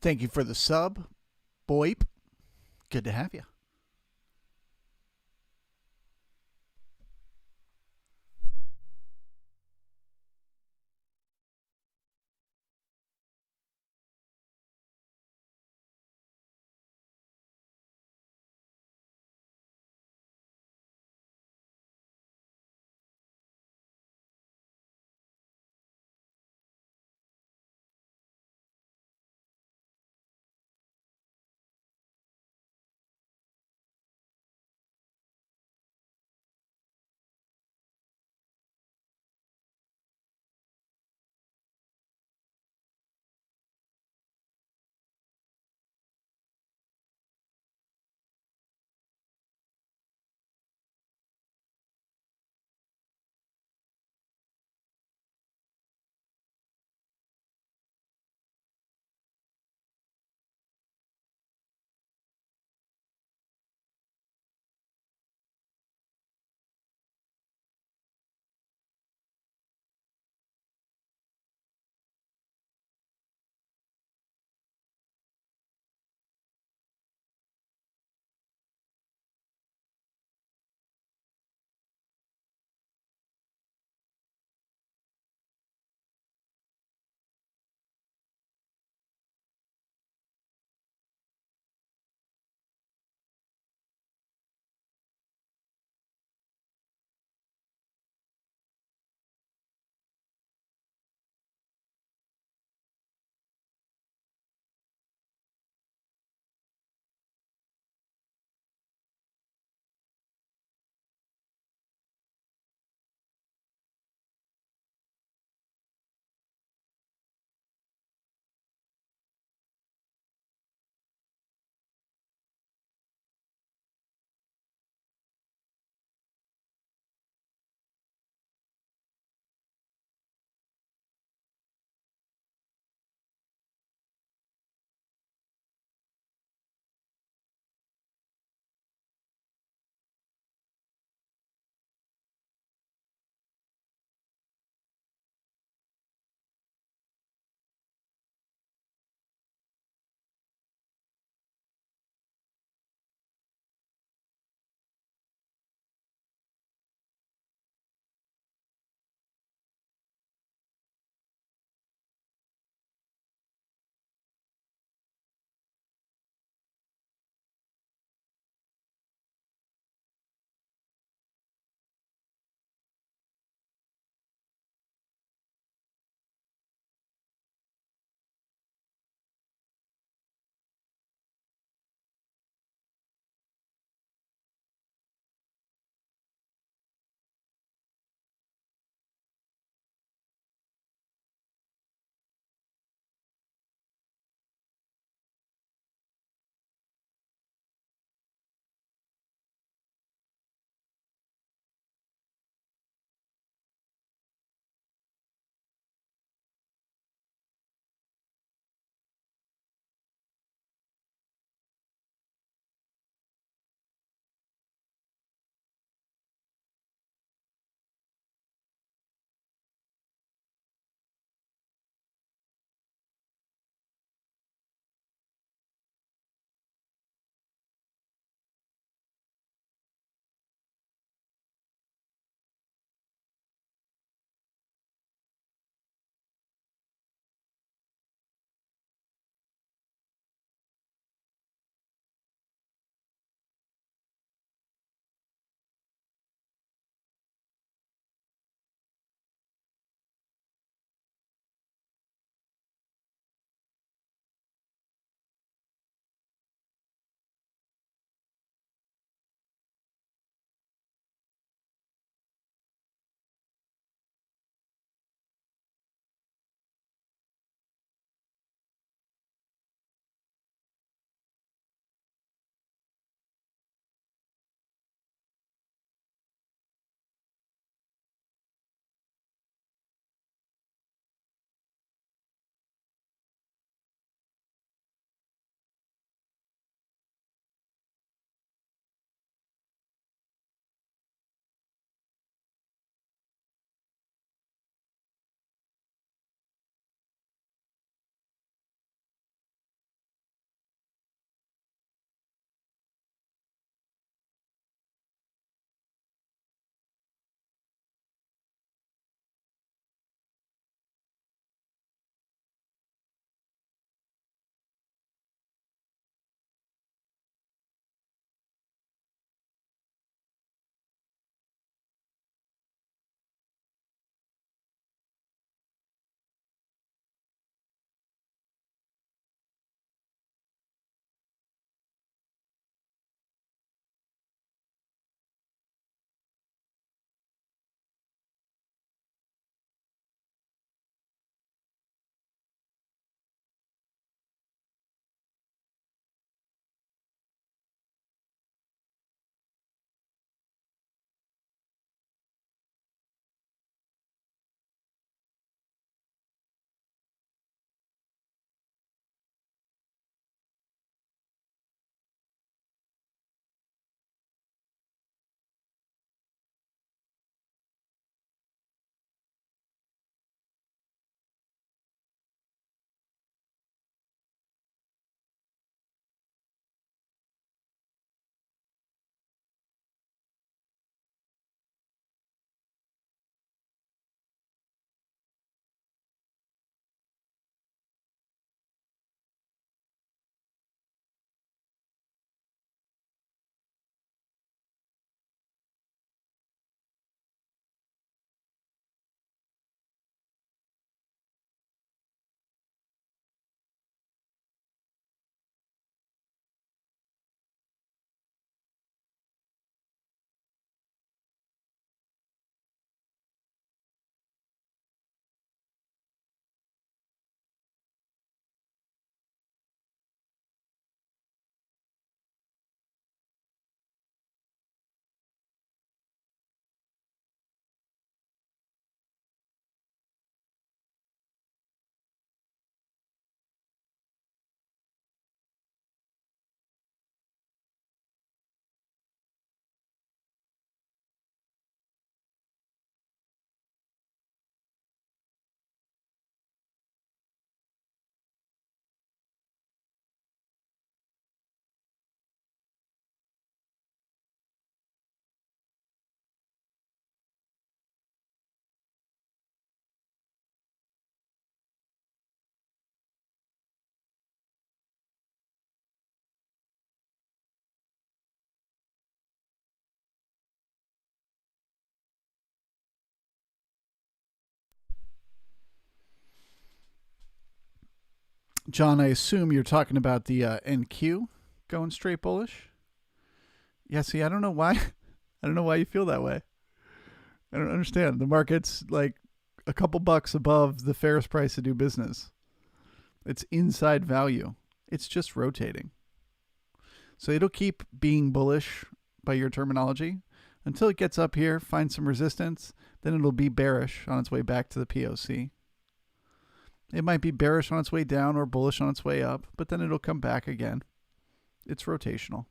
Thank you for the sub, Boip. Good to have you. John, I assume you're talking about the NQ going straight bullish. Yeah, see, I don't know why. I don't know why you feel that way. I don't understand. The market's like a couple bucks above the fairest price to do business. It's inside value. It's just rotating. So it'll keep being bullish by your terminology until it gets up here, finds some resistance. Then it'll be bearish on its way back to the POC. It might be bearish on its way down or bullish on its way up, but then it'll come back again. It's rotational.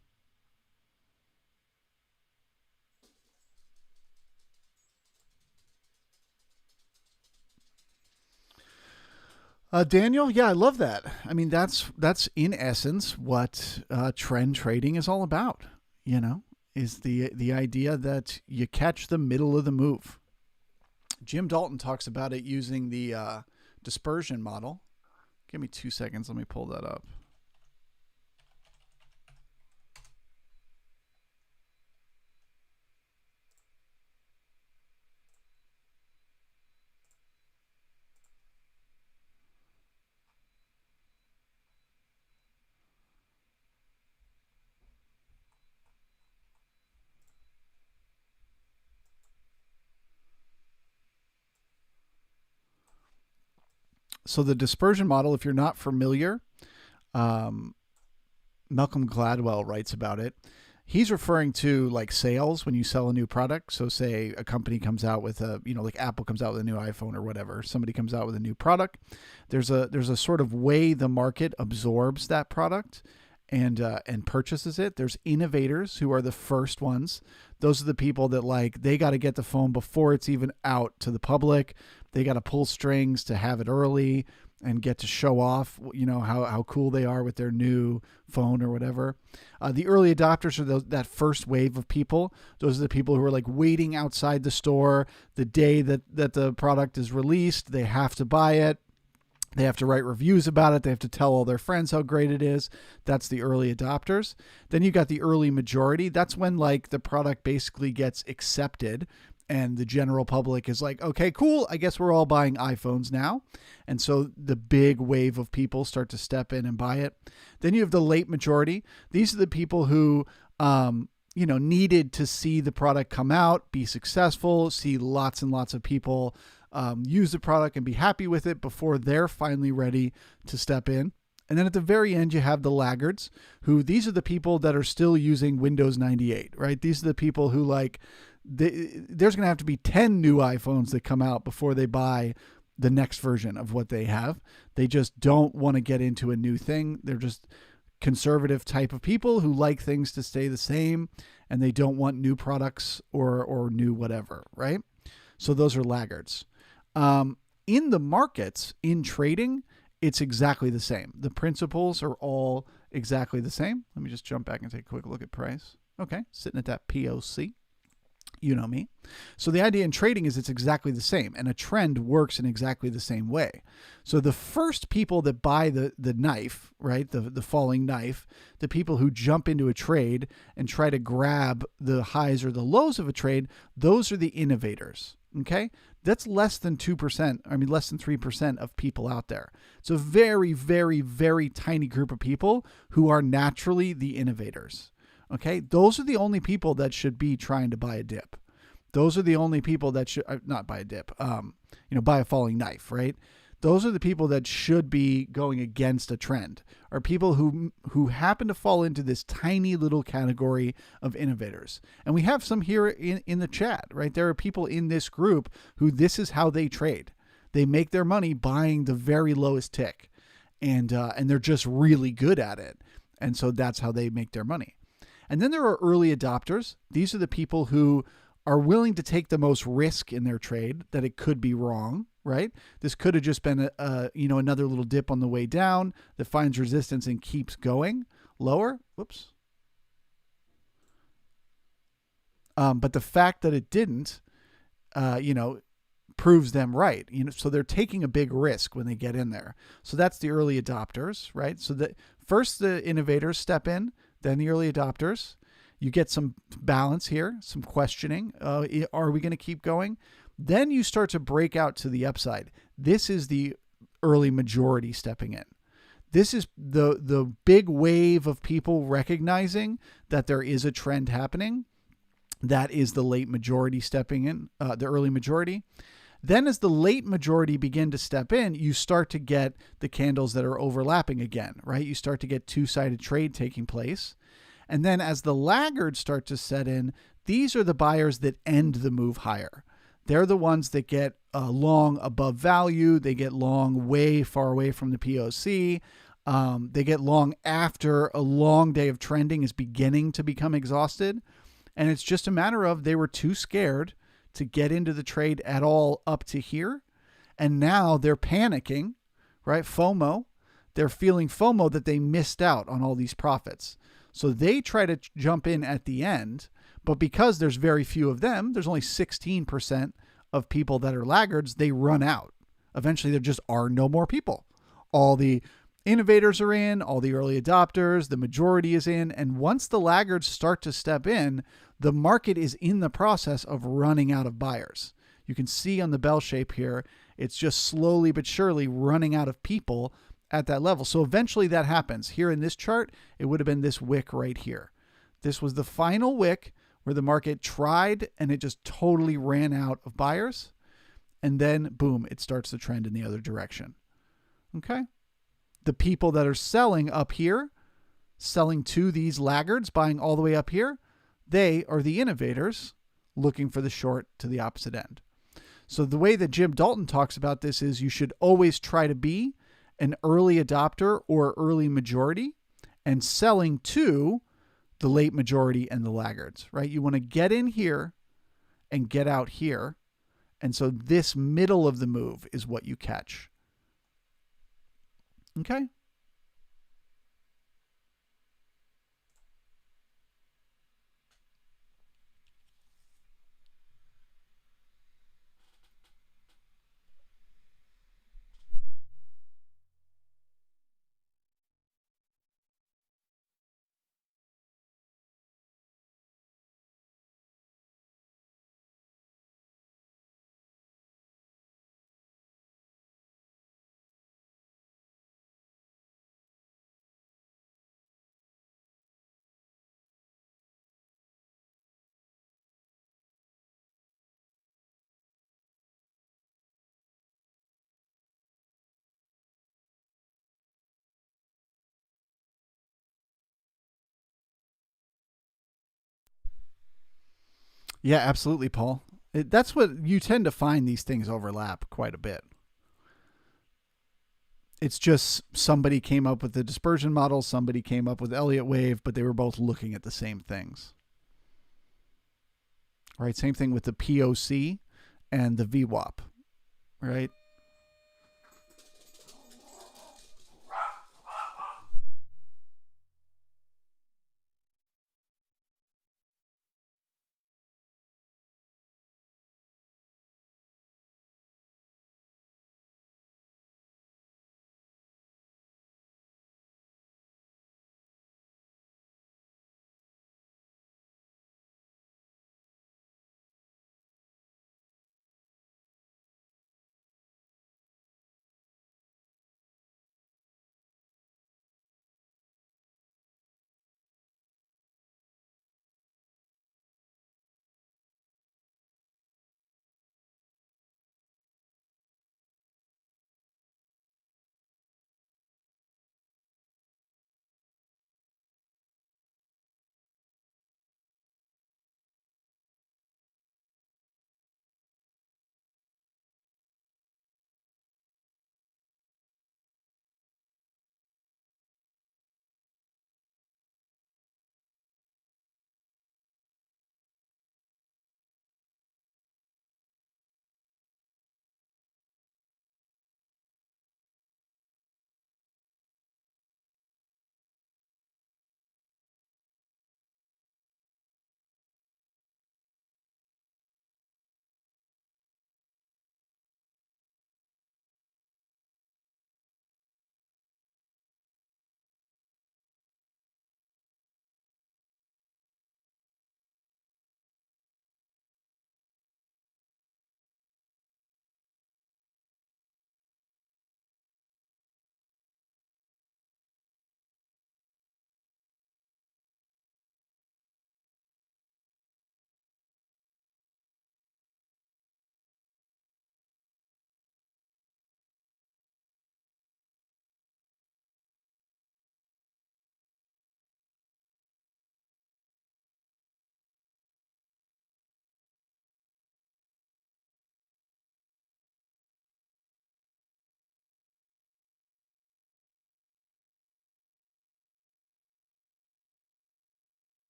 Daniel, yeah, I love that. I mean, that's in essence what trend trading is all about. You know, is the idea that you catch the middle of the move. Jim Dalton talks about it using the dispersion model. Give me 2 seconds. Let me pull that up. So the dispersion model, if you're not familiar, Malcolm Gladwell writes about it. He's referring to like sales when you sell a new product. So say a company comes out with a, like Apple comes out with a new iPhone or whatever. Somebody comes out with a new product. There's a sort of way the market absorbs that product and purchases it. There's innovators who are the first ones. Those are the people that they got to get the phone before it's even out to the public. They got to pull strings to have it early and get to show off, how cool they are with their new phone or whatever. The early adopters are that first wave of people. Those are the people who are waiting outside the store the day that the product is released. They have to buy it. They have to write reviews about it. They have to tell all their friends how great it is. That's the early adopters. Then you got the early majority. That's when the product basically gets accepted and the general public is like, okay, cool. I guess we're all buying iPhones now. And so the big wave of people start to step in and buy it. Then you have the late majority. These are the people who, needed to see the product come out, be successful, see lots and lots of people use the product and be happy with it before they're finally ready to step in. And then at the very end, you have the laggards, who these are the people that are still using Windows 98, right? These are the people who there's going to have to be 10 new iPhones that come out before they buy the next version of what they have. They just don't want to get into a new thing. They're just conservative type of people who like things to stay the same and they don't want new products or new whatever, right? So those are laggards. In the markets, in trading, it's exactly the same. The principles are all exactly the same. Let me just jump back and take a quick look at price. Okay, sitting at that POC. You know me. So the idea in trading is it's exactly the same, and a trend works in exactly the same way. So the first people that buy the knife, right, the falling knife, the people who jump into a trade and try to grab the highs or the lows of a trade, those are the innovators. Okay, that's less than 2%. I mean, less than 3% of people out there. It's a very, very, very tiny group of people who are naturally the innovators. Okay, those are the only people that should be trying to buy a dip. Those are the only people that should not buy a dip. Buy a falling knife, right? Those are the people that should be going against a trend, are people who happen to fall into this tiny little category of innovators. And we have some here in the chat, right? There are people in this group who this is how they trade. They make their money buying the very lowest tick, and they're just really good at it. And so that's how they make their money. And then there are early adopters. These are the people who are willing to take the most risk in their trade, that it could be wrong, right? This could have just been another little dip on the way down that finds resistance and keeps going lower. Whoops. But the fact that it didn't, proves them right. So they're taking a big risk when they get in there. So that's the early adopters, right? So first the innovators step in, then the early adopters. You get some balance here, some questioning. Are we going to keep going? Then you start to break out to the upside. This is the early majority stepping in. This is the big wave of people recognizing that there is a trend happening. That is the late majority stepping in, the early majority. Then as the late majority begin to step in, you start to get the candles that are overlapping again, right? You start to get two-sided trade taking place. And then as the laggards start to set in, these are the buyers that end the move higher. They're the ones that get long above value. They get long way far away from the POC. They get long after a long day of trending is beginning to become exhausted. And it's just a matter of they were too scared to get into the trade at all up to here. And now they're panicking, right? FOMO. They're feeling FOMO that they missed out on all these profits. So they try to jump in at the end, but because there's very few of them, there's only 16% of people that are laggards, they run out. Eventually there just are no more people. All the innovators are in, all the early adopters, the majority is in, and once the laggards start to step in, the market is in the process of running out of buyers. You can see on the bell shape here, it's just slowly but surely running out of people at that level. So eventually that happens. Here in this chart, it would have been this wick right here. This was the final wick where the market tried and it just totally ran out of buyers. And then, boom, it starts to trend in the other direction. Okay? The people that are selling up here, selling to these laggards, buying all the way up here, they are the innovators looking for the short to the opposite end. So the way that Jim Dalton talks about this is you should always try to be an early adopter or early majority and selling to the late majority and the laggards, right? You want to get in here and get out here. And so this middle of the move is what you catch. Okay? Yeah, absolutely, Paul. That's what you tend to find, these things overlap quite a bit. It's just somebody came up with the dispersion model, somebody came up with Elliott wave, but they were both looking at the same things. Right? Same thing with the POC and the VWAP, right?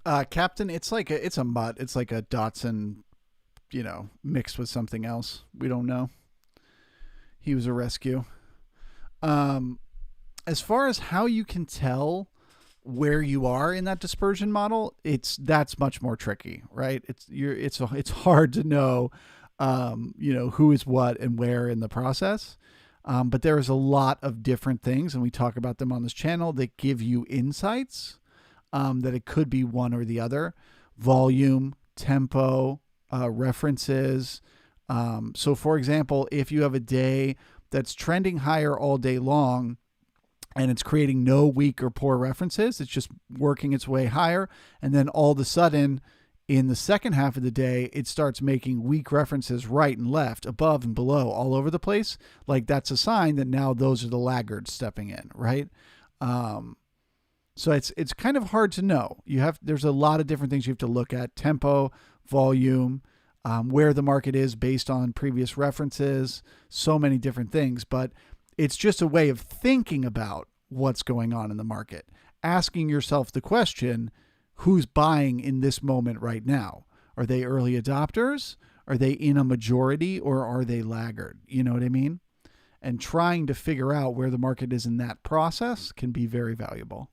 Captain, it's a mutt. It's like a Dotson, mixed with something else. We don't know. He was a rescue. Um, as far as how you can tell where you are in that dispersion model, that's much more tricky, right? It's hard to know, who is what and where in the process. But there is a lot of different things, and we talk about them on this channel that give you insights, that it could be one or the other: volume, tempo, references. So, for example, if you have a day that's trending higher all day long and it's creating no weak or poor references, it's just working its way higher, and then all of a sudden, in the second half of the day, it starts making weak references right and left, above and below, all over the place. Like, that's a sign that now those are the laggards stepping in, right? So it's kind of hard to know. There's a lot of different things you have to look at: tempo, volume, where the market is based on previous references, so many different things. But it's just a way of thinking about what's going on in the market, asking yourself the question: who's buying in this moment right now? Are they early adopters? Are they in a majority, or are they laggard? You know what I mean? And trying to figure out where the market is in that process can be very valuable.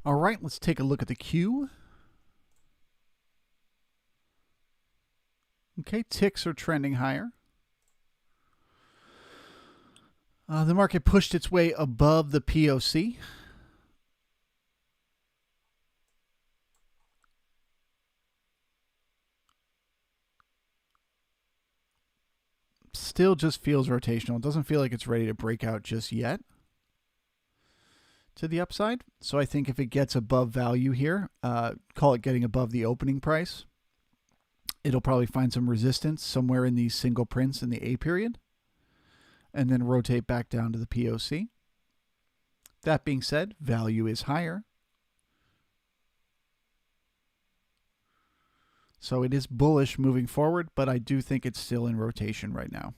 All right, let's take a look at the Q. Okay, ticks are trending higher. The market pushed its way above the POC. Still just feels rotational. It doesn't feel like it's ready to break out just yet to the upside. So I think if it gets above value here, call it getting above the opening price, it'll probably find some resistance somewhere in these single prints in the A period and then rotate back down to the POC. That being said, value is higher. So it is bullish moving forward, but I do think it's still in rotation right now.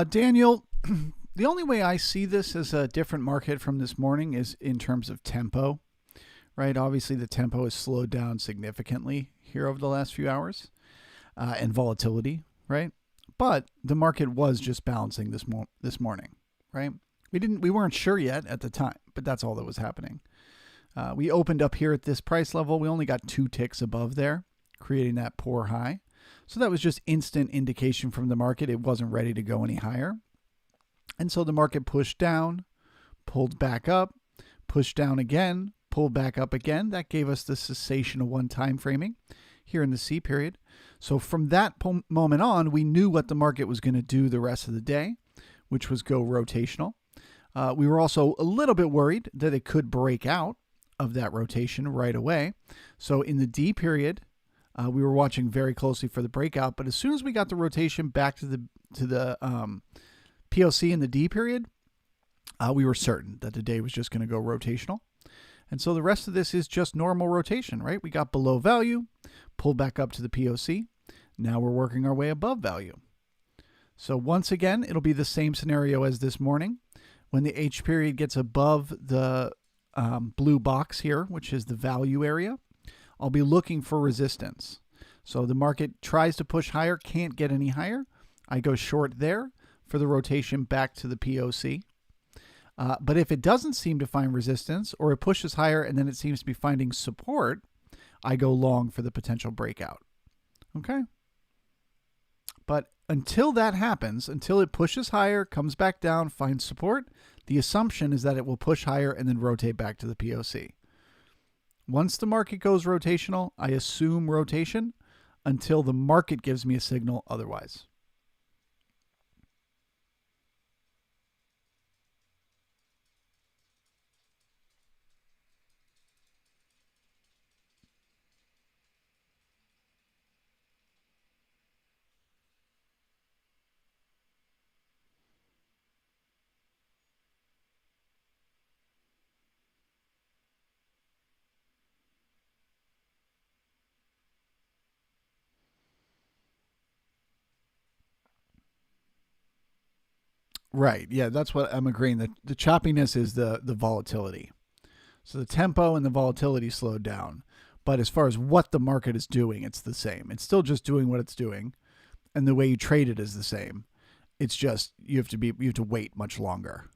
Daniel, the only way I see this as a different market from this morning is in terms of tempo, right? Obviously, the tempo has slowed down significantly here over the last few hours, and volatility, right? But the market was just balancing this morning, right? We weren't sure yet at the time, but that's all that was happening. We opened up here at this price level. We only got 2 ticks above there, creating that poor high. So that was just instant indication from the market it wasn't ready to go any higher. And so the market pushed down, pulled back up, pushed down again, pulled back up again. That gave us the cessation of one time framing here in the C period. So from that moment on, we knew what the market was going to do the rest of the day, which was go rotational. We were also a little bit worried that it could break out of that rotation right away. So in the D period, we were watching very closely for the breakout. But as soon as we got the rotation back to the POC in the D period, we were certain that the day was just going to go rotational. And so the rest of this is just normal rotation, right? We got below value, pulled back up to the POC. Now we're working our way above value. So once again, it'll be the same scenario as this morning. When the H period gets above the blue box here, which is the value area, I'll be looking for resistance. So the market tries to push higher, can't get any higher. I go short there for the rotation back to the POC. But if it doesn't seem to find resistance, or it pushes higher and then it seems to be finding support, I go long for the potential breakout. Okay? But until that happens, until it pushes higher, comes back down, finds support, the assumption is that it will push higher and then rotate back to the POC. Once the market goes rotational, I assume rotation until the market gives me a signal otherwise. Right. Yeah, that's what I'm agreeing. The choppiness is the volatility. So the tempo and the volatility slowed down. But as far as what the market is doing, it's the same. It's still just doing what it's doing, and the way you trade it is the same. It's just you have to wait much longer.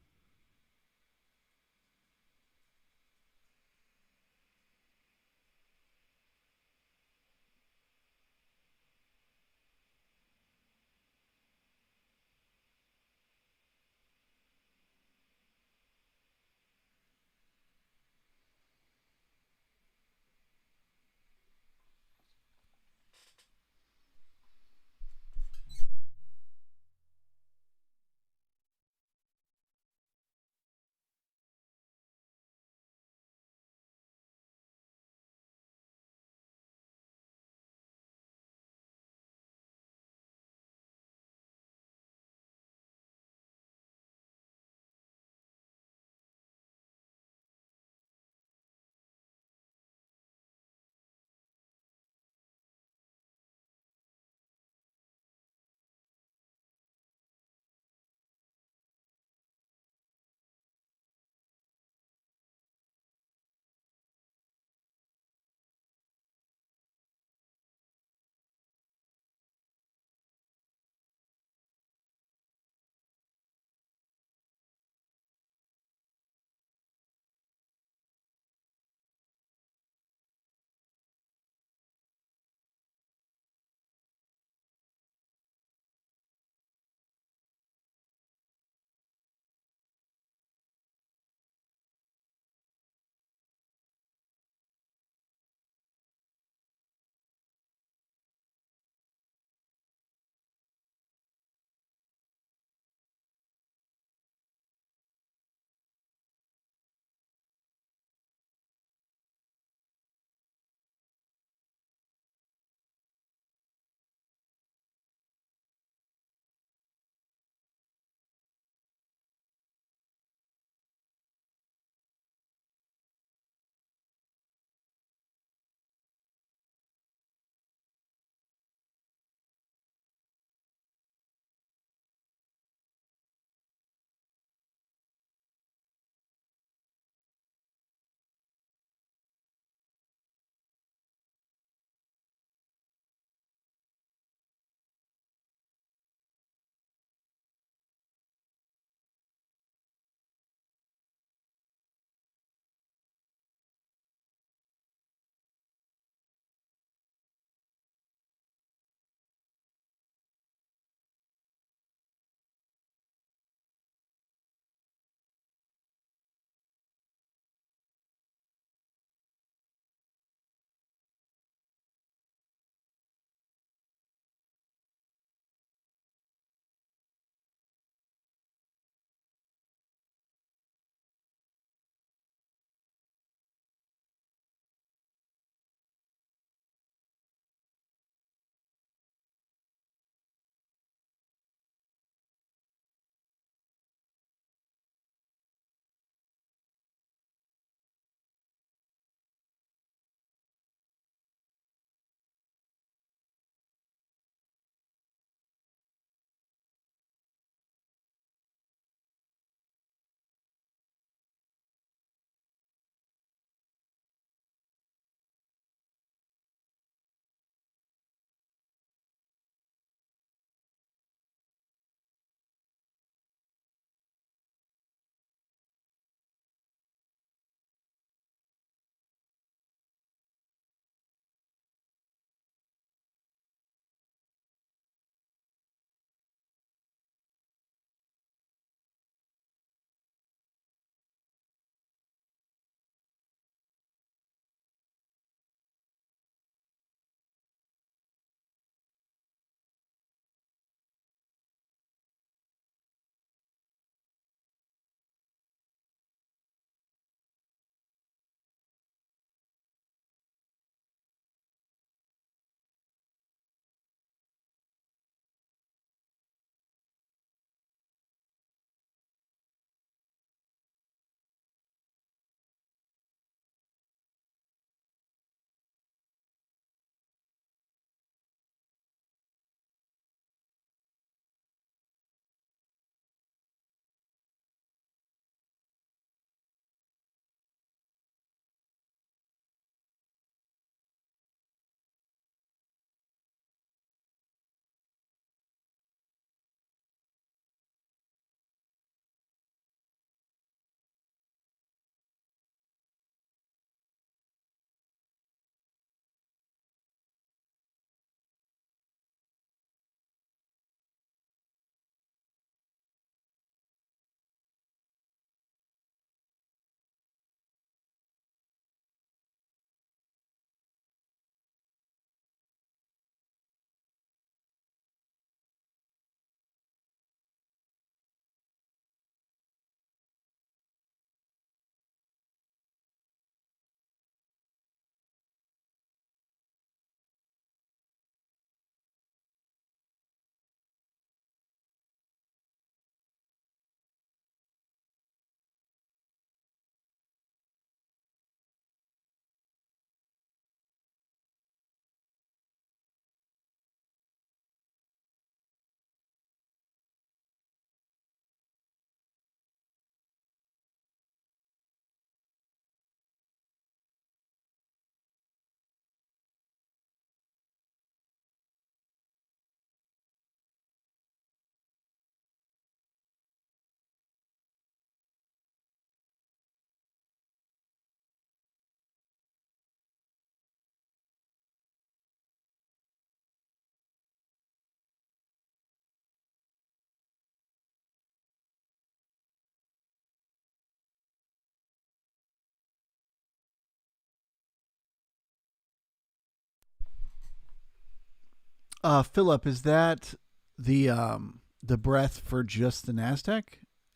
Philip, is that the breath for just the Nasdaq?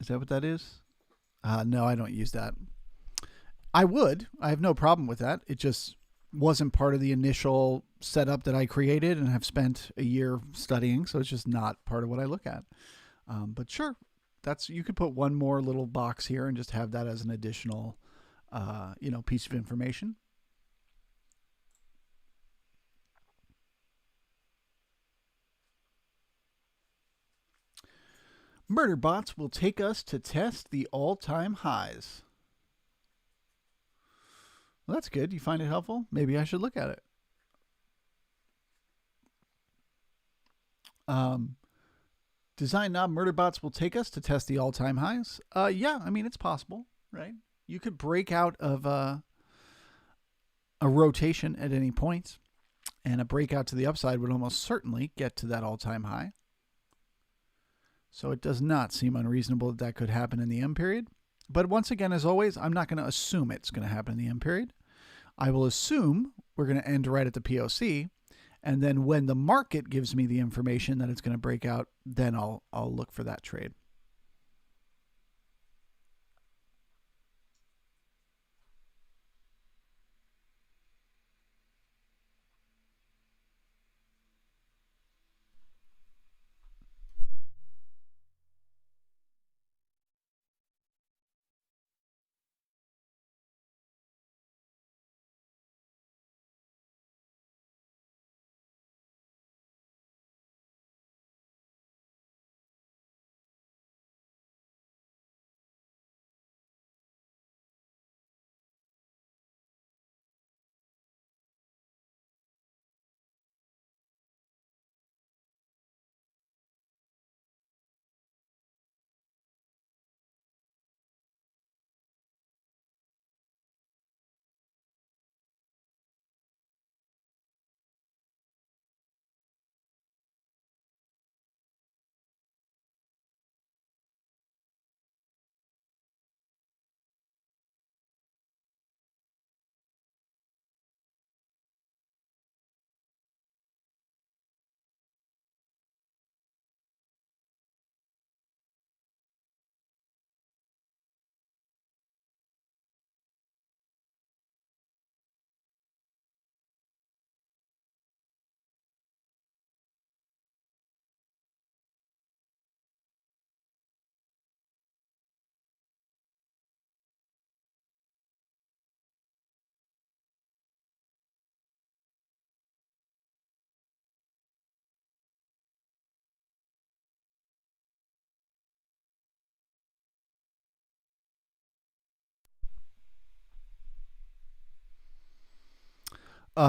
Is that what that is? No, I don't use that. I would. I have no problem with that. It just wasn't part of the initial setup that I created and have spent a year studying, so it's just not part of what I look at. But sure, that's you could put one more little box here and just have that as an additional, piece of information. Murder bots will take us to test the all-time highs. Well, that's good. You find it helpful? Maybe I should look at it. Um, Design knob murder bots will take us to test the all-time highs. Yeah, I mean it's possible, right? You could break out of a rotation at any point, and a breakout to the upside would almost certainly get to that all-time high. So it does not seem unreasonable that that could happen in the M period. But once again, as always, I'm not going to assume it's going to happen in the M period. I will assume we're going to end right at the POC, and then when the market gives me the information that it's going to break out, then I'll look for that trade.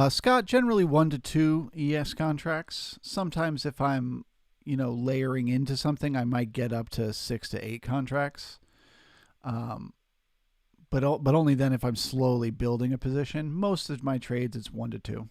Scott, generally 1 to 2 ES contracts. Sometimes if I'm, layering into something, I might get up to 6 to 8 contracts. Um, but only then if I'm slowly building a position. Most of my trades, it's 1 to 2.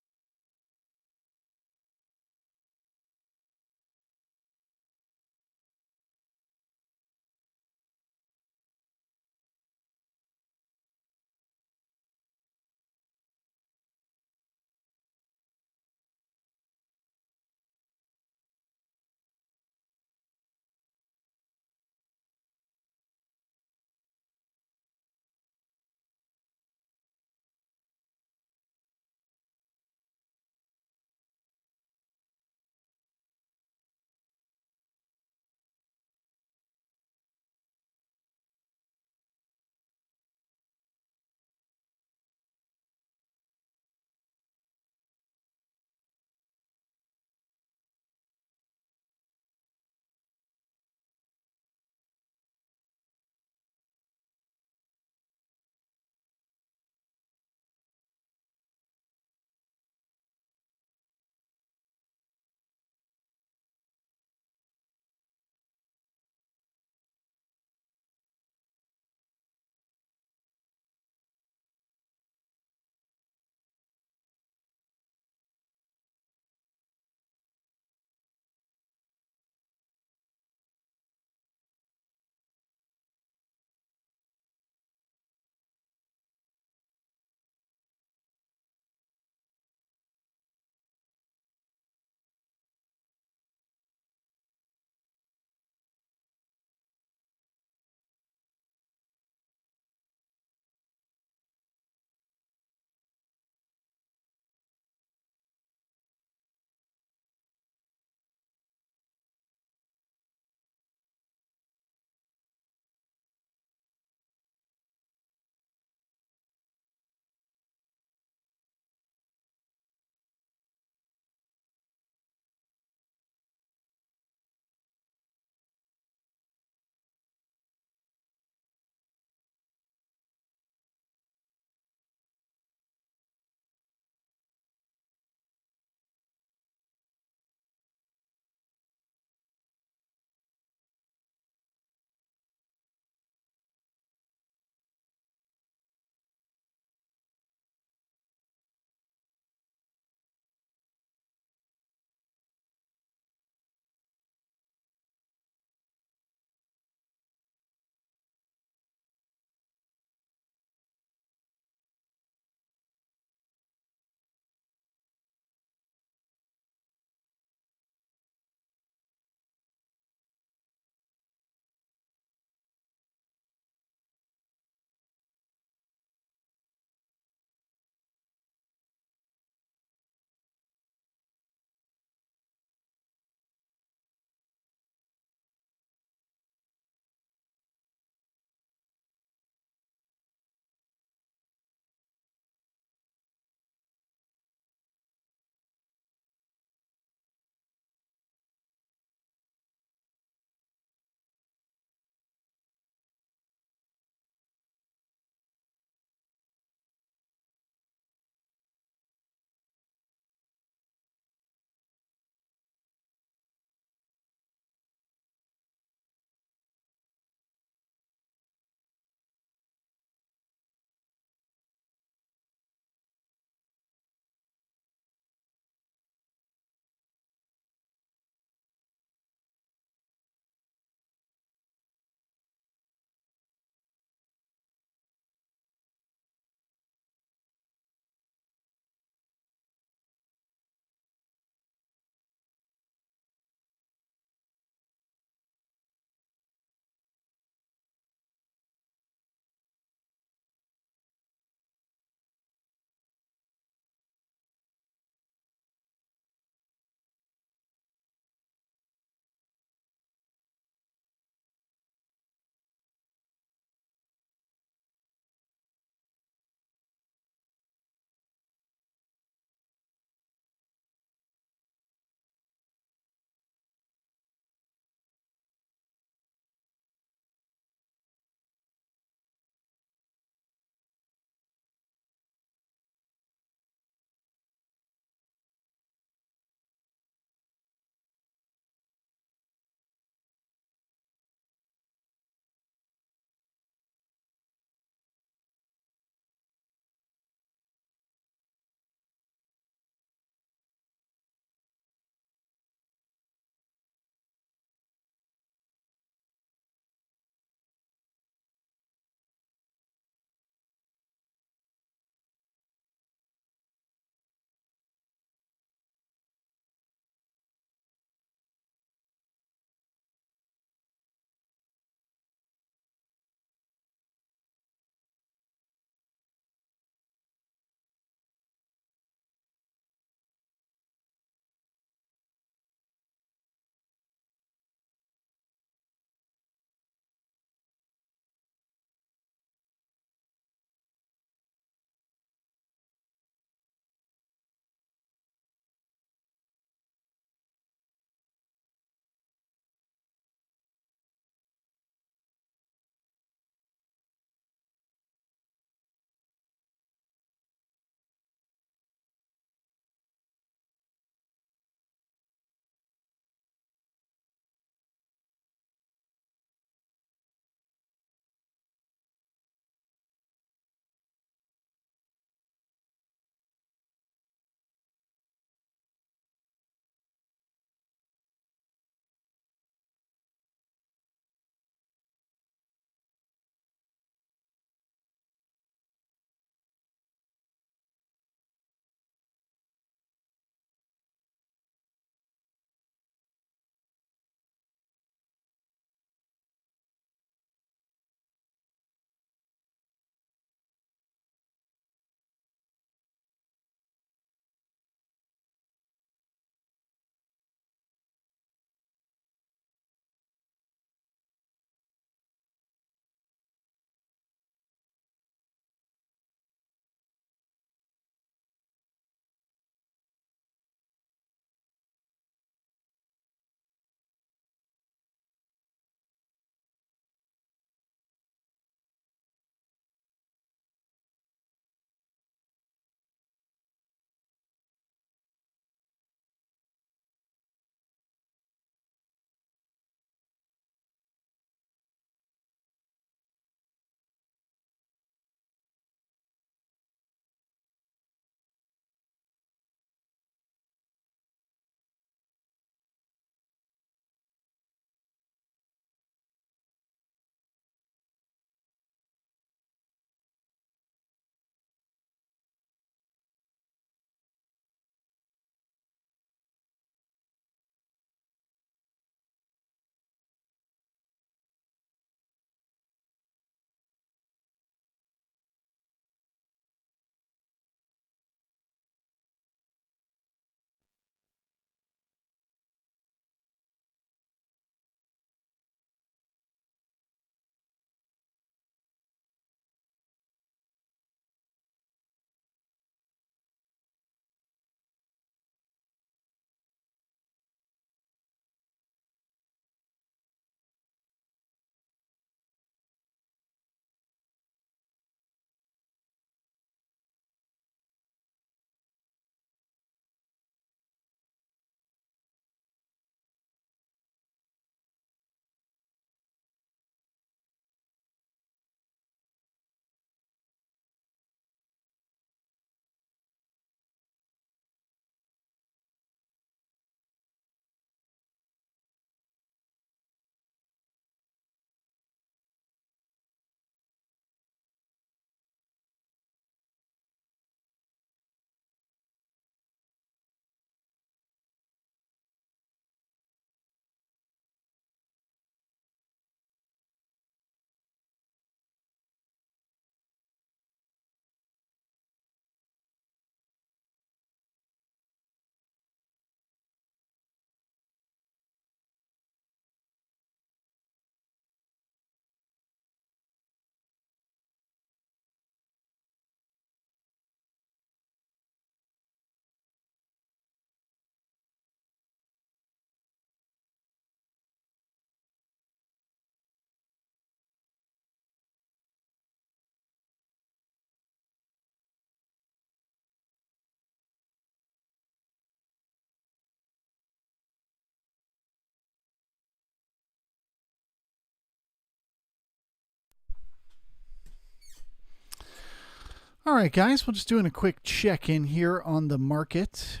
All right, guys, we're just doing a quick check-in here on the market.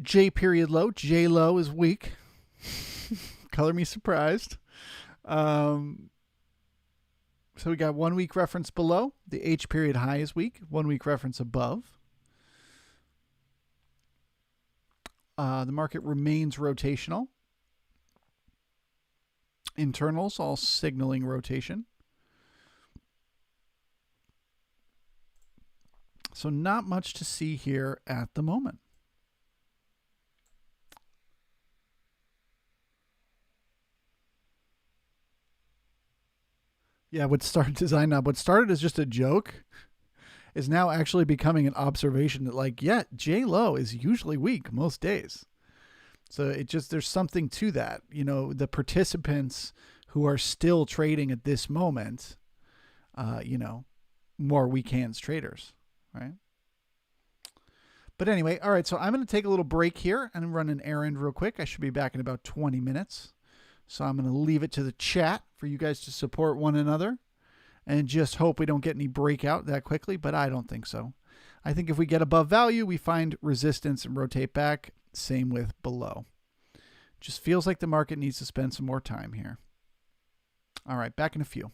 J period low. J low is weak. Color me surprised. So we got 1 week reference below. The H period high is weak. 1 week reference above. The market remains rotational. Internals all signaling rotation. So not much to see here at the moment. Yeah, what started as just a joke is now actually becoming an observation that, like, yeah, J low is usually weak most days. So there's something to that. The participants who are still trading at this moment, more weak hands traders, right? But anyway, all right, so I'm going to take a little break here and run an errand real quick. I should be back in about 20 minutes. So I'm going to leave it to the chat for you guys to support one another and just hope we don't get any breakout that quickly, but I don't think so. I think if we get above value, we find resistance and rotate back. Same with below. Just feels like the market needs to spend some more time here. All right, back in a few.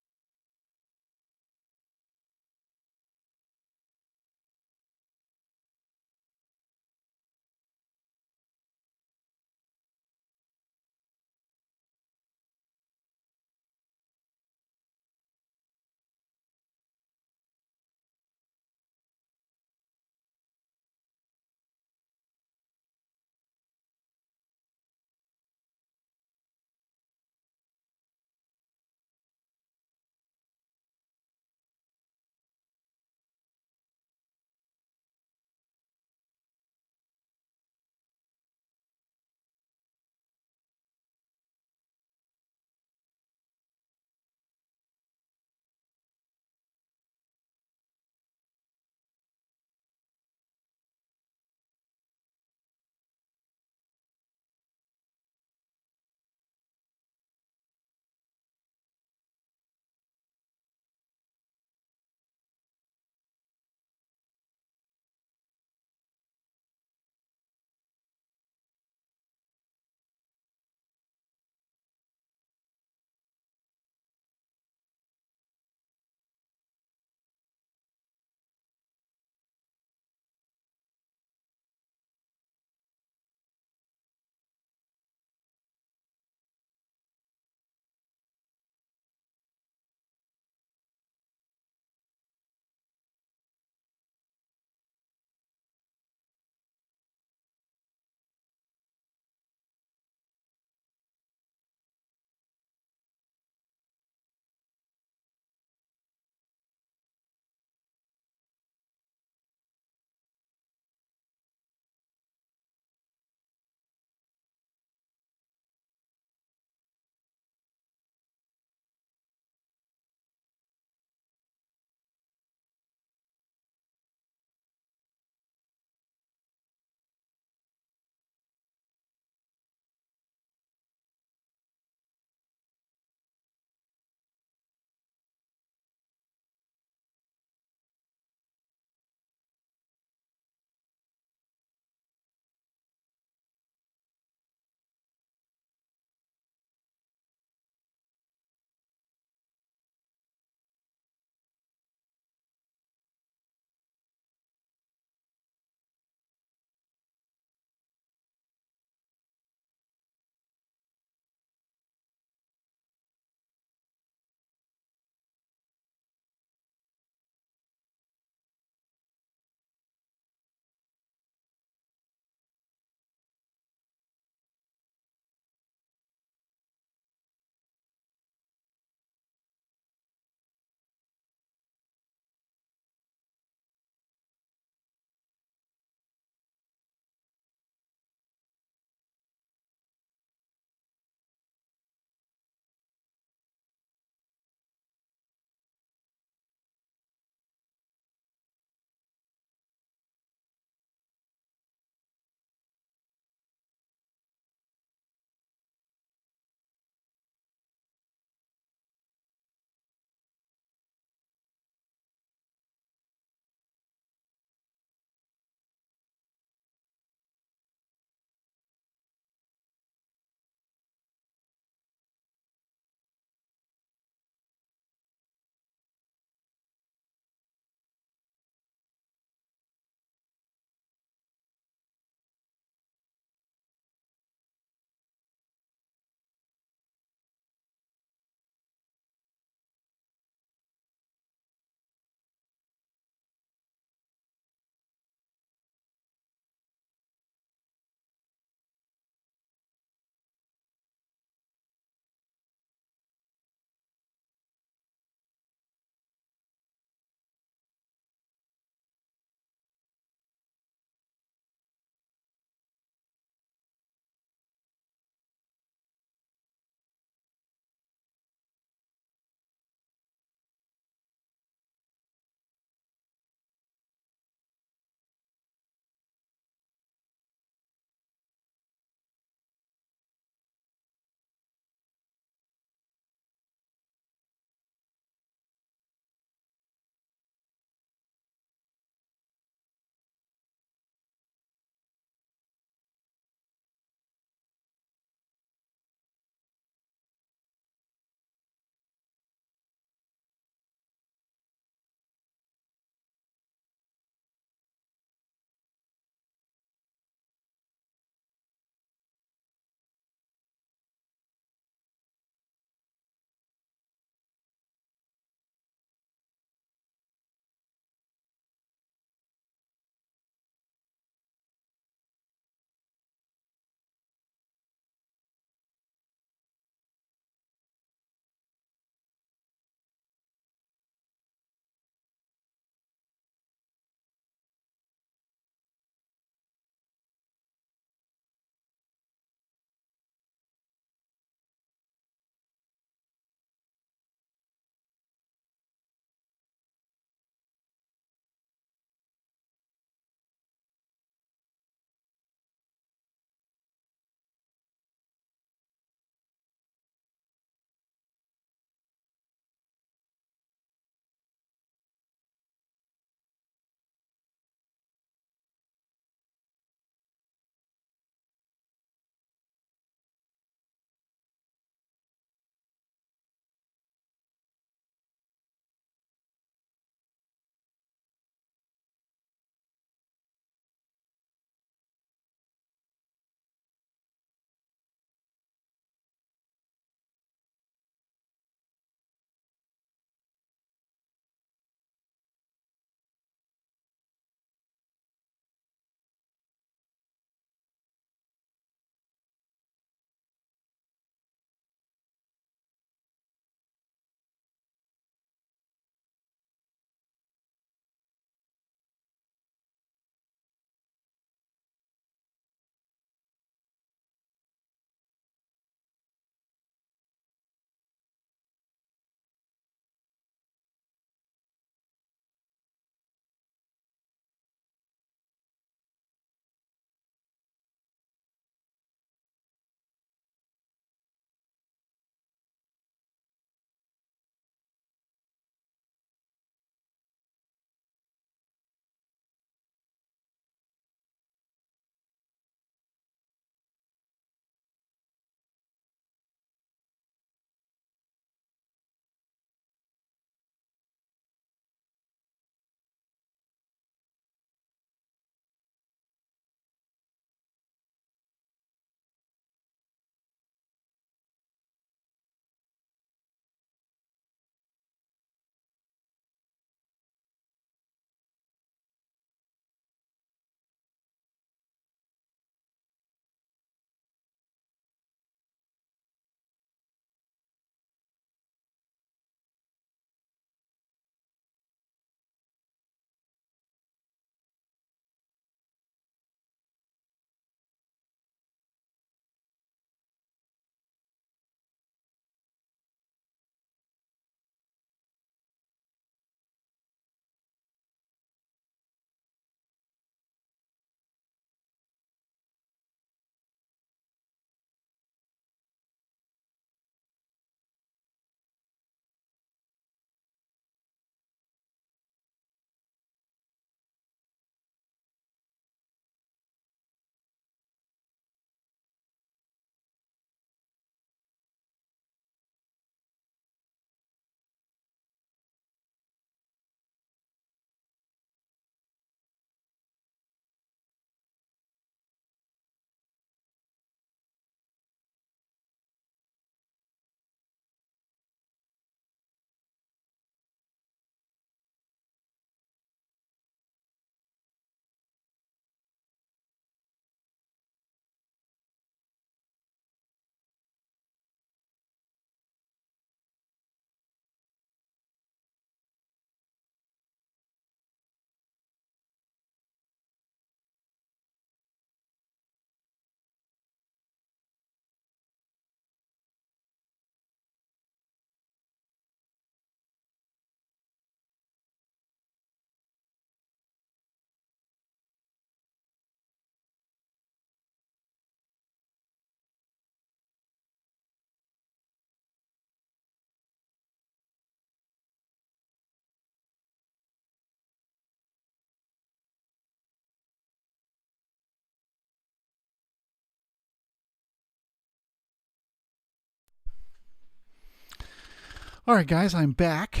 All right, guys, I'm back.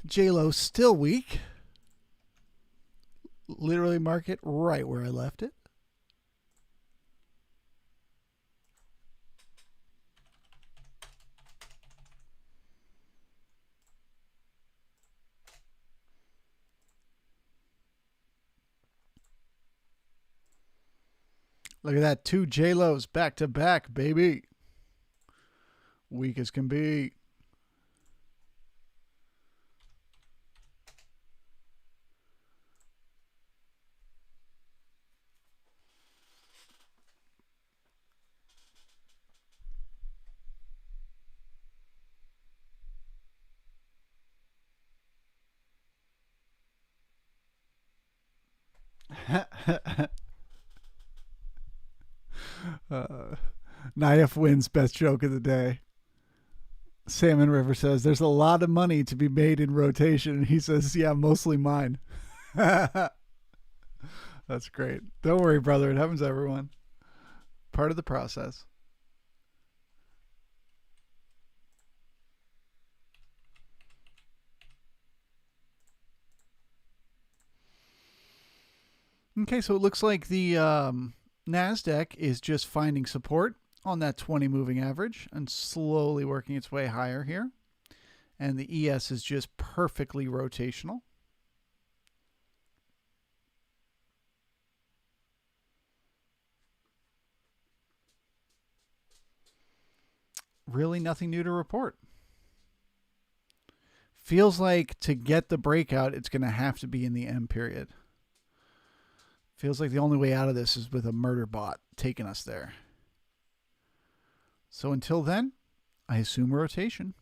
JLo still weak. Literally mark it right where I left it. Look at that, 2 JLos back to back, baby. Weak as can be. Naif wins best joke of the day. Salmon River says, there's a lot of money to be made in rotation. And he says, yeah, mostly mine. That's great. Don't worry, brother. It happens to everyone. Part of the process. Okay, so it looks like the NASDAQ is just finding support on that 20 moving average and slowly working its way higher here. And the ES is just perfectly rotational. Really nothing new to report. Feels like to get the breakout, it's going to have to be in the M period. Feels like the only way out of this is with a murder bot taking us there. So until then, I assume rotation.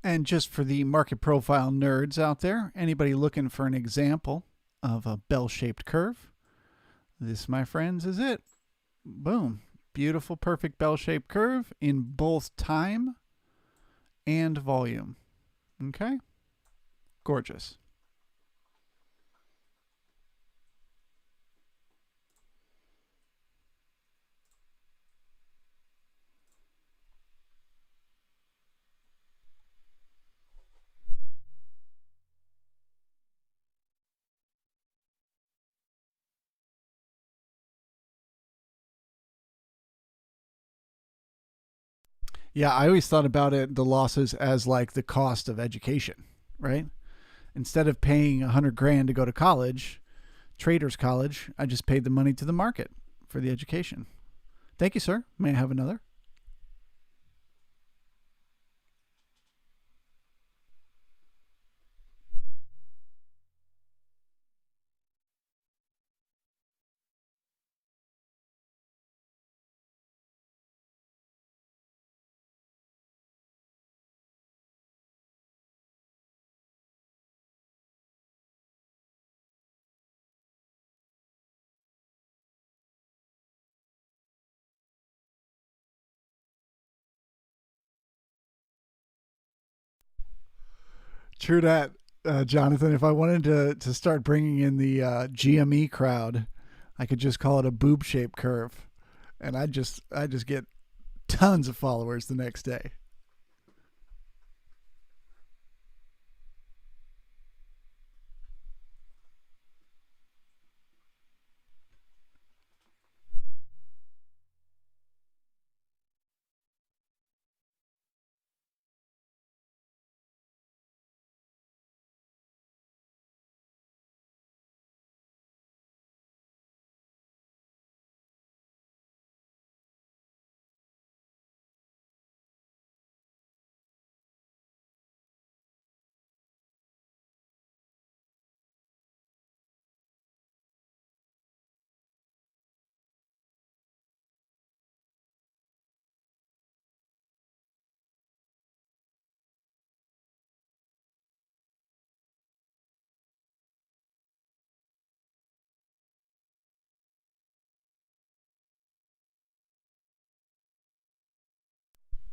And just for the market profile nerds out there, anybody looking for an example of a bell-shaped curve, this, my friends, is it. Boom. Beautiful, perfect bell-shaped curve in both time and volume. Okay? Gorgeous. Yeah, I always thought about it, the losses, as like the cost of education, right? Instead of paying 100 grand to go to college, traders college, I just paid the money to the market for the education. Thank you, sir. May I have another? True that, Jonathan. If I wanted to start bringing in the GME crowd, I could just call it a boob shaped curve, and I just get tons of followers the next day.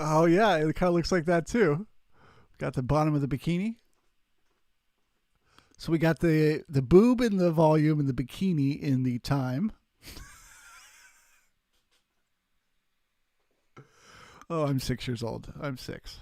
Oh yeah, it kind of looks like that too. Got the bottom of the bikini. So we got the boob in the volume and the bikini in the time. Oh, I'm 6 years old. I'm six.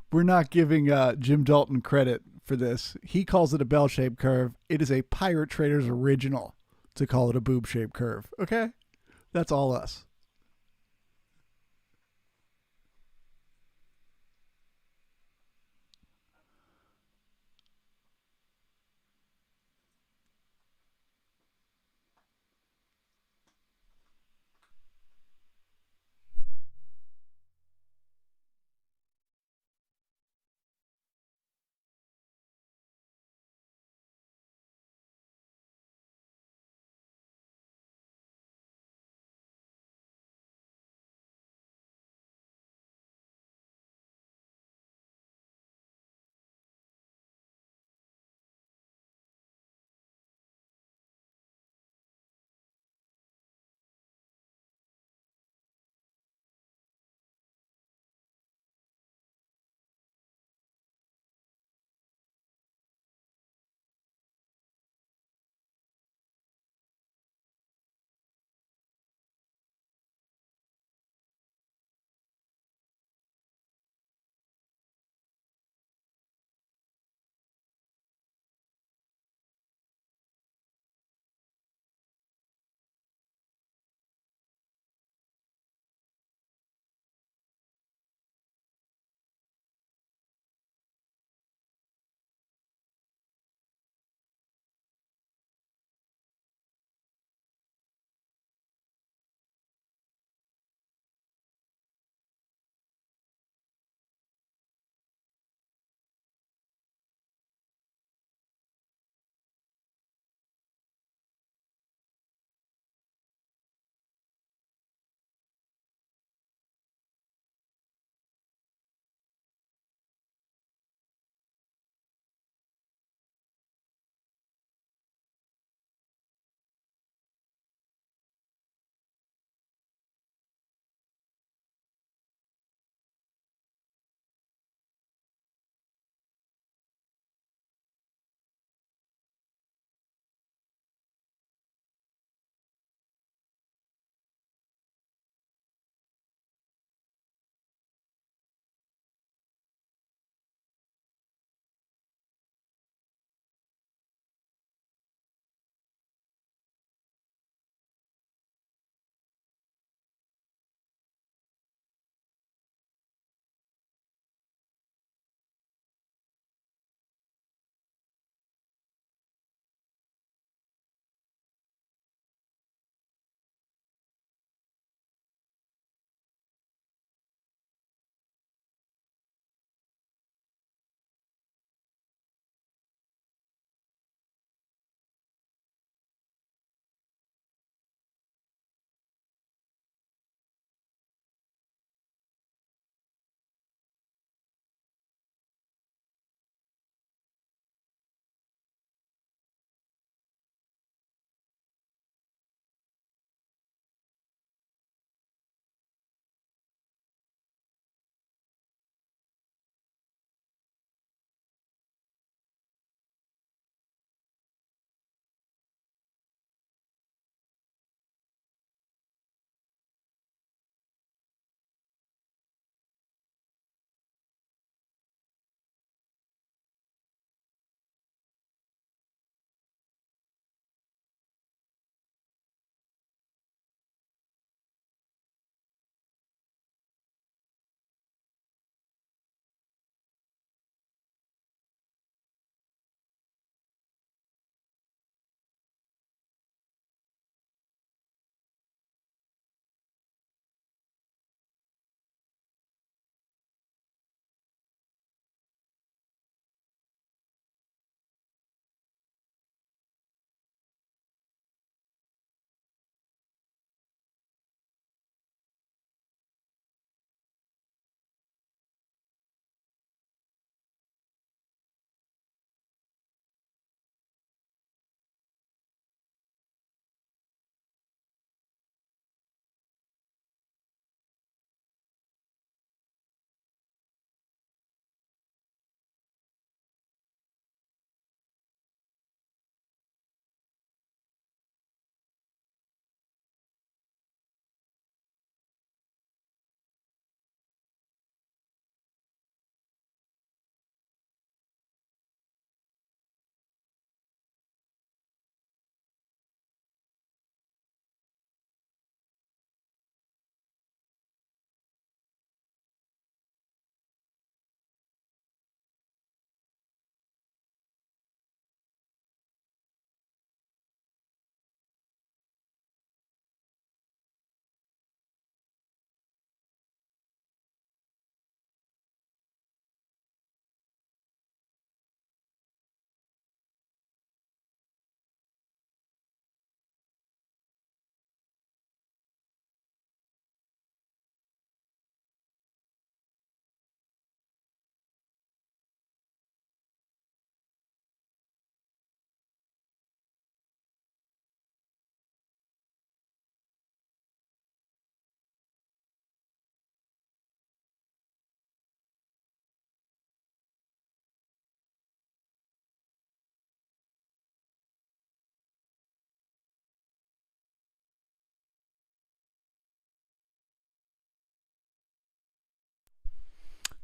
We're not giving Jim Dalton credit for this. He calls it a bell shaped curve. It is a Pirate Trader's original to call it a boob shaped curve. Okay? That's all us.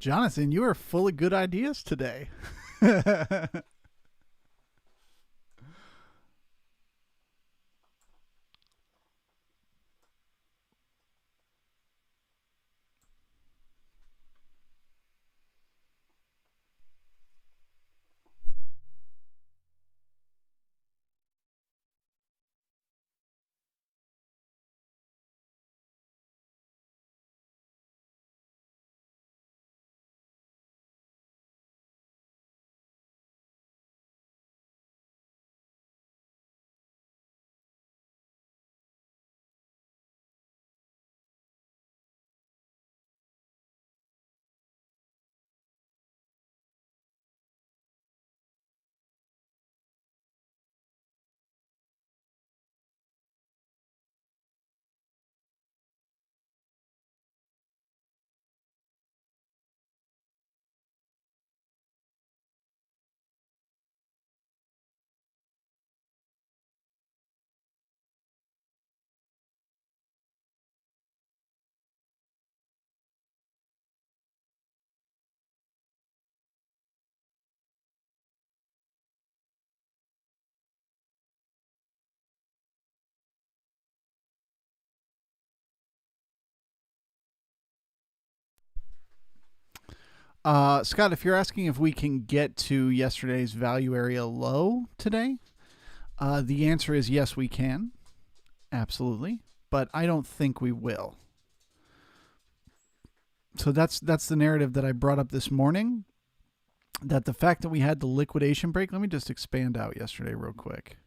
Jonathan, you are full of good ideas today. Scott, if you're asking if we can get to yesterday's value area low today, the answer is yes, we can. Absolutely. But I don't think we will. So that's the narrative that I brought up this morning. That the fact that we had the liquidation break, let me just expand out yesterday real quick,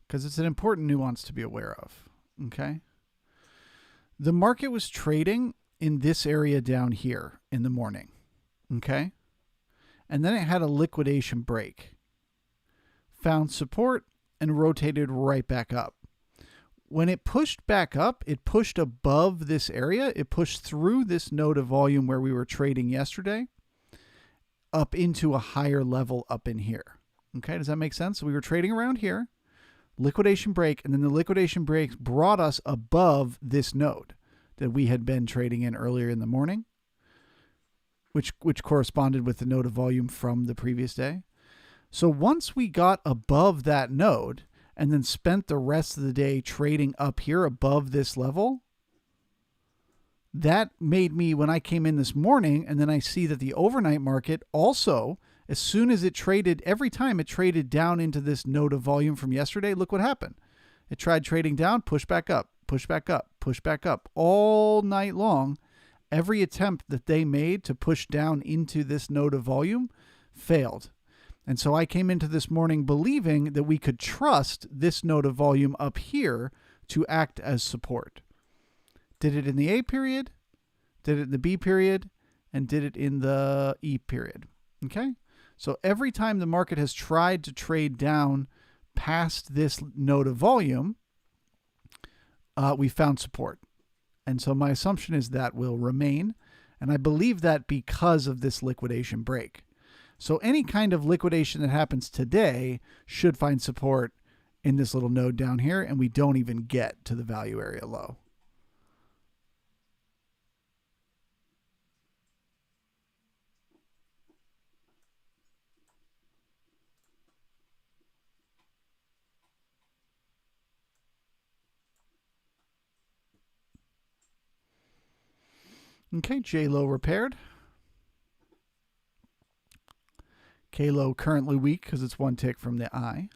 because it's an important nuance to be aware of. Okay. The market was trading in this area down here in the morning. Okay. And then it had a liquidation break, found support, and rotated right back up. When it pushed back up, it pushed above this area. It pushed through this node of volume where we were trading yesterday up into a higher level up in here. Okay, does that make sense? So we were trading around here, liquidation break, and then the liquidation break brought us above this node that we had been trading in earlier in the morning, which corresponded with the node of volume from the previous day. So once we got above that node and then spent the rest of the day trading up here above this level, that made me, when I came in this morning and then I see that the overnight market also, as soon as it traded, every time it traded down into this node of volume from yesterday, look what happened. It tried trading down, push back up, push back up, push back up all night long. Every attempt that they made to push down into this node of volume failed. And so I came into this morning believing that we could trust this node of volume up here to act as support. Did it in the A period, did it in the B period, and did it in the E period. Okay? So every time the market has tried to trade down past this node of volume, we found support. And so my assumption is that will remain. And I believe that because of this liquidation break. So any kind of liquidation that happens today should find support in this little node down here, and we don't even get to the value area low. Okay, J-Lo repaired. K-Lo currently weak because it's one tick from the I.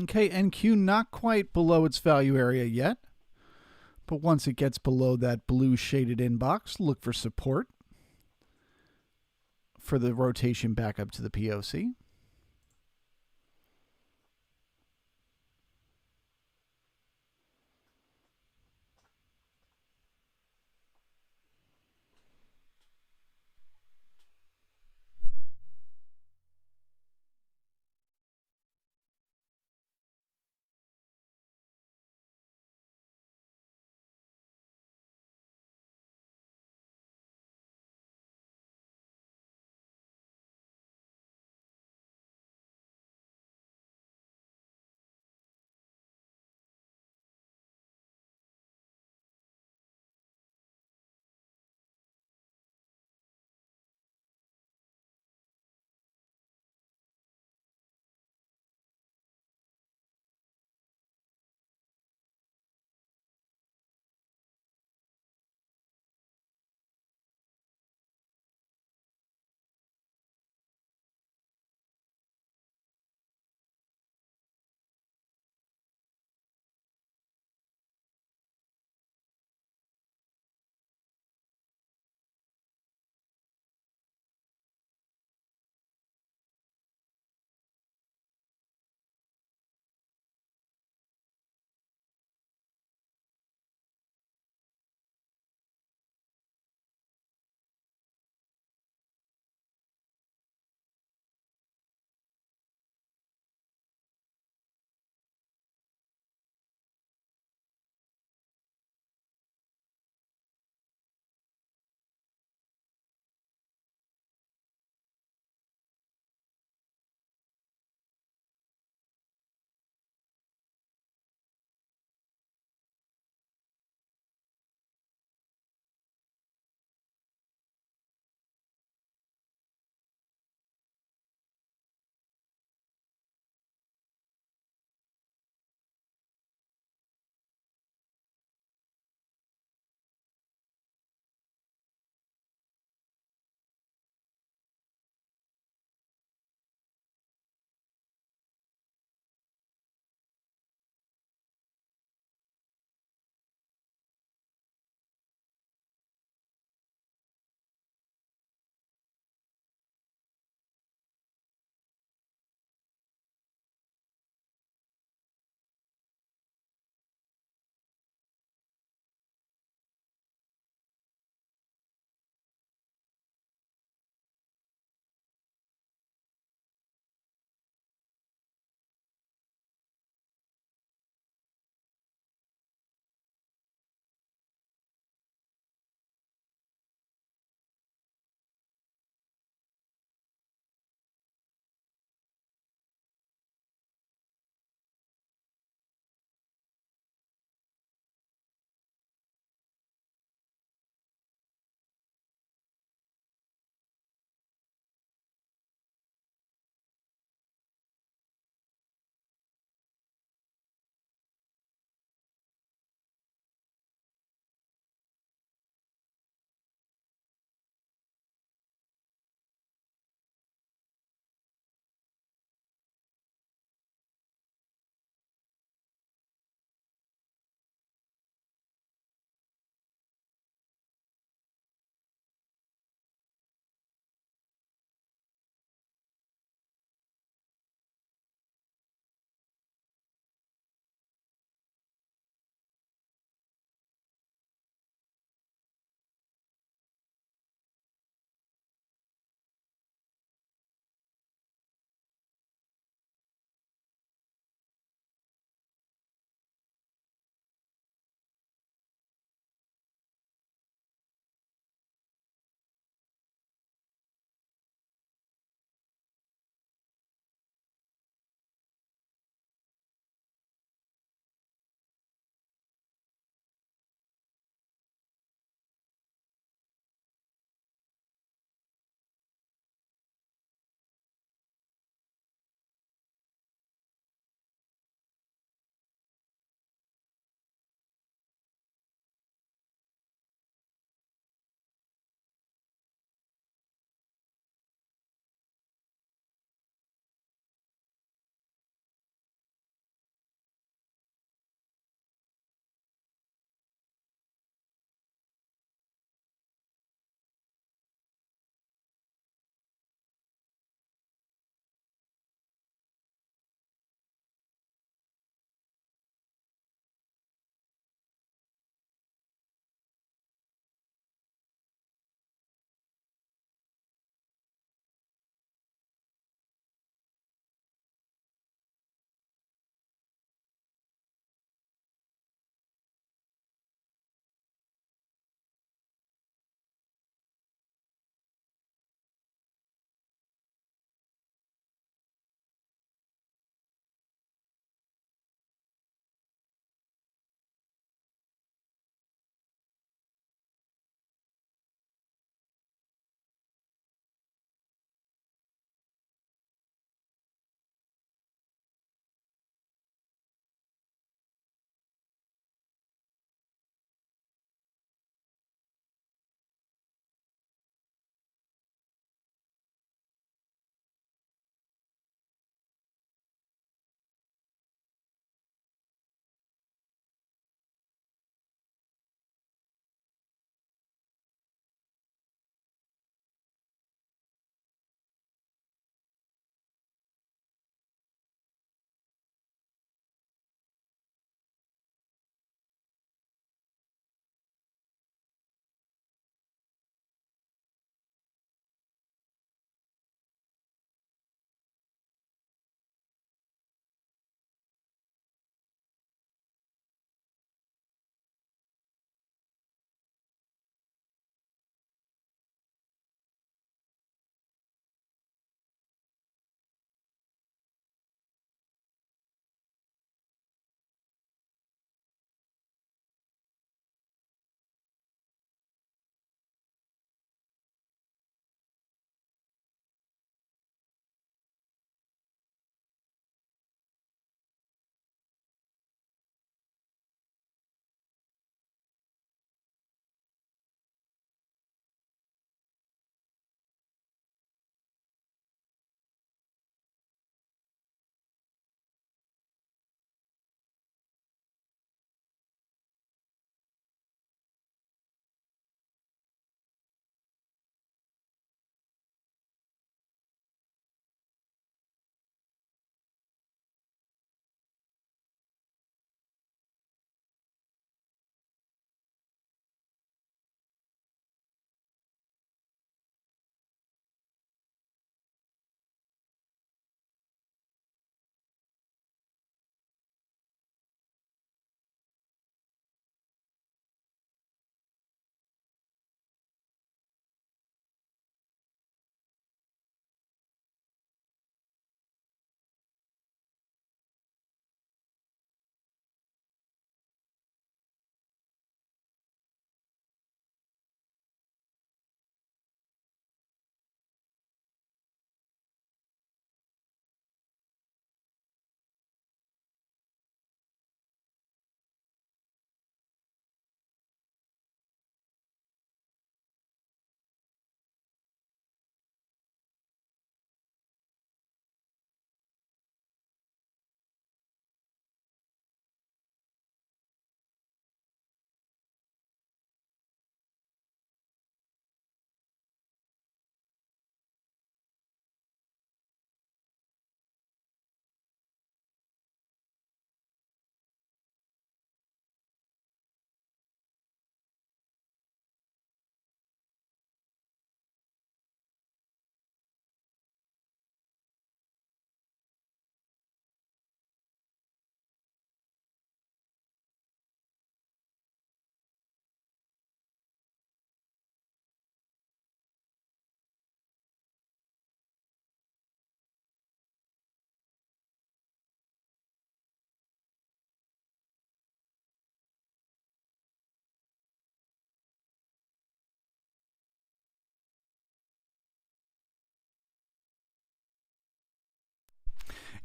Okay, NQ not quite below its value area yet, but once it gets below that blue shaded in box, look for support for the rotation back up to the POC.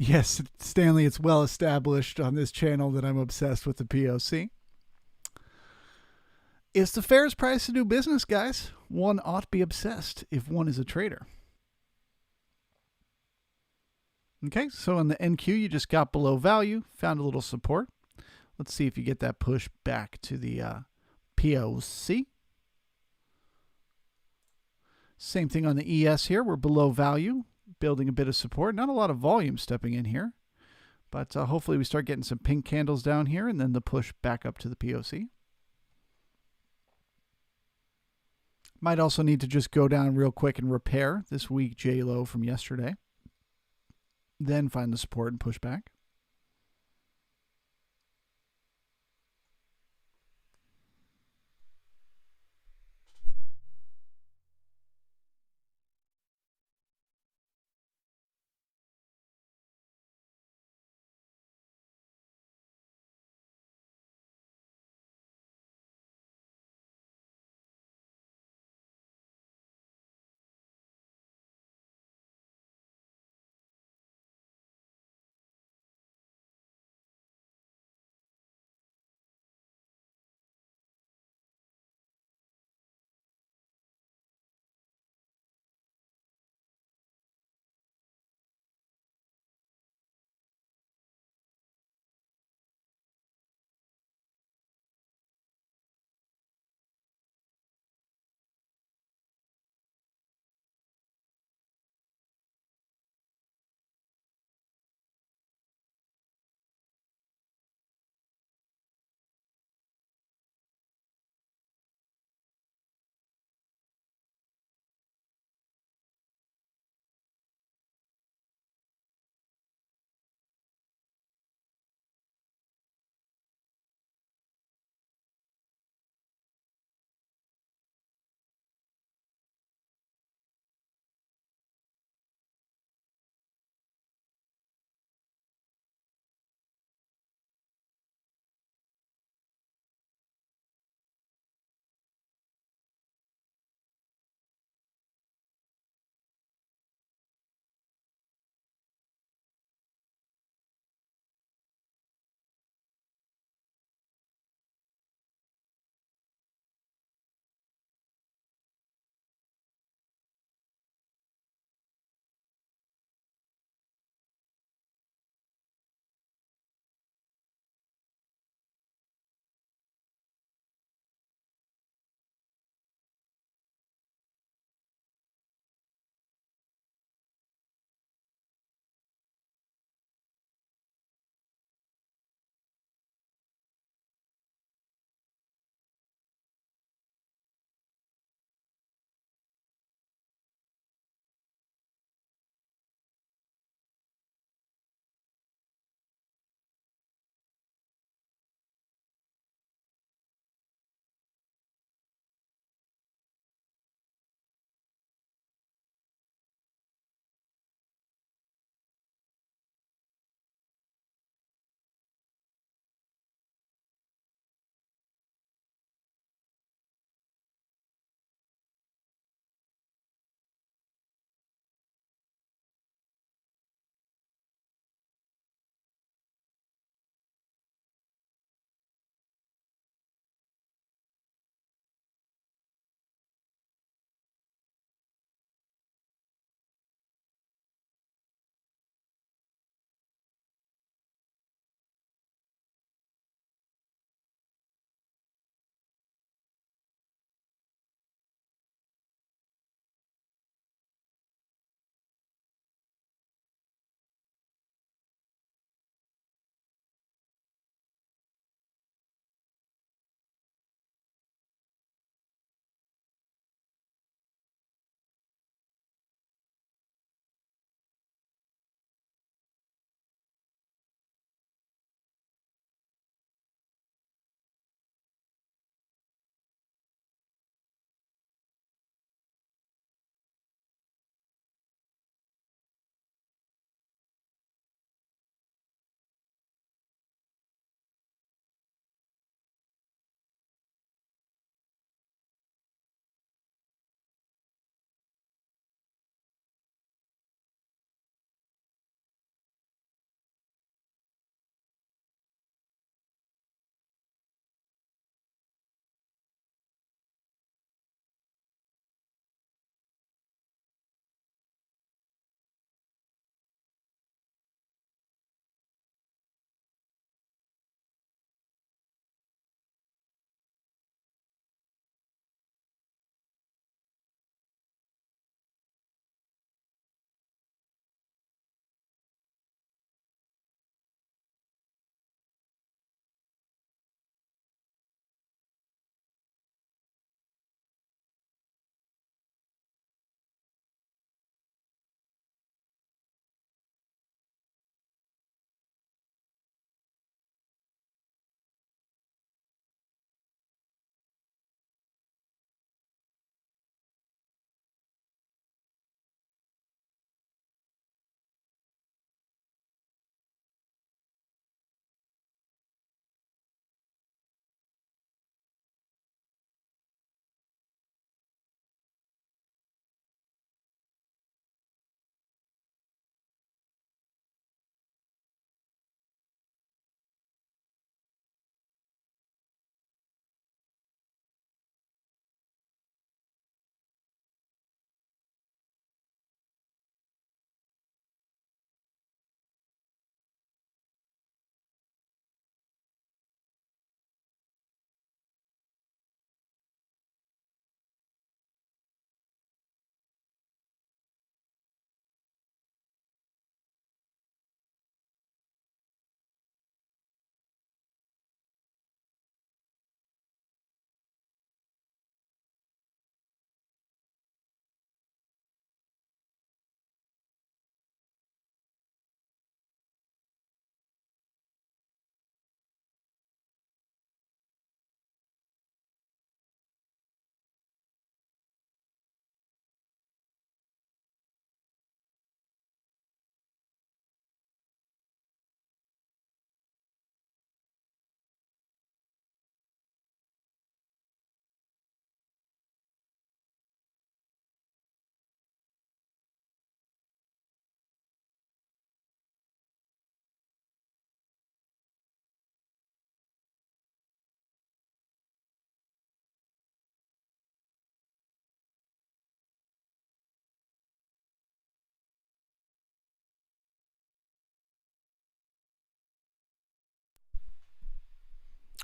Yes, Stanley, it's well established on this channel that I'm obsessed with the POC. It's the fairest price to do business, guys. One ought to be obsessed if one is a trader. Okay, so on the NQ, you just got below value, found a little support. Let's see if you get that push back to the POC. Same thing on the ES here. We're below value, building a bit of support. Not a lot of volume stepping in here, but hopefully we start getting some pink candles down here and then the push back up to the POC. Might also need to just go down real quick and repair this weak J low from yesterday. Then find the support and push back.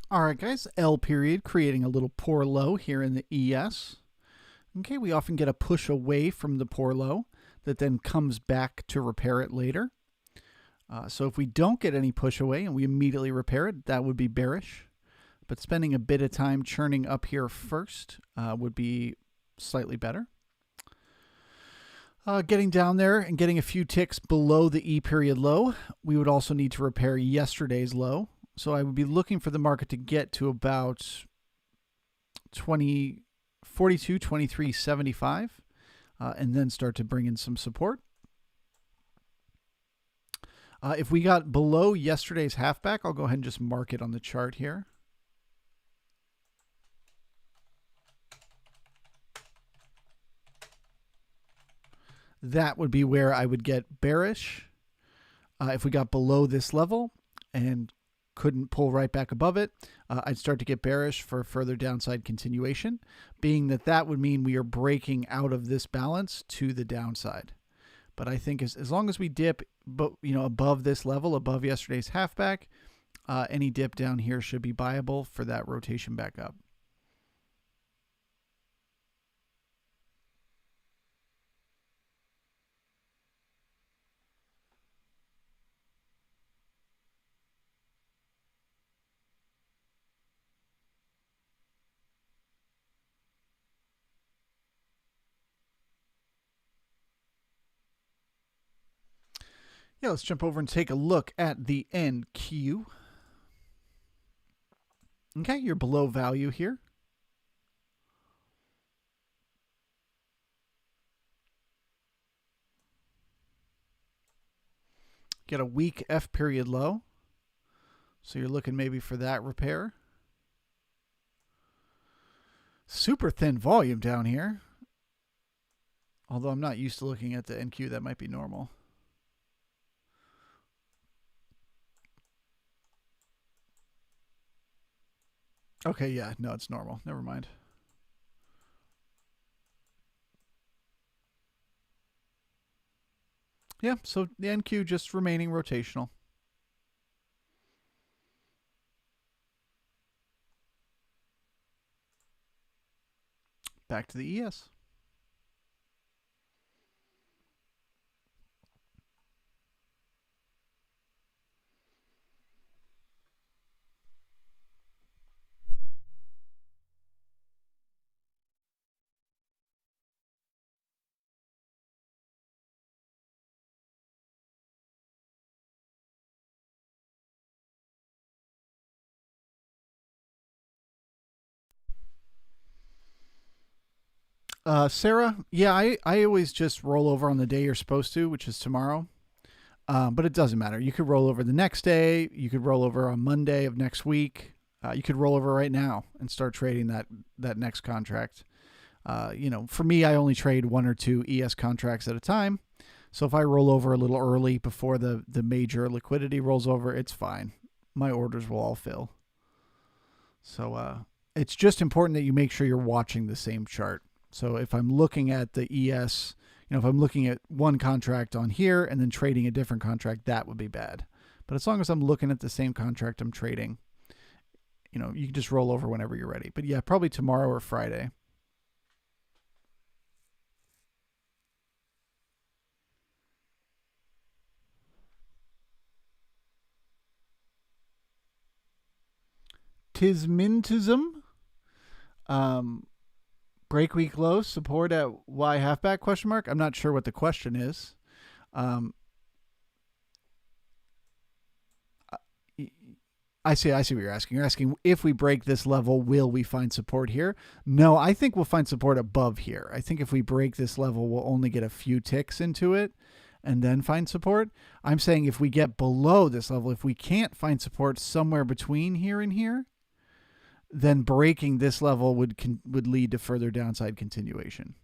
All right, guys, L period creating a little poor low here in the ES. Okay, we often get a push away from the poor low that then comes back to repair it later. So if we don't get any push away and we immediately repair it, that would be bearish. But spending a bit of time churning up here first would be slightly better. Getting down there and getting a few ticks below the E period low, we would also need to repair yesterday's low. So I would be looking for the market to get to about 42, 23.75 and then start to bring in some support. If we got below yesterday's halfback, I'll go ahead and just mark it on the chart here. That would be where I would get bearish. If we got below this level and couldn't pull right back above it, I'd start to get bearish for further downside continuation, being that that would mean we are breaking out of this balance to the downside. But I think as long as we dip, above this level, above yesterday's halfback, any dip down here should be buyable for that rotation back up. Yeah, let's jump over and take a look at the NQ. Okay, you're below value here. Get a weak F period low. So you're looking maybe for that repair. Super thin volume down here. Although I'm not used to looking at the NQ, that might be normal. Okay, yeah, no, it's normal. Never mind. Yeah, so the NQ just remaining rotational. Back to the ES. Sarah, yeah, I always just roll over on the day you're supposed to, which is tomorrow. But it doesn't matter. You could roll over the next day. You could roll over on Monday of next week. You could roll over right now and start trading that next contract. For me, I only trade 1 or 2 ES contracts at a time. So if I roll over a little early before the major liquidity rolls over, it's fine. My orders will all fill. So it's just important that you make sure you're watching the same chart. So if I'm looking at the ES, if I'm looking at one contract on here and then trading a different contract, that would be bad. But as long as I'm looking at the same contract I'm trading, you can just roll over whenever you're ready. But yeah, probably tomorrow or Friday. Tismintism. Break week low, support at Y halfback question mark. I'm not sure what the question is. I see what you're asking. You're asking if we break this level, will we find support here? No, I think we'll find support above here. I think if we break this level, we'll only get a few ticks into it and then find support. I'm saying if we get below this level, if we can't find support somewhere between here and here, then breaking this level would lead to further downside continuation.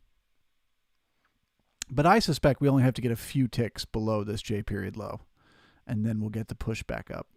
But I suspect we only have to get a few ticks below this J period low, and then we'll get the push back up.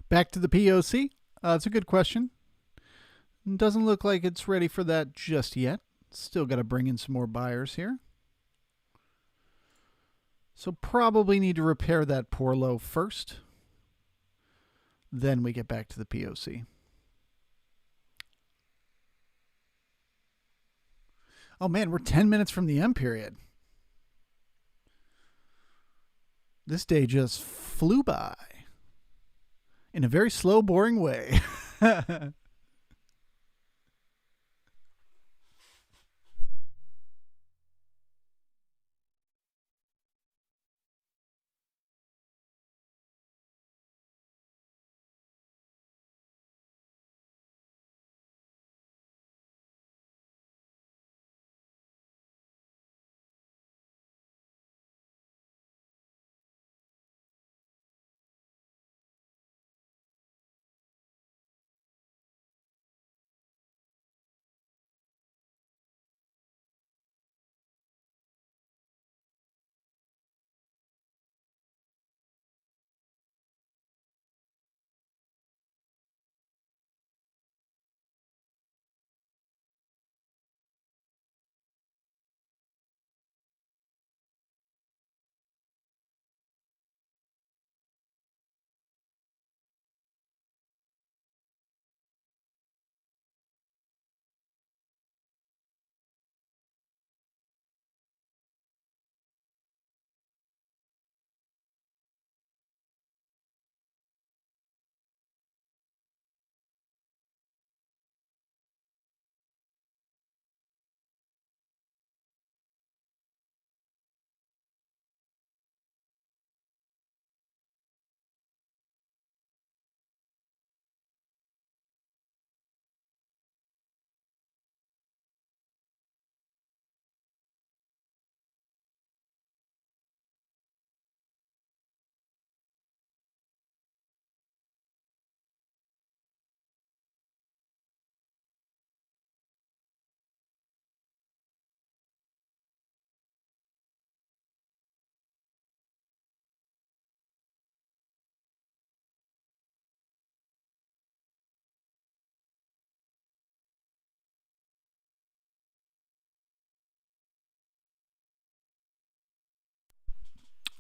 Back to the POC. That's a good question. Doesn't look like it's ready for that just yet. Still got to bring in some more buyers here. So probably need to repair that poor low first. Then we get back to the POC. Oh man, we're 10 minutes from the M period. This day just flew by in a very slow, boring way.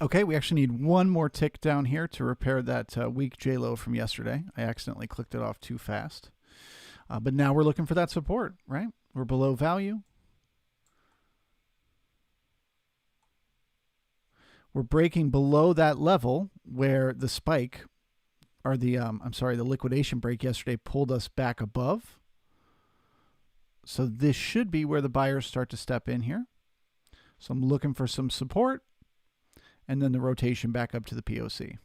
Okay, we actually need one more tick down here to repair that weak J-low from yesterday. I accidentally clicked it off too fast. But now we're looking for that support, right? We're below value. We're breaking below that level where the spike, or the the liquidation break yesterday pulled us back above. So this should be where the buyers start to step in here. So I'm looking for some support, and then the rotation back up to the POC.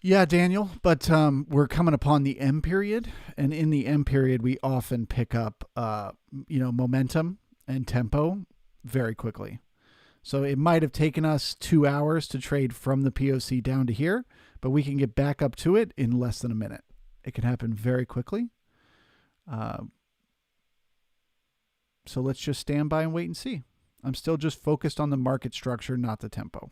Yeah, Daniel, but we're coming upon the M period, and in the M period, we often pick up, momentum and tempo very quickly. So it might have taken us 2 hours to trade from the POC down to here, but we can get back up to it in less than a minute. It can happen very quickly. So let's just stand by and wait and see. I'm still just focused on the market structure, not the tempo.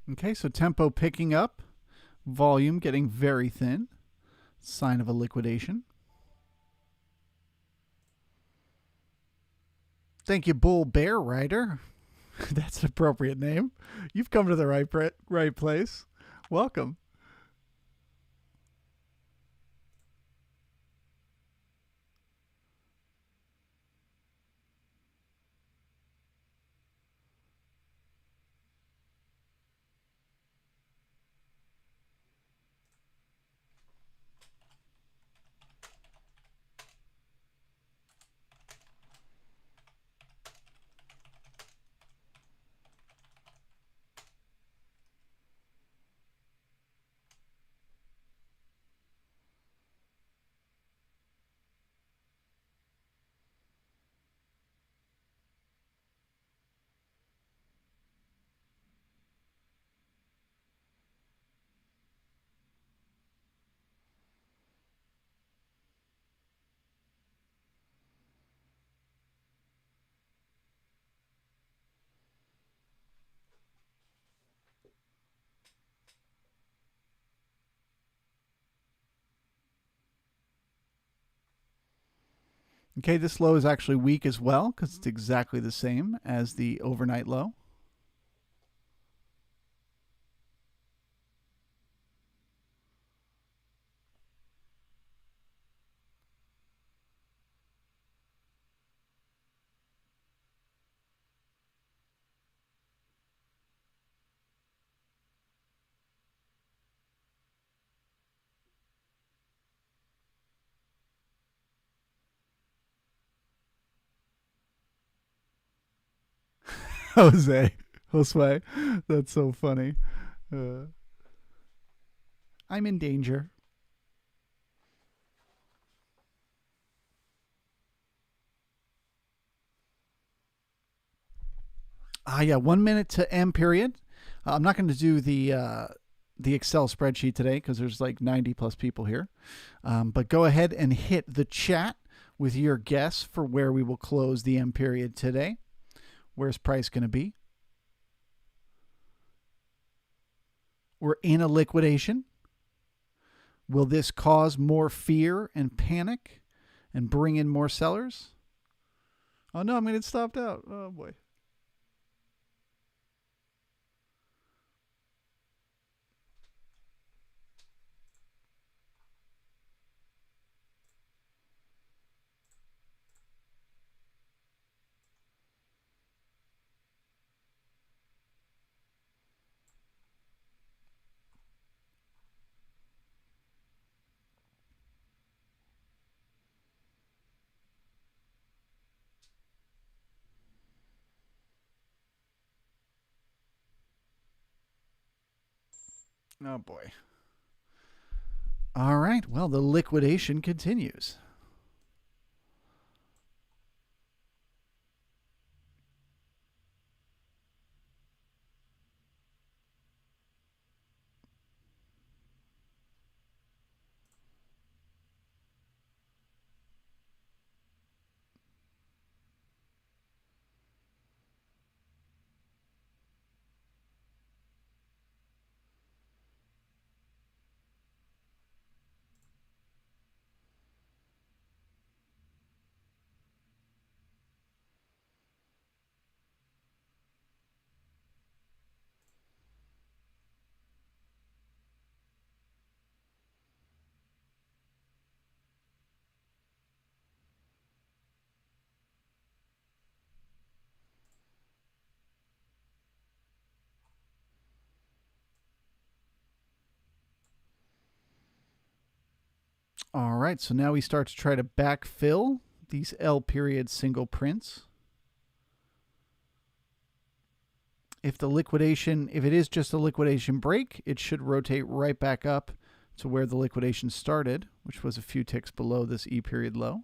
Okay, so tempo picking up, volume getting very thin, sign of a liquidation. Thank you, Bull Bear Rider. That's an appropriate name. You've come to the right place. Welcome. Okay, this low is actually weak as well because it's exactly the same as the overnight low. Jose, that's so funny. Uh, I'm in danger. Yeah, 1 minute to M period. I'm not going to do the Excel spreadsheet today because there's like 90 plus people here. But go ahead and hit the chat with your guess for where we will close the M period today. Where's price going to be? We're in a liquidation. Will this cause more fear and panic and bring in more sellers? Oh no, I'm going to get stopped out. Oh boy. Oh boy. All right. Well, the liquidation continues. All right. So now we start to try to backfill these L period single prints. If it is just a liquidation break, it should rotate right back up to where the liquidation started, which was a few ticks below this E period low.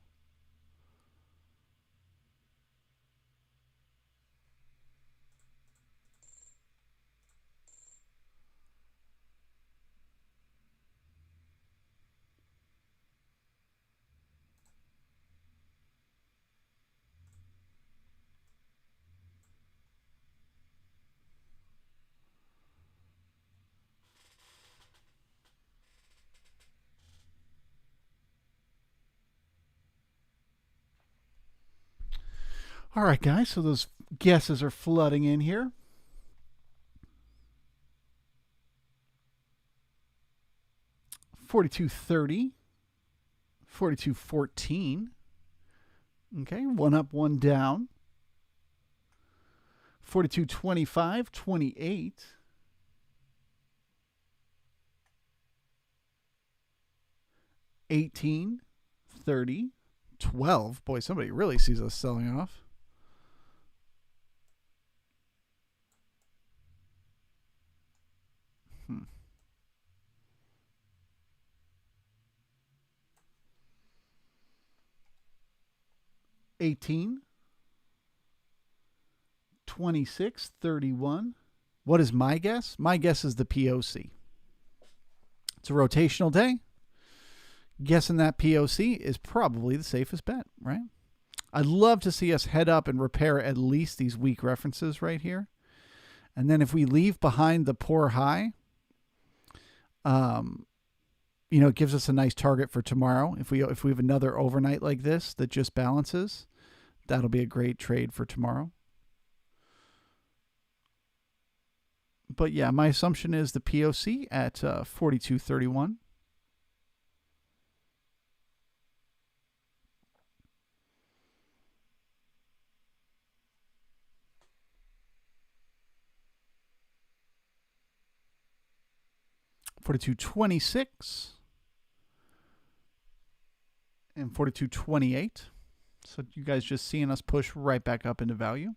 All right, guys, so those guesses are flooding in here. $42.30, $42.14. Okay, one up, one down. $42.25, $28. $18, $30, $12. Boy, somebody really sees us selling off. $18, $26, $31. What is my guess? My guess is the POC. It's a rotational day. Guessing that POC is probably the safest bet, right? I'd love to see us head up and repair at least these weak references right here. And then if we leave behind the poor high, it gives us a nice target for tomorrow. If we have another overnight like this that just balances, that'll be a great trade for tomorrow. But yeah, my assumption is the POC at 42.31. $42.26 and $42.28. So you guys just seeing us push right back up into value.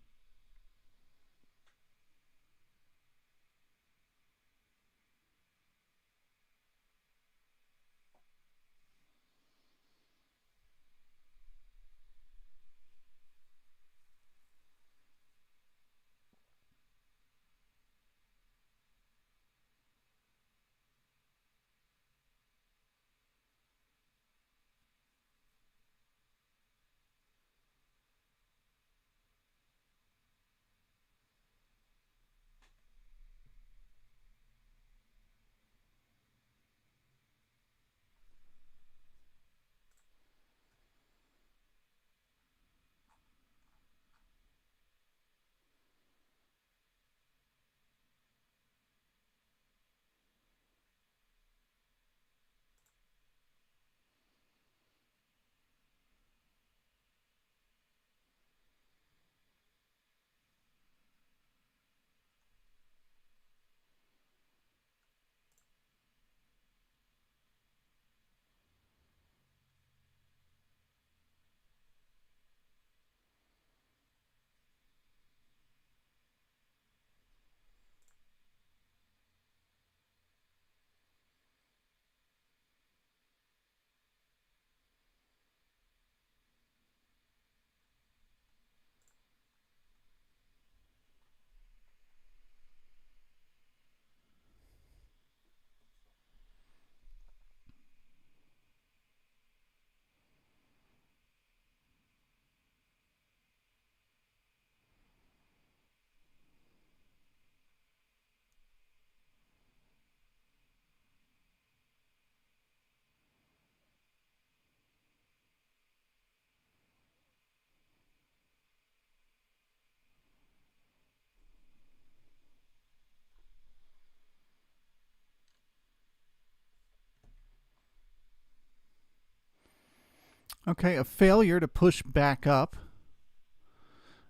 Okay, a failure to push back up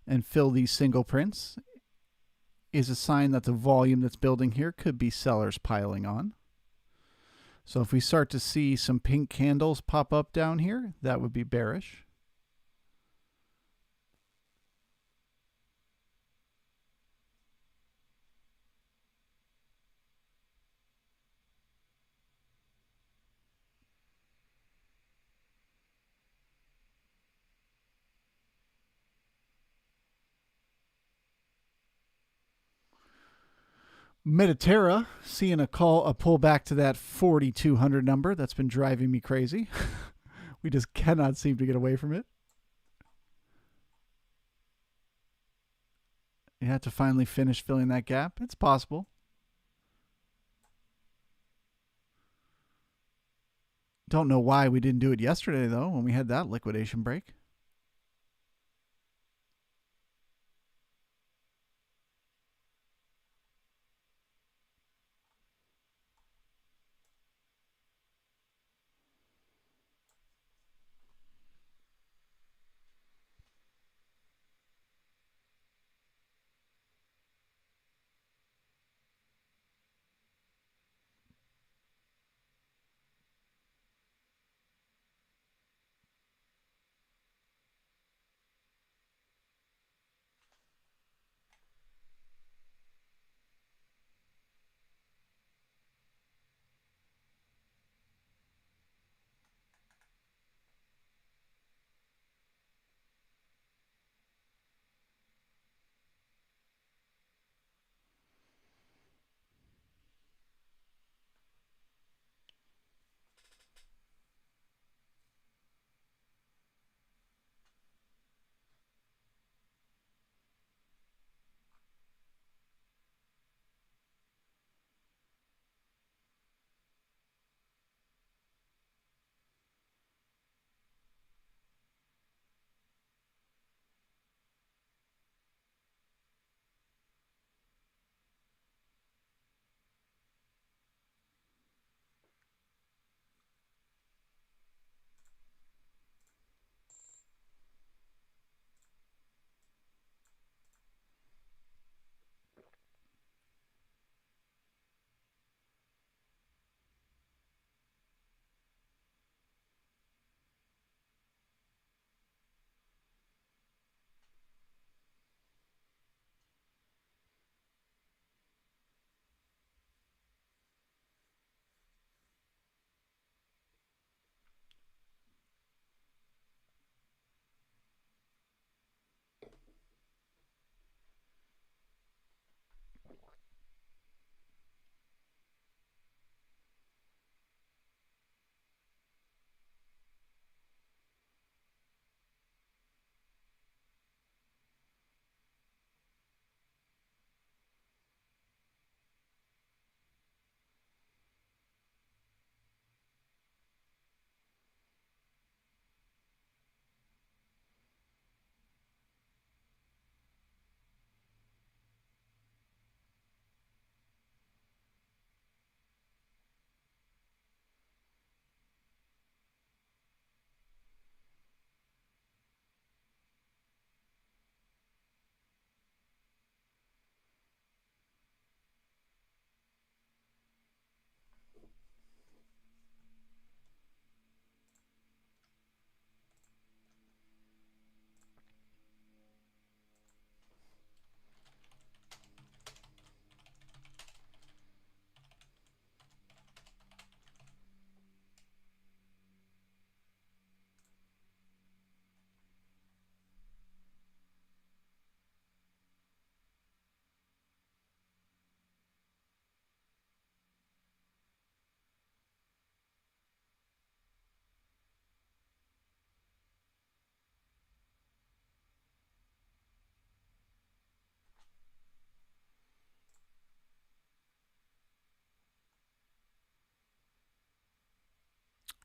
and fill these single prints is a sign that the volume that's building here could be sellers piling on. So if we start to see some pink candles pop up down here, that would be bearish. Mediterra seeing a pull back to that 4,200 number. That's been driving me crazy. We just cannot seem to get away from it. You have to finally finish filling that gap. It's possible. Don't know why we didn't do it yesterday, though, when we had that liquidation break.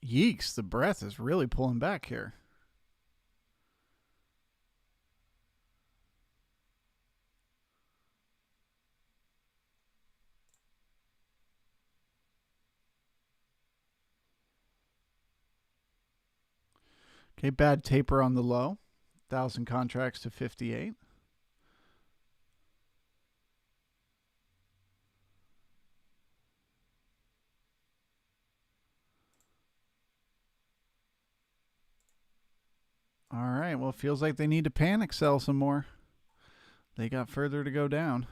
Yeeks, the breath is really pulling back here. Okay, bad taper on the low. 1,000 contracts to 58. All right, well, it feels like they need to panic sell some more. They got further to go down.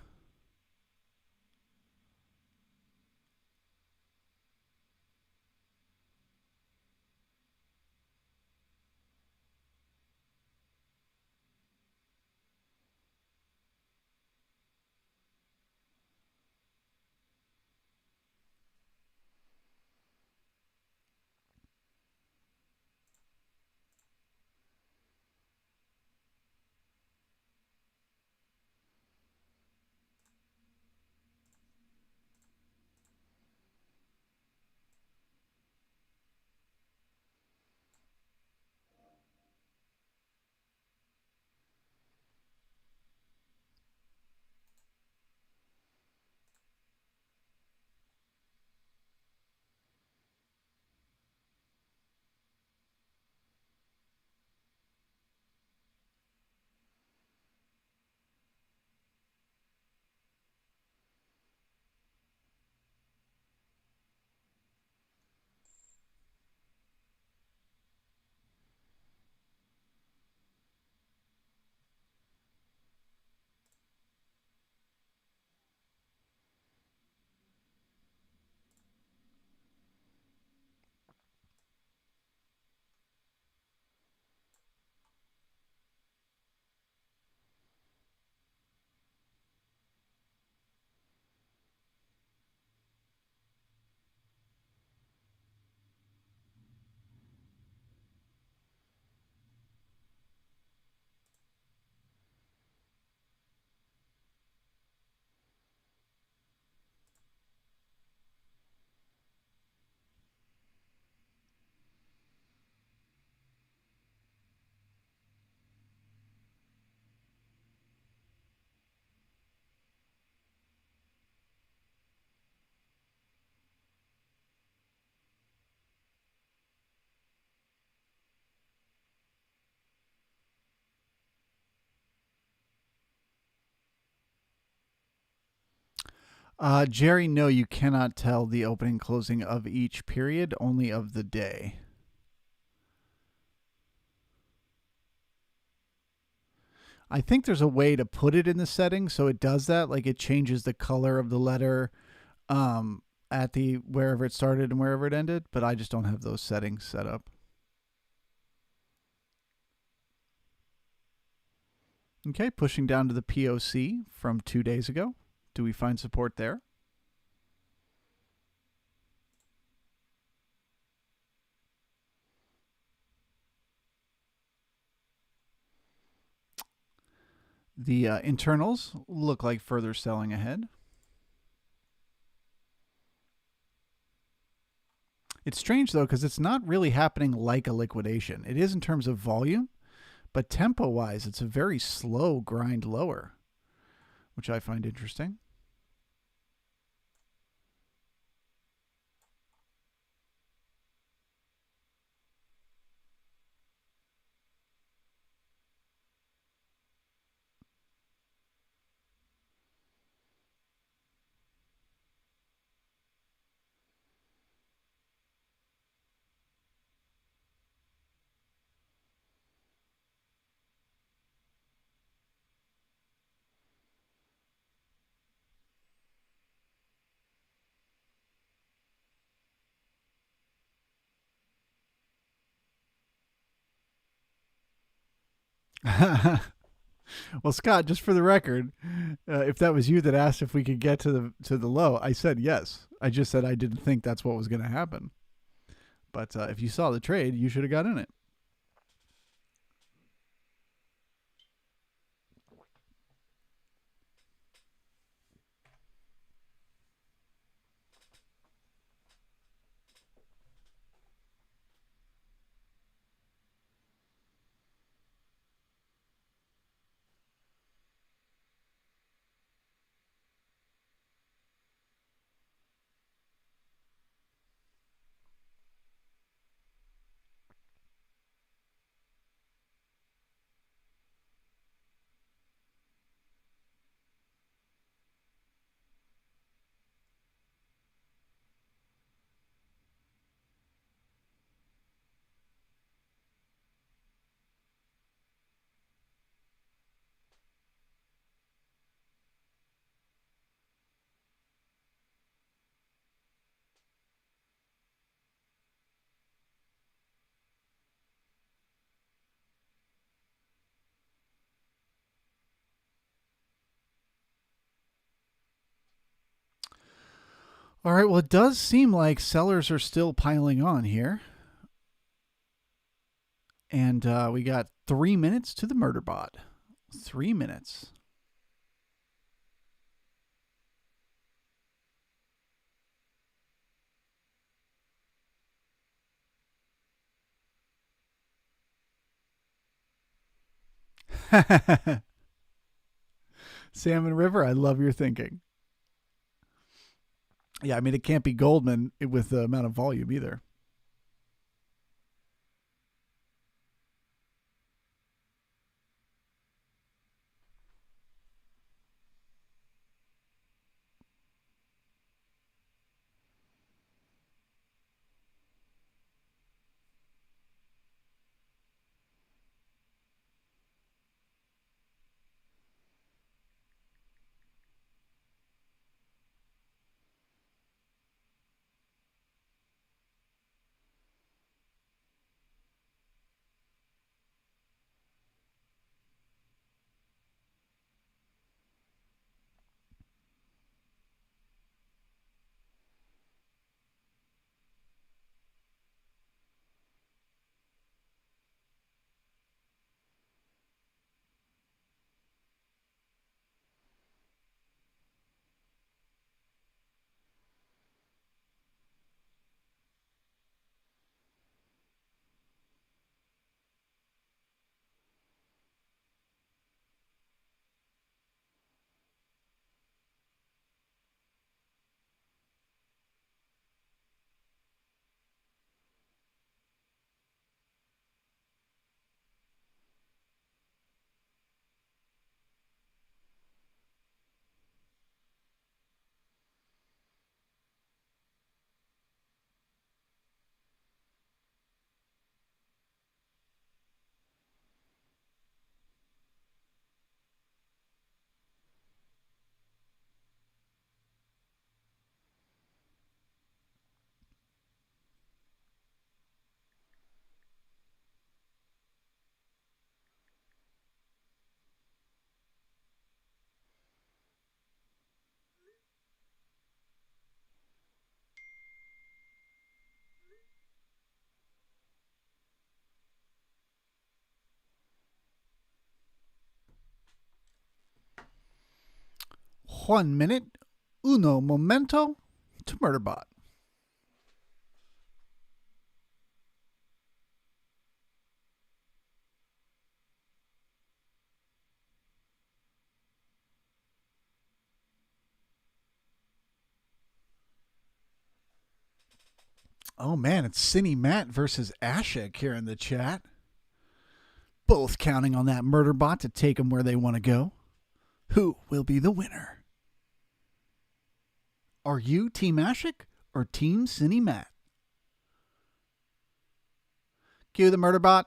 Jerry, no, you cannot tell the opening and closing of each period, only of the day. I think there's a way to put it in the settings so it does that. Like it changes the color of the letter um, at the wherever it started and wherever it ended, but I just don't have those settings set up. Okay, pushing down to the POC from 2 days ago. Do we find support there? The internals look like further selling ahead. It's strange though because it's not really happening like a liquidation. It is in terms of volume, but tempo wise, it's a very slow grind lower, which I find interesting. Well, Scott, just for the record, if that was you that asked if we could get to the low, I said yes. I just said I didn't think that's what was going to happen. But if you saw the trade, you should have got in it. All right, well, it does seem like sellers are still piling on here. And we got 3 minutes to the murder bot. 3 minutes. Salmon River, I love your thinking. Yeah, I mean, it can't be Goldman with the amount of volume either. One minute, uno momento to Murderbot. Oh man, it's Cine Matt versus Ashik here in the chat. Both counting on that Murderbot to take them where they want to go. Who will be the winner? Are you Team Ashik or Team Cine Matt? Cue the Murderbot.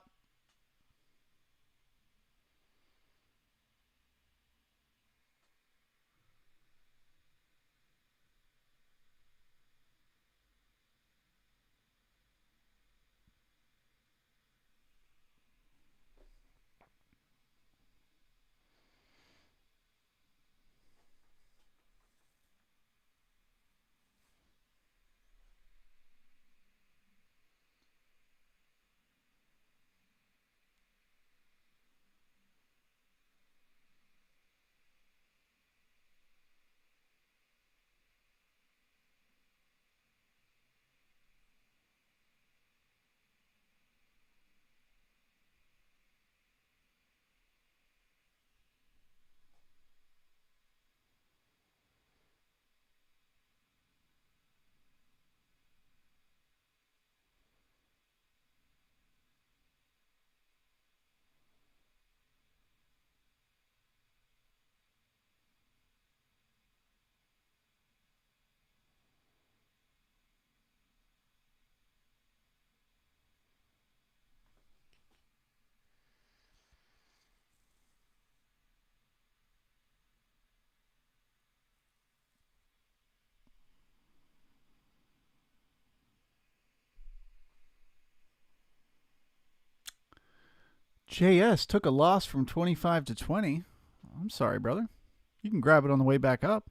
JS took a loss from 25 to 20. I'm sorry, brother. You can grab it on the way back up.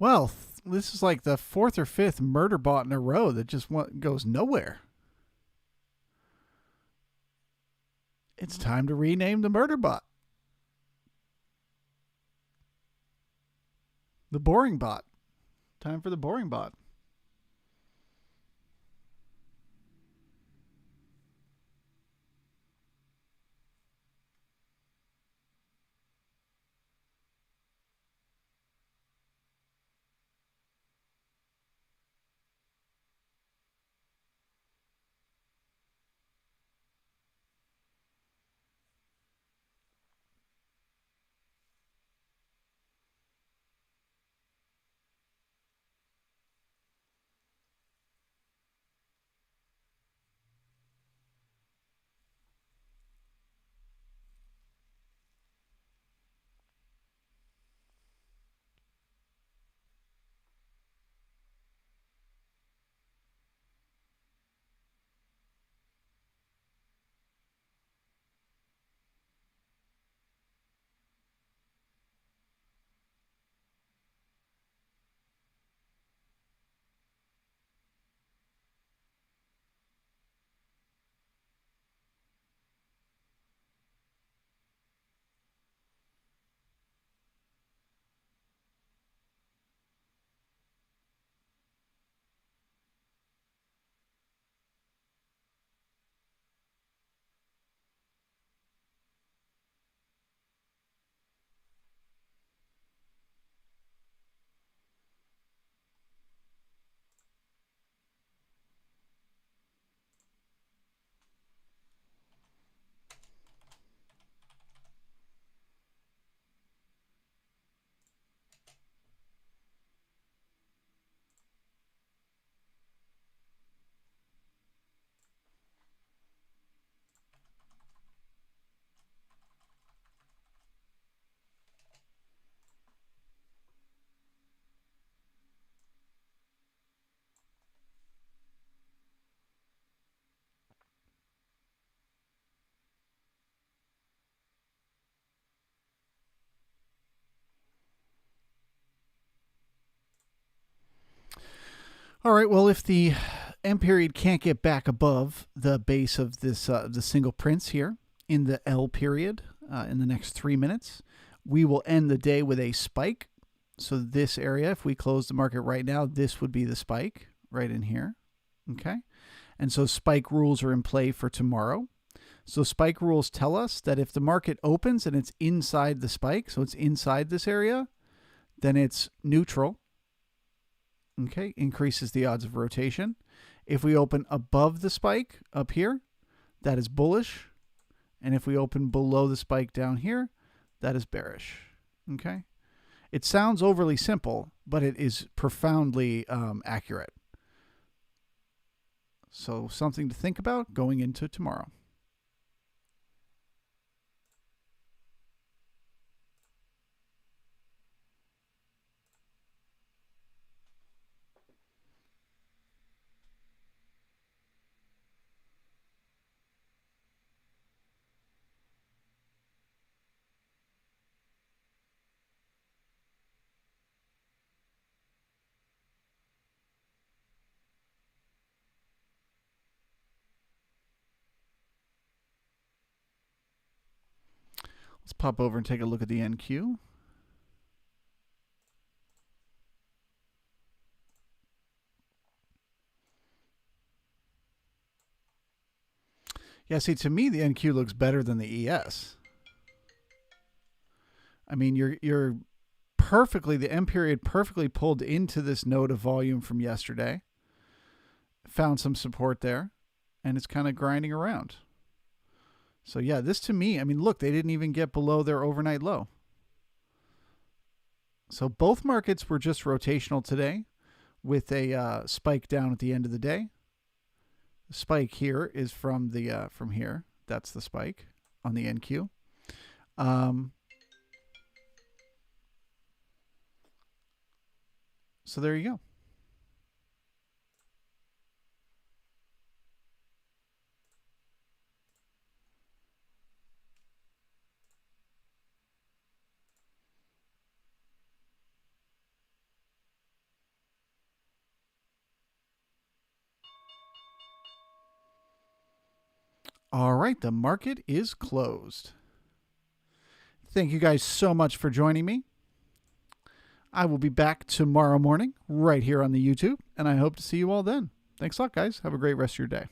Well, this is like the fourth or fifth murder bot in a row that just goes nowhere. It's time to rename the murder bot. The boring bot. Time for the boring bot. All right. Well, if the M period can't get back above the base of this the single prince here in the L period in the next 3 minutes, we will end the day with a spike. So this area, if we close the market right now, this would be the spike right in here. Okay. And so spike rules are in play for tomorrow. So spike rules tell us that if the market opens and it's inside the spike, so it's inside this area, then it's neutral. Okay, increases the odds of rotation. If we open above the spike up here, that is bullish. And if we open below the spike down here, that is bearish. Okay, it sounds overly simple, but it is profoundly accurate. So something to think about going into tomorrow. Let's pop over and take a look at the NQ. Yeah, see, to me, the NQ looks better than the ES. I mean, you're perfectly, the M period perfectly pulled into this node of volume from yesterday. Found some support there, and it's kind of grinding around. So yeah, this to me, I mean, look, they didn't even get below their overnight low. So both markets were just rotational today with a spike down at the end of the day. The spike here is from the from here. That's the spike on the NQ. So there you go. All right, the market is closed. Thank you guys so much for joining me. I will be back tomorrow morning right here on the YouTube, and I hope to see you all then. Thanks a lot, guys. Have a great rest of your day.